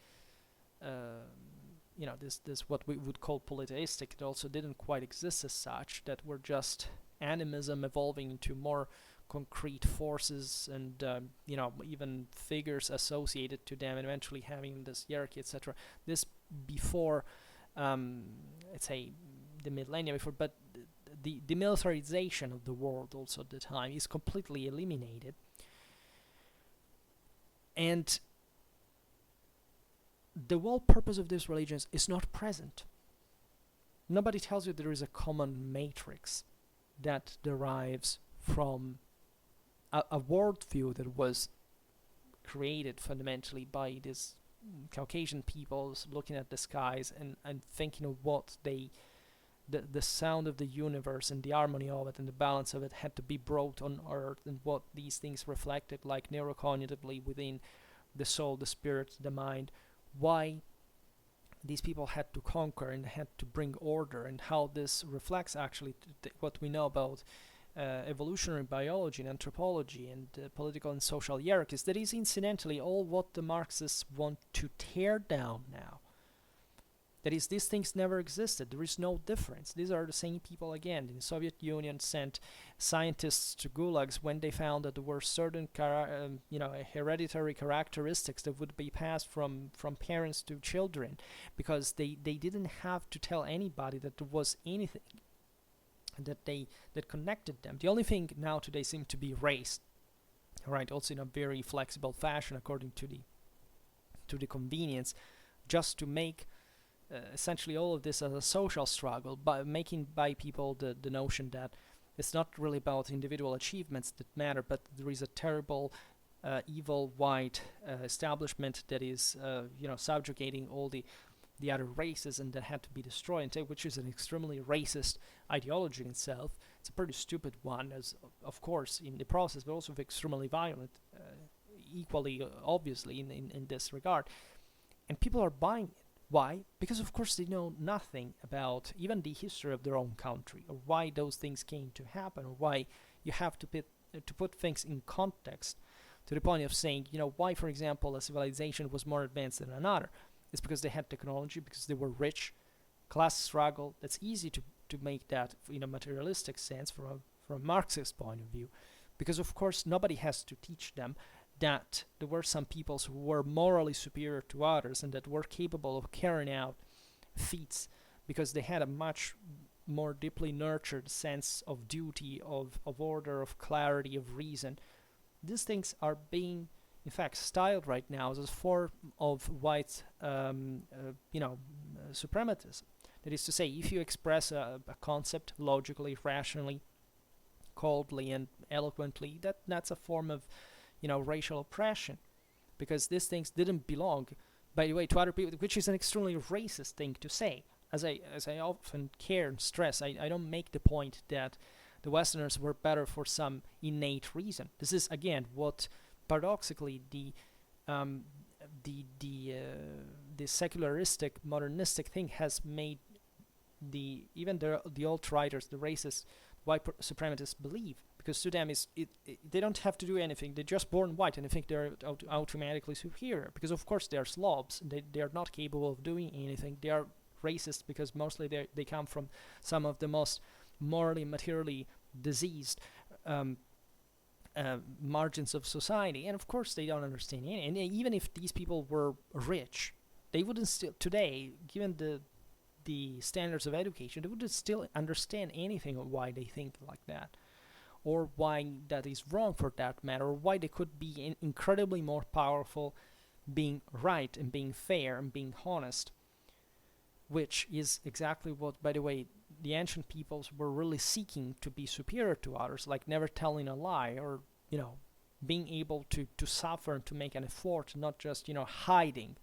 [SPEAKER 1] this what we would call polytheistic. It also didn't quite exist as such, that were just animism evolving into more concrete forces and even figures associated to them, and eventually having this hierarchy, etc. This before let's say the millennium before, but the demilitarization of the world also at the time is completely eliminated, and the whole purpose of these religions is not present. Nobody tells you there is a common matrix that derives from a worldview that was created fundamentally by these Caucasian peoples looking at the skies and thinking of what the sound of the universe and the harmony of it and the balance of it had to be brought on earth, and what these things reflected like neurocognitively within the soul, the spirit, the mind, why these people had to conquer and had to bring order, and how this reflects actually what we know about evolutionary biology and anthropology and political and social hierarchies. That is incidentally all what the Marxists want to tear down now. That is, these things never existed. There is no difference. These are the same people again. The Soviet Union sent scientists to gulags when they found that there were certain hereditary characteristics that would be passed from parents to children, because they didn't have to tell anybody that there was anything that connected them. The only thing now today seems to be race, right? Also in a very flexible fashion according to the convenience, just to make essentially all of this as a social struggle, by making by people the notion that it's not really about individual achievements that matter, but there is a terrible evil white establishment that is subjugating all the other races, and that had to be destroyed, which is an extremely racist ideology in itself. It's a pretty stupid one, as of course in the process, but also extremely violent, equally obviously in this regard. And people are buying it. Why? Because of course they know nothing about even the history of their own country, or why those things came to happen, or why you have to put things in context, to the point of saying, why, for example, a civilization was more advanced than another. It's because they had technology, because they were rich, class struggle. That's easy to make that in a materialistic sense from a Marxist point of view, because of course nobody has to teach them that there were some peoples who were morally superior to others and that were capable of carrying out feats because they had a much more deeply nurtured sense of duty, of order, of clarity, of reason. These things are being, in fact, styled right now as a form of white, suprematism. That is to say, if you express a concept logically, rationally, coldly, and eloquently, that's a form of racial oppression, because these things didn't belong, by the way, to other people, which is an extremely racist thing to say. As I often care and stress, I don't make the point that the Westerners were better for some innate reason. This is again what paradoxically the secularistic modernistic thing has made even the alt-righters, the racist white supremacists believe, because to them they don't have to do anything. They're just born white and they think they're automatically superior, because of course they're slobs and they are not capable of doing anything. They are racist because mostly they come from some of the most morally, materially diseased margins of society, and of course they don't understand anything. And even if these people were rich, they wouldn't still today, given the standards of education, they wouldn't still understand anything of why they think like that. or why that is wrong for that matter, or why they could be incredibly more powerful being right and being fair and being honest, which is exactly what, by the way, the ancient peoples were really seeking, to be superior to others, like never telling a lie, or, being able to suffer and to make an effort, not just, hiding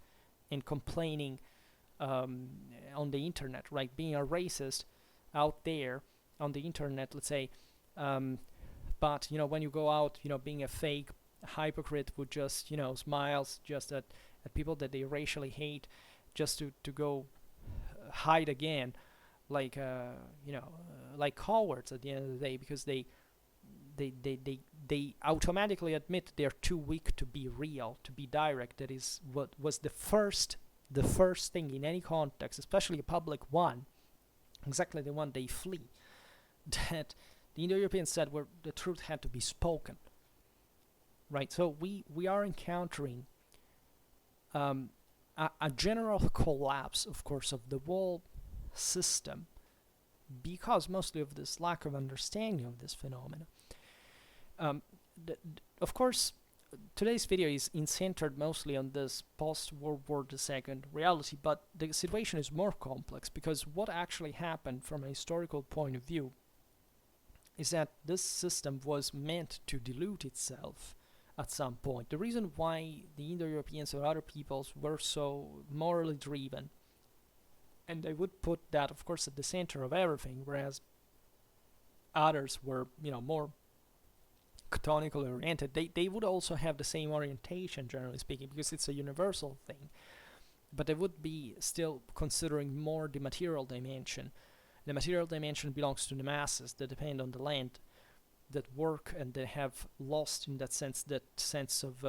[SPEAKER 1] and complaining on the internet, right? Being a racist out there on the internet, let's say, but, when you go out, being a fake hypocrite who just, smiles just at people that they racially hate, just to go hide again, like like cowards at the end of the day, because they automatically admit they're too weak to be real, to be direct. That is what was the first thing in any context, especially a public one, exactly the one they flee, that the Indo-Europeans said where the truth had to be spoken, right? So we are encountering a general collapse, of course, of the whole system, because mostly of this lack of understanding of this phenomena. Of course, today's video is centered mostly on this post-World War II reality, but the situation is more complex, because what actually happened from a historical point of view is that this system was meant to dilute itself at some point. The reason why the Indo-Europeans or other peoples were so morally driven, and they would put that, of course, at the center of everything, whereas others were, more canonically oriented, they would also have the same orientation, generally speaking, because it's a universal thing, but they would be still considering more the material dimension. The material dimension belongs to the masses that depend on the land, that work, and they have lost, in that sense, of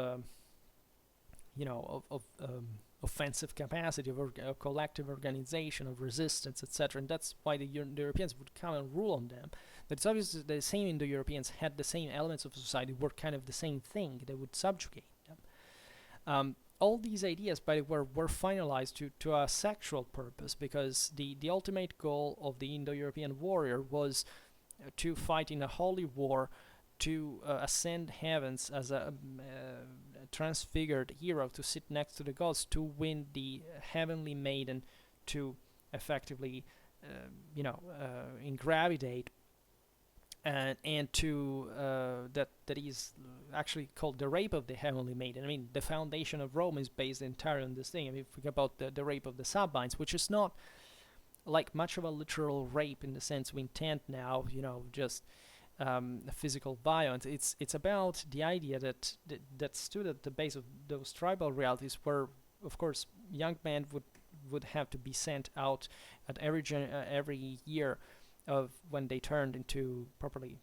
[SPEAKER 1] offensive capacity, of collective organization, of resistance, etc. And that's why the Europeans would come and rule on them. But it's obvious that the same Indo-Europeans had the same elements of society, were kind of the same thing. They would subjugate them. All these ideas, by the way, were finalized to a sexual purpose, because the ultimate goal of the Indo-European warrior was to fight in a holy war, to ascend heavens as a transfigured hero, to sit next to the gods, to win the heavenly maiden, to effectively, ingravidate, and to that is actually called the rape of the heavenly maiden. I mean, the foundation of Rome is based entirely on this thing. I mean, think about the rape of the Sabines, which is not like much of a literal rape in the sense we intend now, just physical violence. It's about the idea that stood at the base of those tribal realities, where, of course, young men would have to be sent out at every year of when they turned into properly,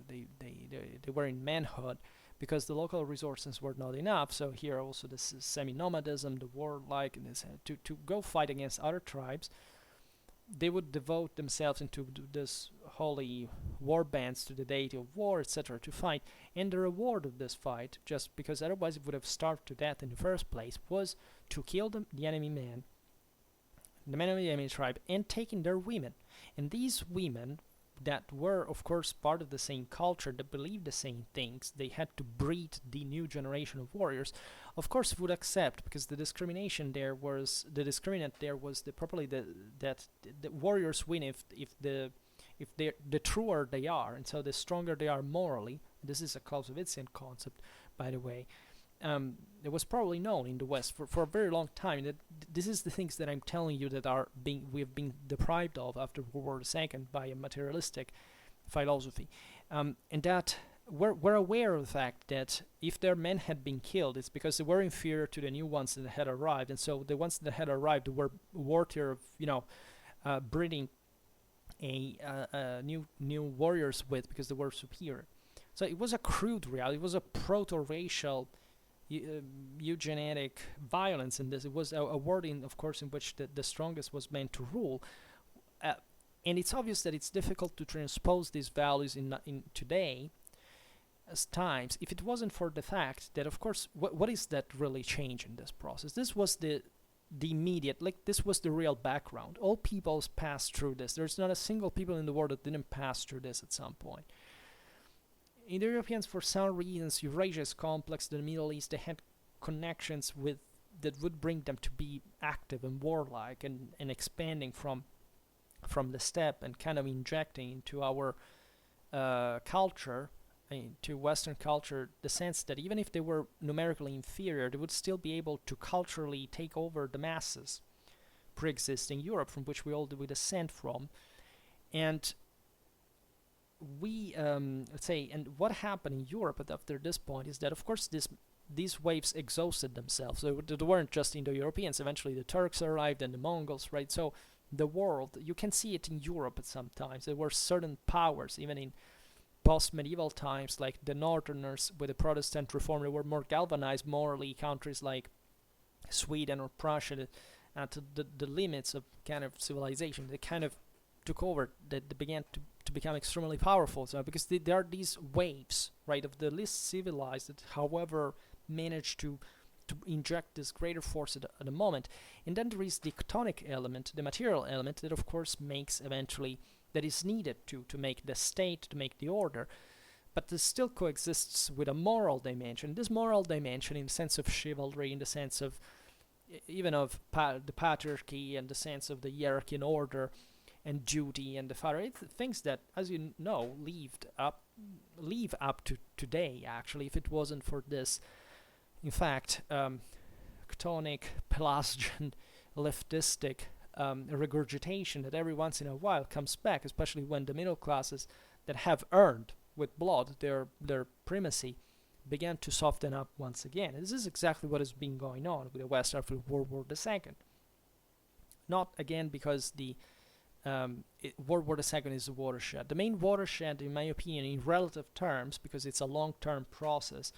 [SPEAKER 1] they were in manhood, because the local resources were not enough. So here also this is semi-nomadism, the warlike, and this, to go fight against other tribes. They would devote themselves into this holy war bands to the deity of war, etc., to fight. And the reward of this fight, just because otherwise it would have starved to death in the first place, was to kill the enemy man, the men of the enemy tribe, and taking their women. And these women, that were, of course, part of the same culture, that believed the same things, they had to breed the new generation of warriors, of course would accept, because the discriminant there was that the warriors win if the truer they are, and so the stronger they are morally. This is a Clausewitzian concept, by the way. It was probably known in the West for a very long time. That this is the things that I'm telling you that we've been deprived of after World War II by a materialistic philosophy, and that we're aware of the fact that if their men had been killed, it's because they were inferior to the new ones that had arrived, and so the ones that had arrived were worthier of breeding a new warriors with, because they were superior. So it was a crude reality. It was a proto-racial eugenetic violence in this. It was a world, of course, in which the strongest was meant to rule. And it's obvious that it's difficult to transpose these values in today as times, if it wasn't for the fact that, of course, what is that really change in this process? This was the immediate, this was the real background. All peoples passed through this. There's not a single people in the world that didn't pass through this at some point. Indo-Europeans, for some reasons, Eurasia is complex, the Middle East, they had connections with that would bring them to be active and warlike and expanding from the steppe and kind of injecting into our culture, into Western culture, the sense that even if they were numerically inferior, they would still be able to culturally take over the masses pre-existing Europe, from which we all we descend from. And we, let's say, and what happened in Europe after this point is that, of course, these waves exhausted themselves. So they weren't just Indo-Europeans. Eventually the Turks arrived and the Mongols, right? So the world, you can see it in Europe at some times. There were certain powers, even in post-medieval times, like the Northerners with the Protestant reform, they were more galvanized morally. Countries like Sweden or Prussia, at the limits of kind of civilization, they kind of took over. They began to become extremely powerful. So because there are these waves, right, of the least civilized that, however, managed to inject this greater force at the moment. And then there is the chthonic element, the material element, that of course makes eventually, that is needed to make the state, to make the order, but this still coexists with a moral dimension. This moral dimension, in the sense of chivalry, in the sense of even of the patriarchy, and the sense of the hierarchy and order and duty and the father, it's things that, as you know, leave up to today. Actually, if it wasn't for this, in fact, chthonic, Pelagian, leftistic regurgitation that every once in a while comes back, especially when the middle classes that have earned with blood their primacy began to soften up once again. And this is exactly what has been going on with the West after World War II. Not again because the World War II is a watershed. The main watershed, in my opinion, in relative terms, because it's a long-term process,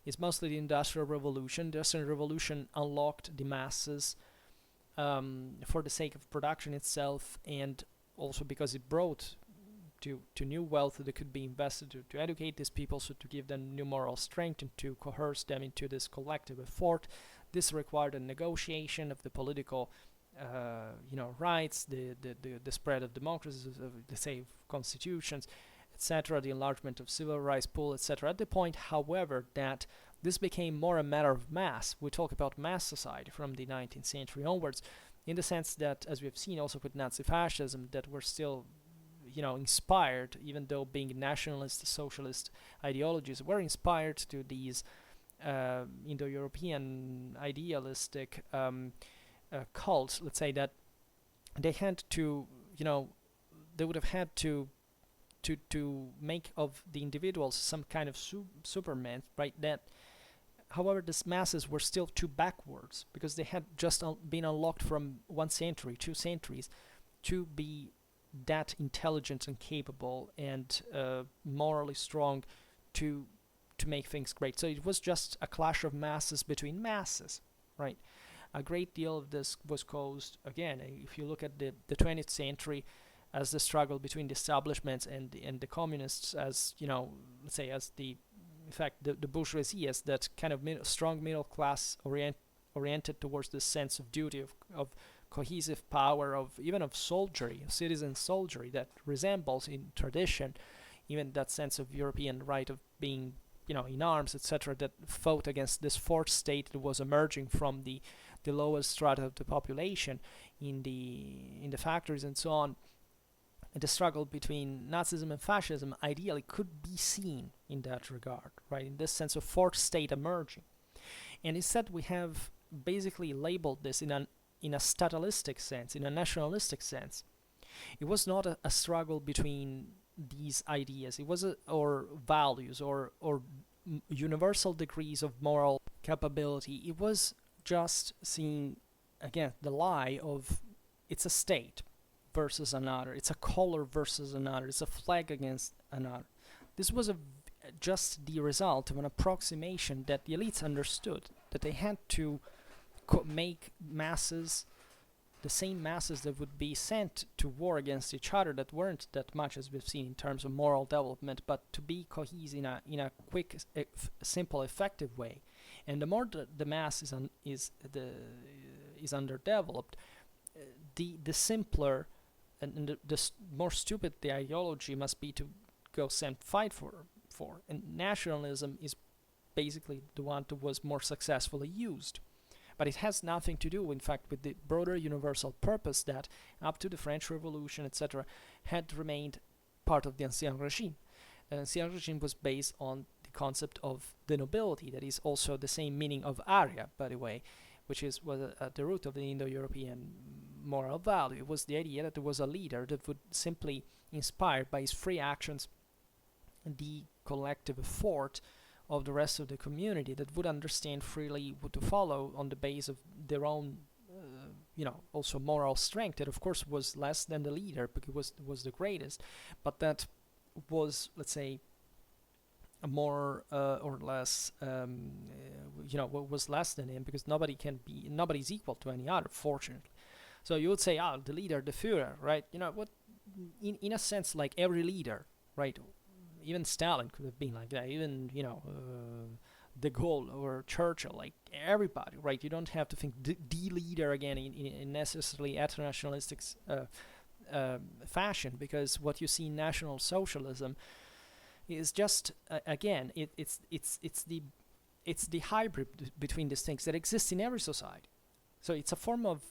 [SPEAKER 1] is mostly the Industrial Revolution. The Industrial Revolution unlocked the masses for the sake of production itself, and also because it brought to new wealth that could be invested to educate these people, so to give them new moral strength and to coerce them into this collective effort. This required a negotiation of the political rights, the spread of democracies, of the say constitutions, etc., the enlargement of civil rights pool, etc. At the point, however, that this became more a matter of mass. We talk about mass society from the 19th century onwards, in the sense that, as we have seen also with Nazi fascism, that we're still inspired, even though being nationalist, socialist ideologies were inspired to these Indo-European idealistic cults, let's say, that they had to, they would have had to make of the individuals some kind of superman, right? That, however, these masses were still too backwards, because they had just been unlocked from 1 century, 2 centuries, to be that intelligent and capable and morally strong to make things great. So it was just a clash of masses between masses, right? A great deal of this was caused, again, if you look at the 20th century, as the struggle between the establishments and the communists, as let's say, as the bourgeoisie, as that kind of strong middle class oriented towards this sense of duty, of cohesive power, of even of soldiery, citizen soldiery, that resembles in tradition even that sense of European right of being in arms, etc., that fought against this fourth state that was emerging from the lowest strata of the population in the factories and so on. And the struggle between Nazism and fascism ideally could be seen in that regard, right? In this sense of fourth state emerging. And instead we have basically labeled this in a statalistic sense, in a nationalistic sense. It was not a struggle between these ideas. It was or values or universal degrees of moral capability. It was just seeing, again, the lie of it's a state versus another, it's a color versus another, it's a flag against another. This was just the result of an approximation that the elites understood, that they had to make masses, the same masses that would be sent to war against each other, that weren't that much as we've seen in terms of moral development, but to be cohesive in a quick, simple, effective way. And the more the mass is underdeveloped, the simpler and the more stupid the ideology must be to go fight for for. And nationalism is basically the one that was more successfully used. But it has nothing to do, in fact, with the broader universal purpose that, up to the French Revolution, etc., had remained part of the Ancien regime. The Ancien regime was based on the concept of the nobility, that is also the same meaning of aria, by the way, which was at the root of the Indo-European moral value. It was the idea that there was a leader that would simply, inspired by his free actions, the collective effort of the rest of the community, that would understand freely what to follow on the base of their own, also moral strength. That of course was less than the leader, because it was the greatest, but that was, let's say, a more or less, was less than him, because nobody's equal to any other, fortunately. So you would say, the leader, the Führer, right? In a sense, like every leader, right? Even Stalin could have been like that. Even De Gaulle or Churchill, like everybody, right? You don't have to think the leader again in necessarily ethno-nationalistic fashion, because what you see in National Socialism is just again it's the hybrid between these things that exists in every society. So it's a form of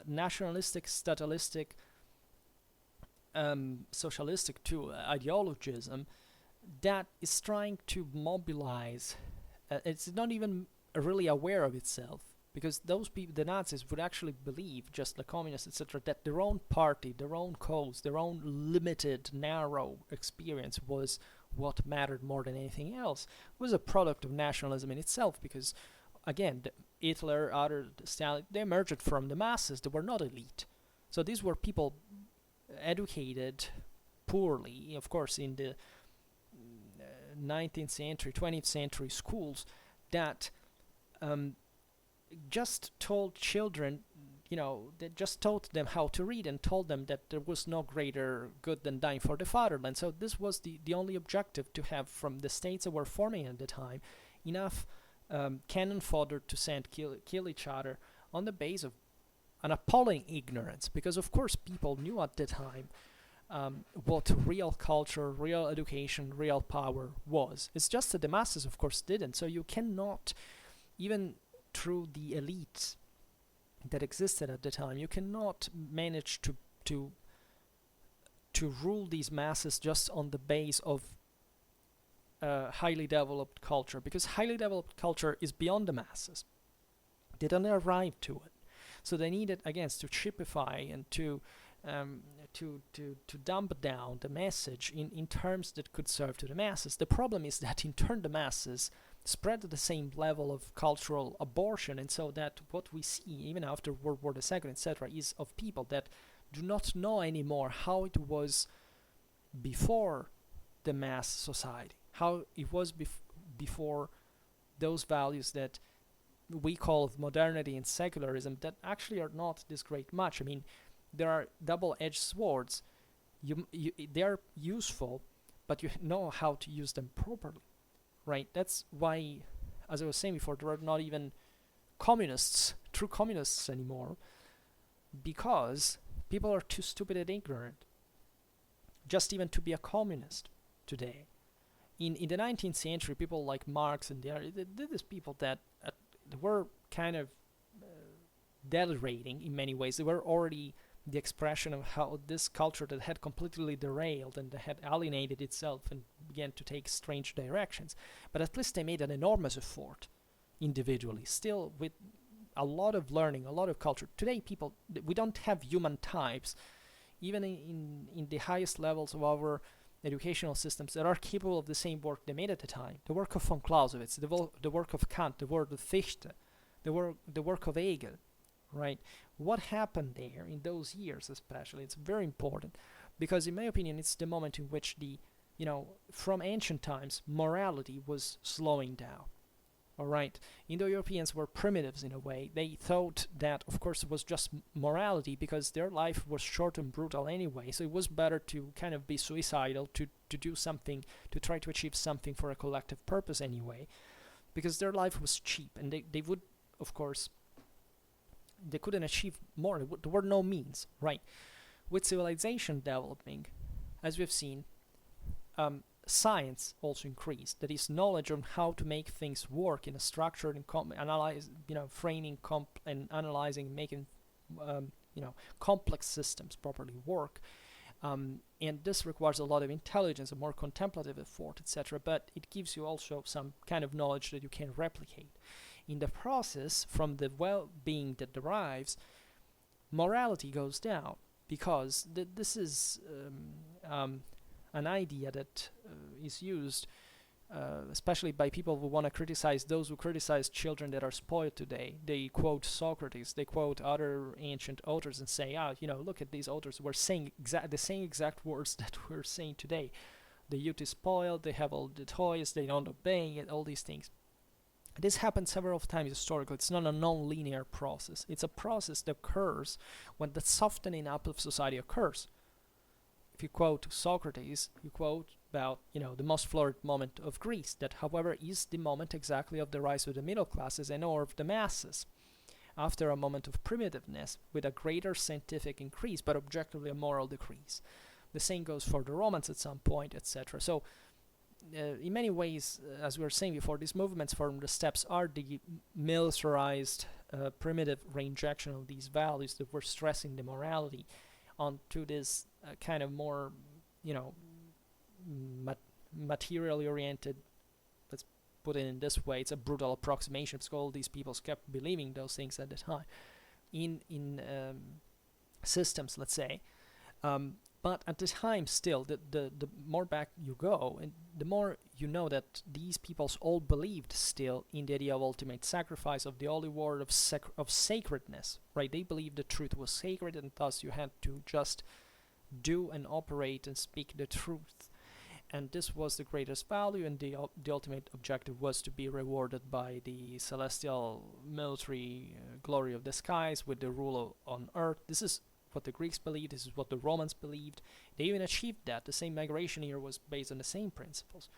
[SPEAKER 1] nationalistic, statalistic, socialistic too, ideologism that is trying to mobilize. It's not even really aware of itself, because those people, the Nazis, would actually believe, just like communists, etc., that their own party, their own cause, their own limited, narrow experience was what mattered more than anything else. It was a product of nationalism in itself, because, again, Hitler, Stalin, they emerged from the masses. They were not elite. So these were people educated poorly, of course, in the 19th century, 20th century schools that just told children, that just taught them how to read and told them that there was no greater good than dying for the fatherland. So this was the only objective to have from the states that were forming at the time, enough cannon fodder to send kill each other on the base of an appalling ignorance, because of course people knew at the time what real culture, real education, real power was. It's just that the masses of course didn't. So you cannot, even through the elites that existed at the time, you cannot manage to rule these masses just on the base of highly developed culture, because highly developed culture is beyond the masses. They don't arrive to it. So they needed, again, to chipify and to dump down the message in terms that could serve to the masses. The problem is that in turn the masses spread the same level of cultural abortion, and so that what we see even after World War II, etc., is of people that do not know anymore how it was before the mass society, how it was before those values that we call modernity and secularism, that actually are not this great much. I mean, there are double-edged swords. They are useful, but you know how to use them properly, right? That's why, as I was saying before, there are not even true communists anymore, because people are too stupid and ignorant just even to be a communist today. In the 19th century, people like Marx and these people that were kind of delirating in many ways. They were already the expression of how this culture that had completely derailed and had alienated itself and began to take strange directions. But at least they made an enormous effort individually, still with a lot of learning, a lot of culture. Today, we don't have human types, even in the highest levels of our educational systems, that are capable of the same work they made at the time. The work of von Clausewitz, the work of Kant, the work of Fichte, the work of Hegel, right? What happened there in those years especially, it's very important, because in my opinion it's the moment in which from ancient times morality was slowing down. Alright, Indo-Europeans were primitives in a way. They thought that of course it was just morality, because their life was short and brutal anyway, so it was better to kind of be suicidal, to do something, to try to achieve something for a collective purpose anyway, because their life was cheap, and they would, of course, they couldn't achieve more. There were no means, right? With civilization developing, as we've seen, science also increased. That is, knowledge on how to make things work in a structured and analyze, framing and analyzing, making complex systems properly work. And this requires a lot of intelligence, a more contemplative effort, etc. But it gives you also some kind of knowledge that you can replicate. In the process, from the well-being that derives, morality goes down, because this is an idea that is used especially by people who want to criticize those who criticize children that are spoiled today. They quote Socrates, they quote other ancient authors and say, look at these authors who are saying the same exact words that we're saying today. The youth is spoiled, they have all the toys, they don't obey, and all these things. This happened several times historically. It's not a non-linear process. It's a process that occurs when the softening up of society occurs. If you quote Socrates, you quote about the most florid moment of Greece, that however is the moment exactly of the rise of the middle classes and or of the masses, after a moment of primitiveness with a greater scientific increase but objectively a moral decrease. The same goes for the Romans at some point, etc. So in many ways, as we were saying before, these movements from the steppes are the militarized primitive reinjection of these values that were stressing the morality onto this kind of more materially oriented, let's put it in this way, it's a brutal approximation because all these people kept believing those things at the time in systems, let's say, but at the time still, the more back you go, and the more you know that these peoples all believed still in the idea of ultimate sacrifice, of the holy word of sacredness, right? They believed the truth was sacred, and thus you had to just do and operate and speak the truth. And this was the greatest value, and the ultimate objective was to be rewarded by the celestial military glory of the skies with the rule on earth. This is what the Greeks believed, this is what the Romans believed. They even achieved that. The same migration here was based on the same principles.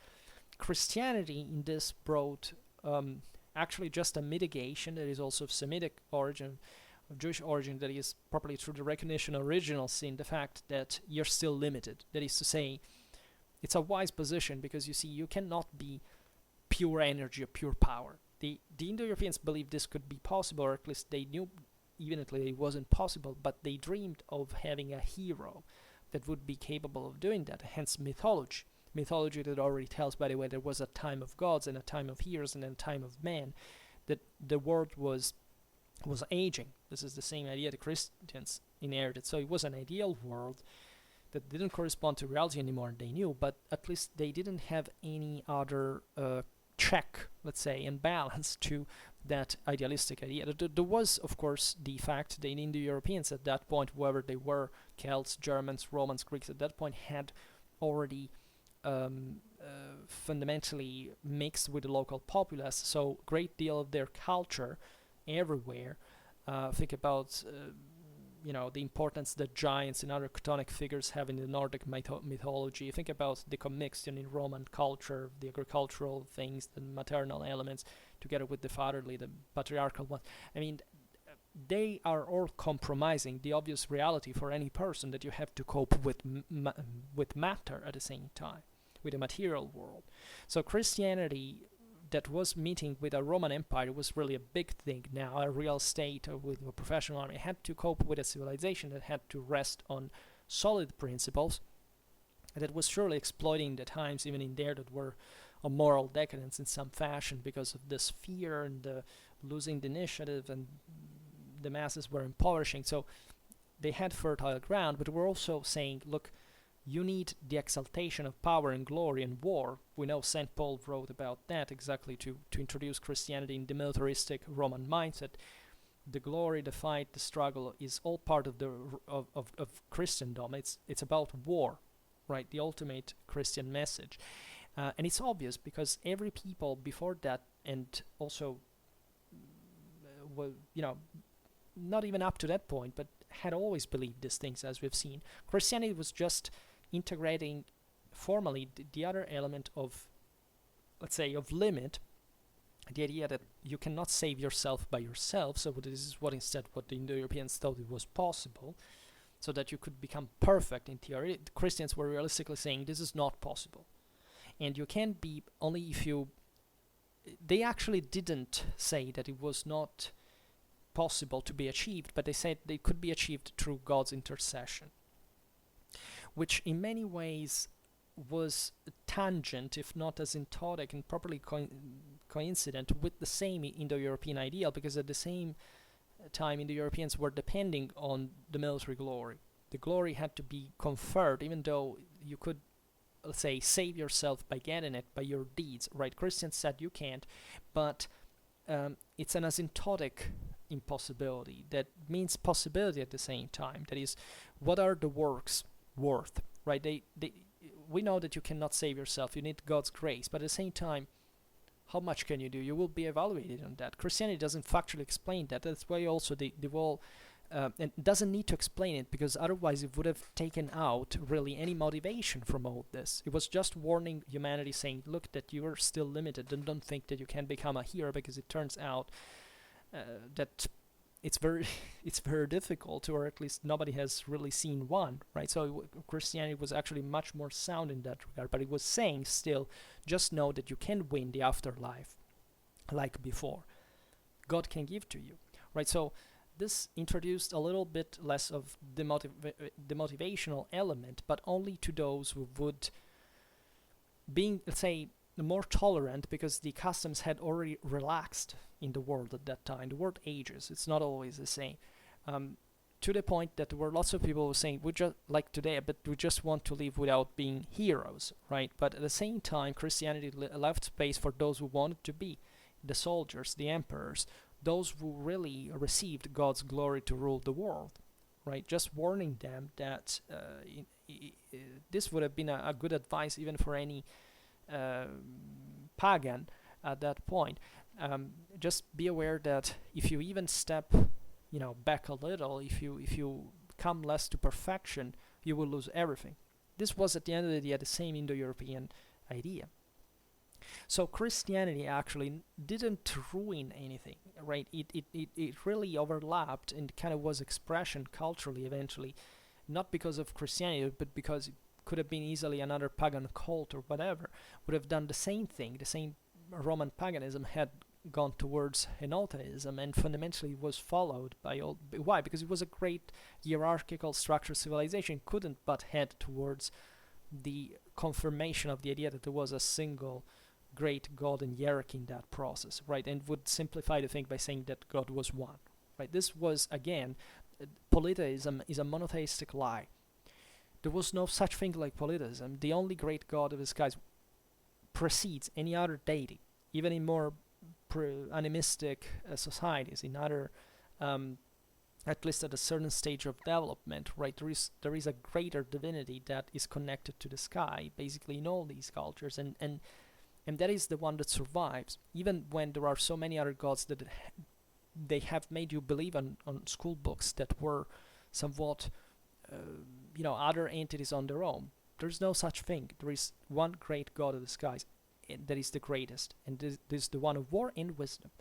[SPEAKER 1] Christianity in this brought actually just a mitigation that is also of Semitic origin, of Jewish origin, that is properly through the recognition of original sin, the fact that you're still limited. That is to say, it's a wise position, because you see, you cannot be pure energy or pure power. The Indo-Europeans believed this could be possible, or at least they knew evidently it wasn't possible, but they dreamed of having a hero that would be capable of doing that, hence mythology. Mythology that already tells, by the way, there was a time of gods and a time of heroes and a time of man, that the world was aging. This is the same idea the Christians inherited. So it was an ideal world that didn't correspond to reality anymore, they knew, but at least they didn't have any other check, let's say, and balance to that idealistic idea. There was, of course, the fact that the Indo-Europeans at that point, whoever they were, Celts, Germans, Romans, Greeks, at that point had already fundamentally mixed with the local populace, so great deal of their culture everywhere. Think about the importance that giants and other chthonic figures have in the Nordic mythology. Think about the commixtion in Roman culture, the agricultural things, the maternal elements, together with the fatherly, the patriarchal one. I mean, they are all compromising the obvious reality for any person, that you have to cope with matter at the same time, with the material world. So Christianity, that was meeting with a Roman Empire, was really a big thing now, a real state with a professional army. It had to cope with a civilization that had to rest on solid principles, that was surely exploiting the times even in there that were a moral decadence in some fashion because of this fear and the losing the initiative, and the masses were impoverishing. So they had fertile ground, but we're also saying, look, you need the exaltation of power and glory and war. We know St. Paul wrote about that exactly to introduce Christianity in the militaristic Roman mindset. The glory, the fight, the struggle is all part of of Christendom. It's about war, right? The ultimate Christian message. And it's obvious because every people before that, and also, not even up to that point, but had always believed these things, as we've seen. Christianity was just integrating formally the other element of, let's say, of limit, the idea that you cannot save yourself by yourself. So this is what the Indo-Europeans thought it was possible, so that you could become perfect in theory. The Christians were realistically saying this is not possible. and you can be only if you. They actually didn't say that it was not possible to be achieved, but they said they could be achieved through God's intercession, which in many ways was tangent, if not asymptotic and properly coincident with the same Indo-European ideal, because at the same time Indo-Europeans were depending on the military glory. The glory had to be conferred, even though you could, let's say, save yourself by getting it by your deeds, right? Christians said you can't, but it's an asymptotic impossibility that means possibility at the same time. That is, what are the works worth, right? We know that you cannot save yourself, you need God's grace, but at the same time, how much can you do? You will be evaluated on that. Christianity doesn't factually explain that. That's why also the whole and doesn't need to explain it, because otherwise it would have taken out really any motivation from all this. It was just warning humanity, saying, look, that you are still limited, and don't think that you can become a hero, because it turns out that it's very it's very difficult, or at least nobody has really seen one, right? So Christianity was actually much more sound in that regard, but it was saying still, just know that you can win the afterlife like before. God can give to you, right? So this introduced a little bit less of the motivational element, but only to those who would, being, let's say, more tolerant, because the customs had already relaxed in the world at that time. The world ages, it's not always the same. To the point that there were lots of people who were saying, we just, like today, but we just want to live without being heroes, right? But at the same time, Christianity left space for those who wanted to be the soldiers, the emperors, those who really received God's glory to rule the world, right? Just warning them that this would have been a good advice even for any pagan at that point. Just be aware that if you even step, back a little, if you come less to perfection, you will lose everything. This was at the end of the day the same Indo-European idea. So Christianity actually didn't ruin anything, right? It really overlapped and kind of was expression culturally eventually, not because of Christianity, but because it could have been easily another pagan cult or whatever, would have done the same thing. The same Roman paganism had gone towards henotheism, and fundamentally was followed by all. Why? Because it was a great hierarchical structured civilization, couldn't but head towards the confirmation of the idea that there was a single great God and hierarchy in that process, right? And would simplify the thing by saying that God was one, right? This was, again, polytheism is a monotheistic lie. There was no such thing like polytheism. The only great God of the skies precedes any other deity, even in more animistic societies, in other, at least at a certain stage of development, right? There is a greater divinity that is connected to the sky, basically in all these cultures, and that is the one that survives, even when there are so many other gods that they have made you believe on school books that were somewhat, other entities on their own. There's no such thing. There is one great God of the skies, and that is the greatest, and this is the one of war and wisdom.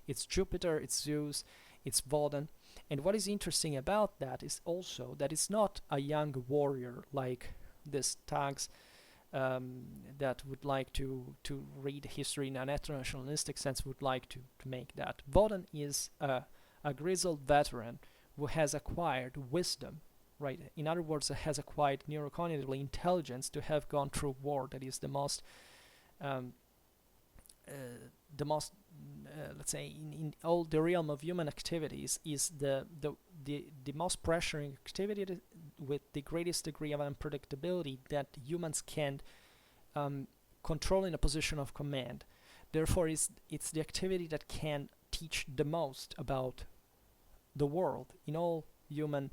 [SPEAKER 1] It's Jupiter, it's Zeus, it's Woden, and what is interesting about that is also that it's not a young warrior like these thugs that would like to read history in an ethno-nationalistic sense would like to make that. Woden is a grizzled veteran who has acquired wisdom, right? In other words, has acquired neurocognitively intelligence to have gone through war. That is the most, let's say, in all the realm of human activities, is the most pressuring activity with the greatest degree of unpredictability that humans can control in a position of command. Therefore, it's the activity that can teach the most about the world in all human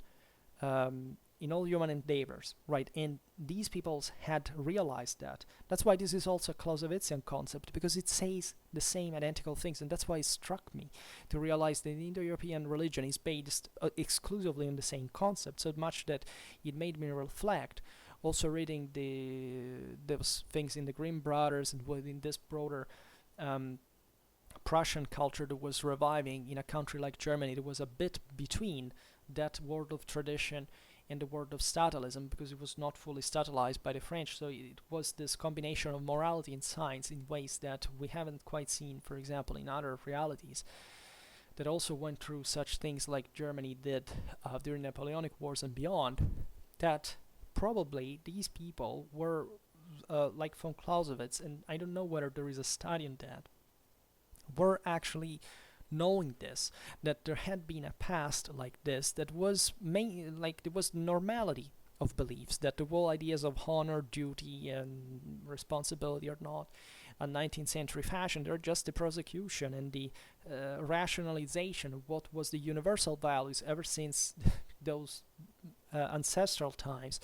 [SPEAKER 1] endeavors, right? And these peoples had realized that. That's why this is also a Clausewitzian concept, because it says the same identical things, and that's why it struck me to realize that the Indo-European religion is based exclusively on the same concept, so much that it made me reflect. Also reading those things in the Grimm brothers and within this broader Prussian culture that was reviving in a country like Germany, that was a bit between that world of tradition in the world of statalism, because it was not fully statalized by the French. So it was this combination of morality and science in ways that we haven't quite seen, for example, in other realities that also went through such things like Germany did during Napoleonic Wars and beyond, that probably these people were like von Clausewitz, and I don't know whether there is a study on that, were actually knowing this, that there had been a past like this that was like there was normality of beliefs, that the whole ideas of honor, duty, and responsibility are not a 19th century fashion. They're just the prosecution and the rationalization of what was the universal values ever since those ancestral times,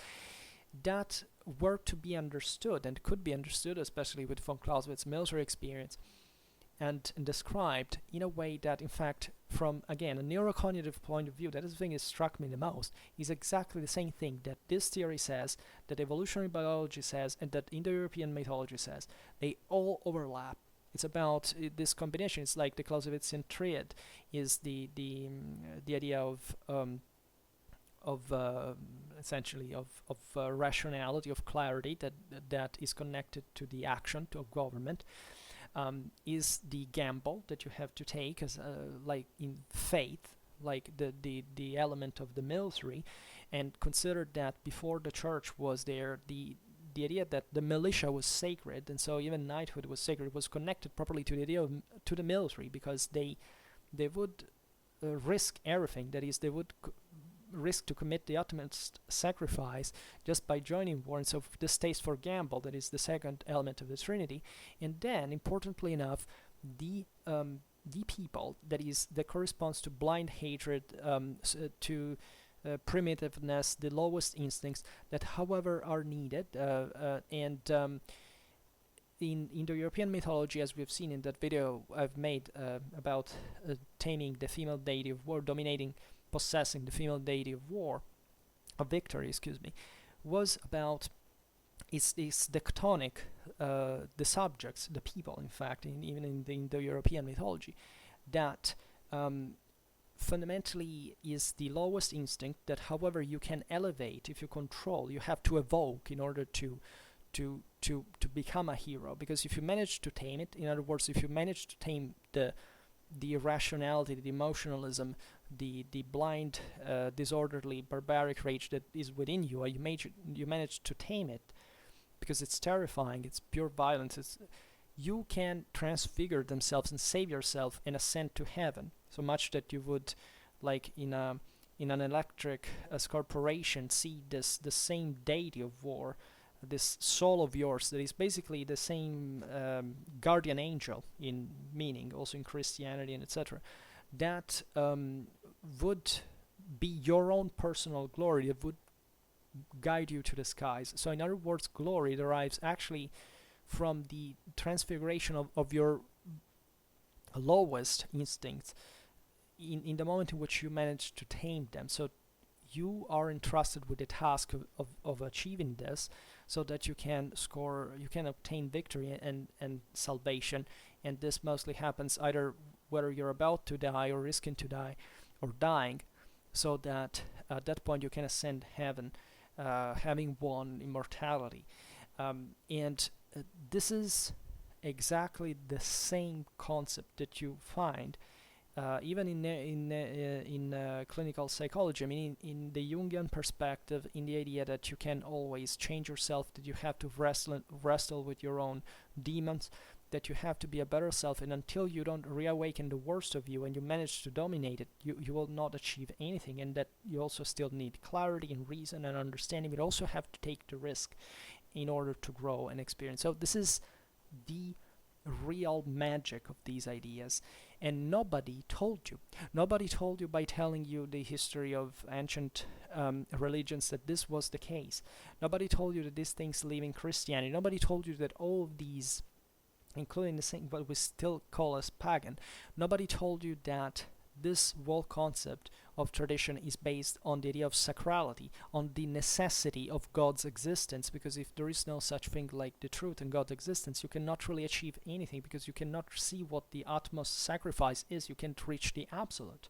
[SPEAKER 1] that were to be understood and could be understood, especially with von Clausewitz's military experience, and described in a way that, in fact, from, again, a neurocognitive point of view, that is the thing that struck me the most, is exactly the same thing that this theory says, that evolutionary biology says, and that Indo-European mythology says. They all overlap. It's about this combination. It's like the Clausewitzian triad is the idea of essentially of rationality, of clarity that is connected to the action, to a government. Is the gamble that you have to take, as like in faith, like the element of the military, and consider that before the church was there, the idea that the militia was sacred, and so even knighthood was sacred, was connected properly to the idea of to the military, because they would risk everything. That is, they would risk to commit the utmost sacrifice just by joining war, and so this taste for gamble, that is the second element of the Trinity. And then, importantly enough, the people, that corresponds to blind hatred, to primitiveness, the lowest instincts that, however, are needed, and in Indo-European mythology, as we've seen in that video I've made about taming the female deity of war, possessing the female deity of war, of victory, was about is the chthonic, the subjects, the people, in fact, even in the Indo-European mythology, that fundamentally is the lowest instinct that, however, you can elevate if you control, you have to evoke in order to become a hero. Because if you manage to tame it, in other words, if you manage to tame the irrationality, the emotionalism, the blind, disorderly, barbaric rage that is within you, you manage to tame it, because it's terrifying, it's pure violence, you can transfigure themselves and save yourself and ascend to heaven, so much that you would, like in an electric corporation, see the same deity of war, this soul of yours that is basically the same guardian angel in meaning, also in Christianity and etc., that would be your own personal glory, that would guide you to the skies. So in other words, glory derives actually from the transfiguration of your lowest instincts in the moment in which you manage to tame them. So you are entrusted with the task of achieving this, so that you can obtain victory and salvation. And this mostly happens either whether you're about to die or risking to die or dying, so that at that point you can ascend heaven, having won immortality. And this is exactly the same concept that you find even in clinical psychology. I mean, in the Jungian perspective, in the idea that you can always change yourself, that you have to wrestle with your own demons, that you have to be a better self, and until you don't reawaken the worst of you and you manage to dominate it, you will not achieve anything, and that you also still need clarity and reason and understanding, but also have to take the risk in order to grow and experience. So this is the real magic of these ideas, and nobody told you by telling you the history of ancient religions that this was the case. Nobody told you that these things live in Christianity. Nobody told you that all of these, including the same what we still call as pagan, nobody told you that this whole concept of tradition is based on the idea of sacrality, on the necessity of God's existence, because if there is no such thing like the truth and God's existence, you cannot really achieve anything, because you cannot see what the utmost sacrifice is. You can't reach the absolute.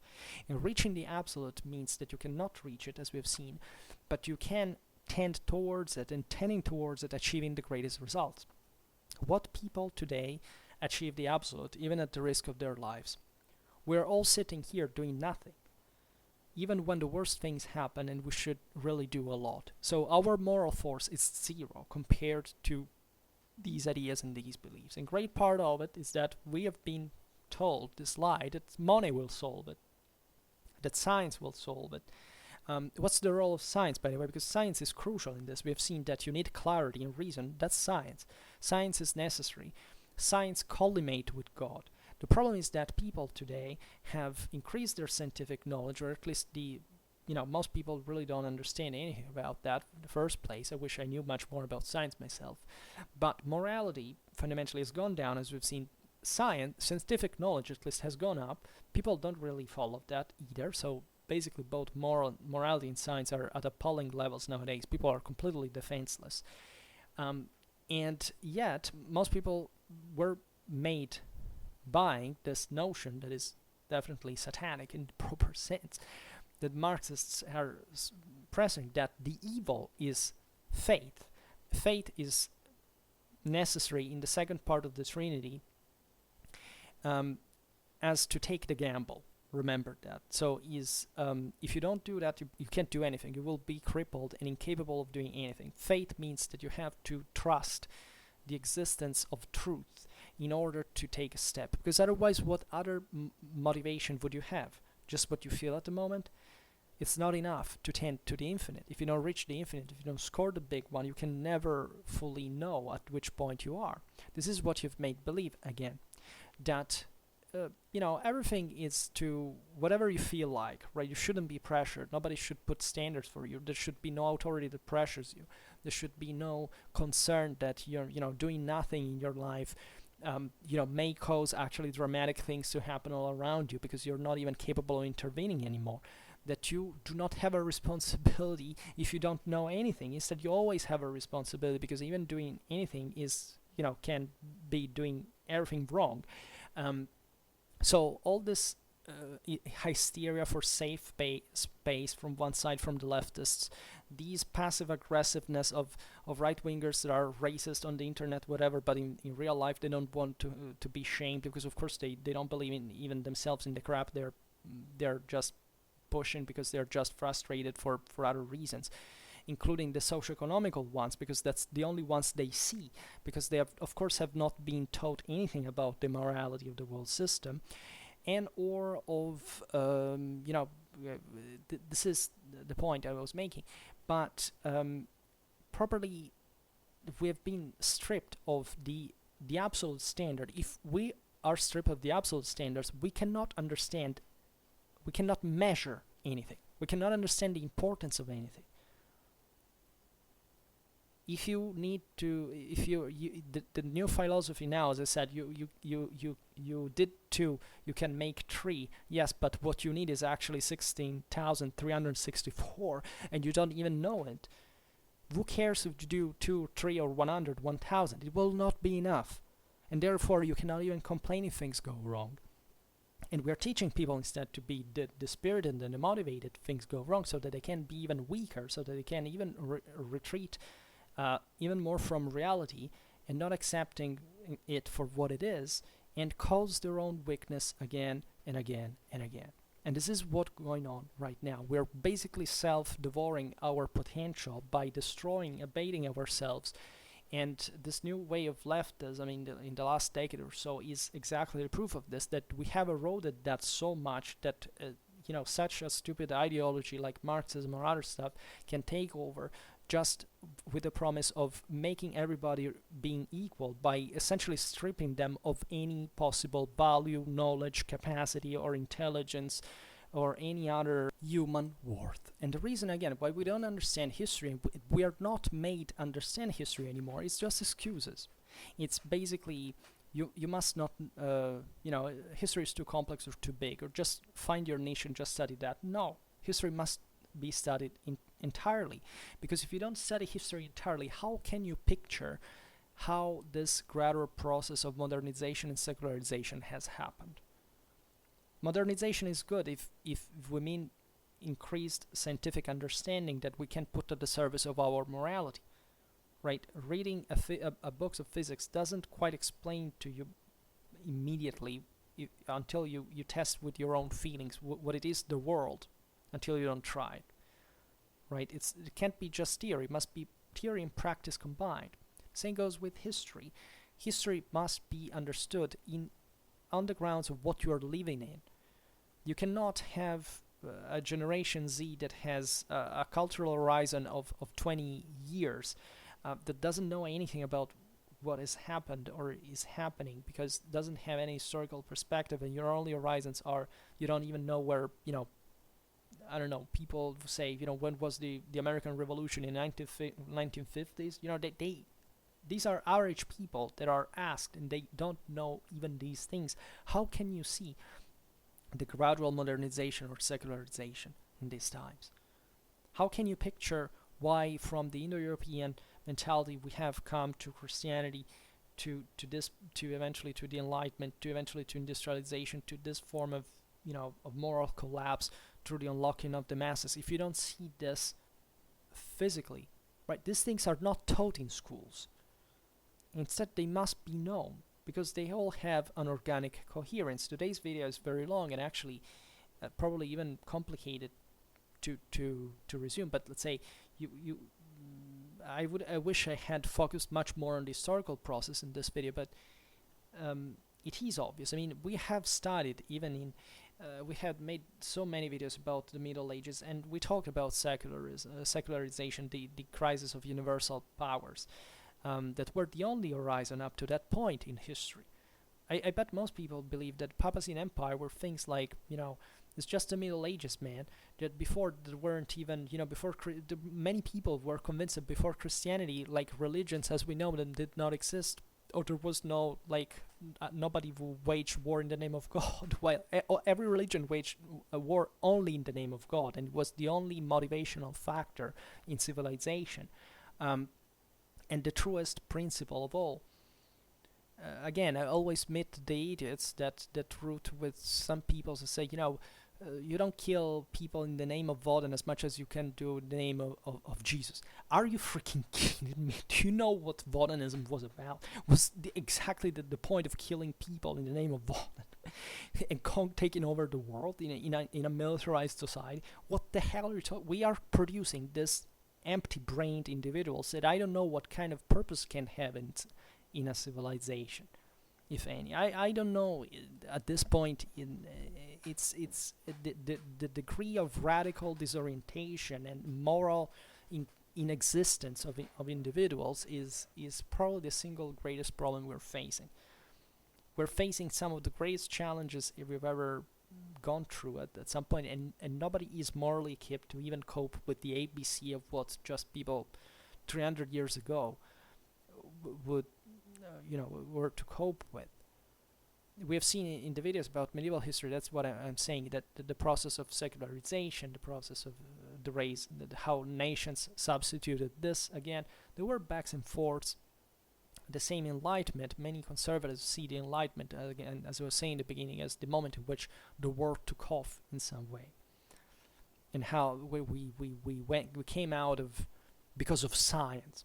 [SPEAKER 1] And reaching the absolute means that you cannot reach it, as we have seen, but you can tend towards it, and tending towards it, achieving the greatest results. What people today achieve the absolute, even at the risk of their lives. We're all sitting here doing nothing, even when the worst things happen and we should really do a lot. So our moral force is zero compared to these ideas and these beliefs. And great part of it is that we have been told this lie that money will solve it, that science will solve it. What's the role of science, by the way? Because science is crucial in this. We have seen that you need clarity and reason. That's science. Science is necessary. Science collimates with God. The problem is that people today have increased their scientific knowledge, or at least most people really don't understand anything about that in the first place. I wish I knew much more about science myself. But morality fundamentally has gone down, as we've seen. Scientific knowledge at least has gone up. People don't really follow that either. So basically both morality and science are at appalling levels nowadays. People are completely defenseless. And yet, most people were made buying this notion that is definitely satanic in the proper sense, that Marxists are pressing, that the evil is faith. Faith is necessary in the second part of the Trinity as to take the gamble. Remember that. So if you don't do that, you can't do anything. You will be crippled and incapable of doing anything. Faith means that you have to trust the existence of truth in order to take a step, because otherwise what other motivation would you have? Just what you feel at the moment? It's not enough to tend to the infinite. If you don't reach the infinite, if you don't score the big one, you can never fully know at which point you are. This is what you've made believe again, that everything is to whatever you feel like, right? You shouldn't be pressured. Nobody should put standards for you. There should be no authority that pressures you. There should be no concern that you're, doing nothing in your life, may cause actually dramatic things to happen all around you, because you're not even capable of intervening anymore. That you do not have a responsibility if you don't know anything. Instead, you always have a responsibility, because even doing anything is, can be doing everything wrong. So all this hysteria for safe space from one side, from the leftists, these passive aggressiveness of right-wingers that are racist on the internet, whatever, but in real life they don't want to be shamed, because of course they don't believe in even themselves in the crap they're just pushing, because they're just frustrated for other reasons, including the socio-economical ones, because that's the only ones they see, because they of course have not been taught anything about the morality of the world system, and or of this is the point I was making. But properly, we have been stripped of the absolute standard. If we are stripped of the absolute standards, we cannot understand, we cannot measure anything. We cannot understand the importance of anything. If you need to, the new philosophy now, as I said, you did 2, you can make 3. Yes, but what you need is actually 16,364, and you don't even know it. Who cares if you do 2, 3, or 100, 1,000? It will not be enough, and therefore you cannot even complain if things go wrong. And we're teaching people instead to be dispirited and demotivated if things go wrong, so that they can be even weaker, so that they can even retreat even more from reality, and not accepting it for what it is, and cause their own weakness again and again and again. And this is what's going on right now. We're basically self-devouring our potential by destroying, abating ourselves. And this new way of leftism, in the last decade or so, is exactly the proof of this, that we have eroded that so much that such a stupid ideology like Marxism or other stuff can take over, just with the promise of making everybody being equal, by essentially stripping them of any possible value, knowledge, capacity, or intelligence, or any other human worth. And the reason, again, why we don't understand history, we are not made understand history anymore, it's just excuses. It's basically You must not, history is too complex or too big, or just find your niche and just study that. No, history must be studied entirely, because if you don't study history entirely, how can you picture how this gradual process of modernization and secularization has happened? Modernization is good if we mean increased scientific understanding that we can put at the service of our morality, right? Reading a books of physics doesn't quite explain to you immediately until you test with your own feelings what it is, the world, until you don't try it, right? It can't be just theory. It must be theory and practice combined. Same goes with history. History must be understood on the grounds of what you are living in. You cannot have a generation Z that has a cultural horizon of 20 years that doesn't know anything about what has happened or is happening, because it doesn't have any historical perspective, and your only horizons are, you don't even know where, I don't know, people say, when was the American Revolution in 1950s? These are average people that are asked, and they don't know even these things. How can you see the gradual modernization or secularization in these times? How can you picture why from the Indo-European mentality we have come to Christianity, to eventually to the Enlightenment, to eventually to industrialization, to this form of of moral collapse through the unlocking of the masses, if you don't see this physically, right? These things are not taught in schools. Instead, they must be known, because they all have an organic coherence. Today's video is very long and actually probably even complicated to resume. But let's say I wish I had focused much more on the historical process in this video, but it is obvious. I mean, we have studied even in we had made so many videos about the Middle Ages, and we talked about secularization, the crisis of universal powers, that were the only horizon up to that point in history. I bet most people believe that papacy and empire were things like, it's just the Middle Ages, man. That before there weren't even, before many people were convinced that before Christianity, like religions as we know them did not exist, or there was no, nobody waged war in the name of God. While every religion waged a war only in the name of God, and it was the only motivational factor in civilization, and the truest principle of all. Again, I always meet the idiots that root with some people who say, you don't kill people in the name of Woden as much as you can do in the name of Jesus. Are you freaking kidding me? Do you know what Wodenism was about? Was exactly the point of killing people in the name of Woden and taking over the world in a militarized society? What the hell are you talking? We are producing this empty-brained individuals that I don't know what kind of purpose can have in a civilization, if any. I don't know at this point. It's the degree of radical disorientation and moral inexistence of individuals is probably the single greatest problem we're facing. We're facing some of the greatest challenges we've ever gone through at some point, and nobody is morally equipped to even cope with the ABC of what just people 300 years ago would were to cope with. We have seen in the videos about medieval history, that's what I'm saying, that the process of secularization, the process of the race, how nations substituted this again, there were backs and forths. The same Enlightenment, many conservatives see the Enlightenment, again, as I was saying in the beginning, as the moment in which the world took off in some way, and how we came out of, because of science,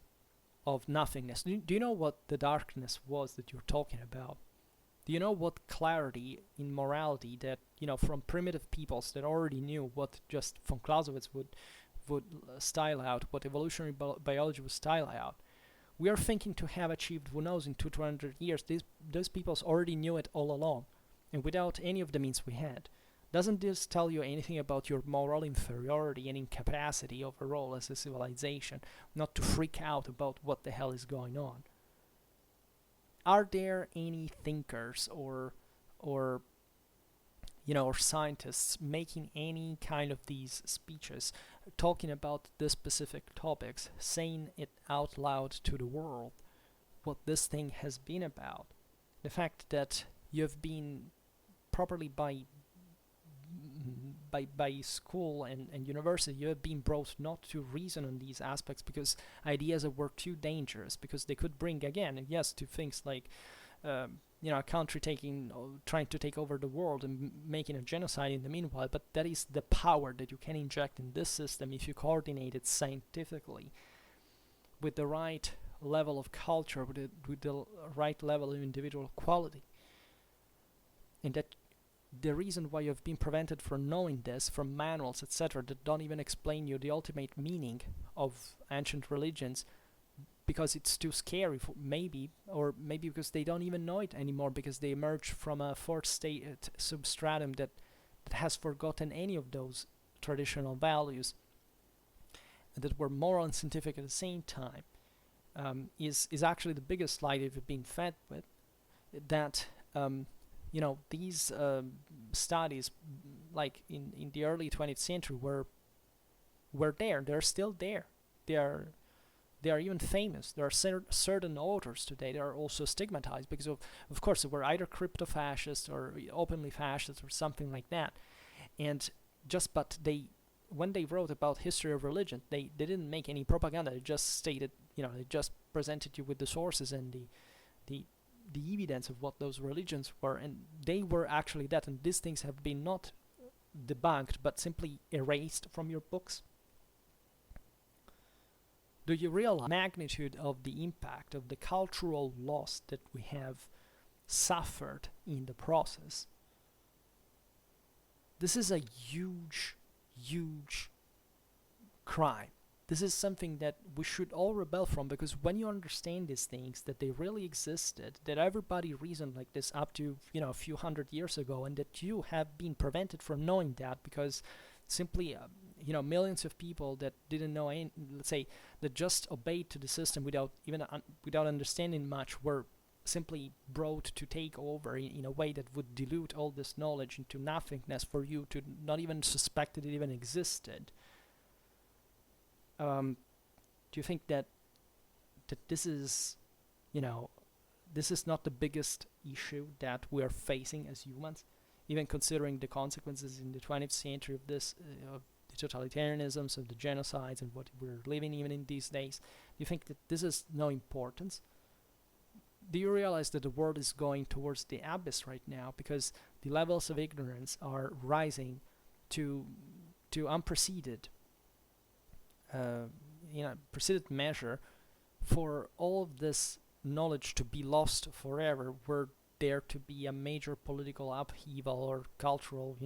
[SPEAKER 1] of nothingness. Do you know what the darkness was that you're talking about? Do you know what clarity in morality that, from primitive peoples that already knew what, just from Clausewitz would style out, what evolutionary biology would style out? We are thinking to have achieved, who knows, in 200 years. Those peoples already knew it all along, and without any of the means we had. Doesn't this tell you anything about your moral inferiority and incapacity overall as a civilization, not to freak out about what the hell is going on? Are there any thinkers or scientists making any kind of these speeches, talking about this specific topics, saying it out loud to the world, what this thing has been about? the fact that you have been properly by school and university, you have been brought not to reason on these aspects because ideas were too dangerous, because they could bring, again, yes, to things like a country trying to take over the world and making a genocide in the meanwhile. But that is the power that you can inject in this system if you coordinate it scientifically with the right level of culture, with the right level of individual quality. And that the reason why you've been prevented from knowing this from manuals, etc., that don't even explain you the ultimate meaning of ancient religions, because it's too scary, maybe, or maybe because they don't even know it anymore, because they emerge from a fourth state substratum that has forgotten any of those traditional values that were moral and scientific at the same time, is actually the biggest lie they've been fed with. That these studies, like in the early 20th century, were there. They're still there. They are even famous. There are certain authors today that are also stigmatized because of course, they were either crypto-fascist or openly fascist or something like that. And when they wrote about history of religion, they didn't make any propaganda. They just stated, they just presented you with the sources and the evidence of what those religions were, and they were actually that. And these things have been not debunked, but simply erased from your books. Do you realize the magnitude of the impact of the cultural loss that we have suffered in the process? This is a huge, huge crime. This is something that we should all rebel from, because when you understand these things, that they really existed, that everybody reasoned like this up to a few hundred years ago, and that you have been prevented from knowing that because simply millions of people that didn't know any, let's say, that just obeyed to the system without understanding much, were simply brought to take over in a way that would dilute all this knowledge into nothingness for you to not even suspect that it even existed. Do you think that this is this is not the biggest issue that we are facing as humans, even considering the consequences in the 20th century of this of the totalitarianisms, of the genocides, and what we're living even in these days? Do you think that this is no importance? Do you realize that the world is going towards the abyss right now, because the levels of ignorance are rising to unprecedented preceded measure? For all of this knowledge to be lost forever, were there to be a major political upheaval or cultural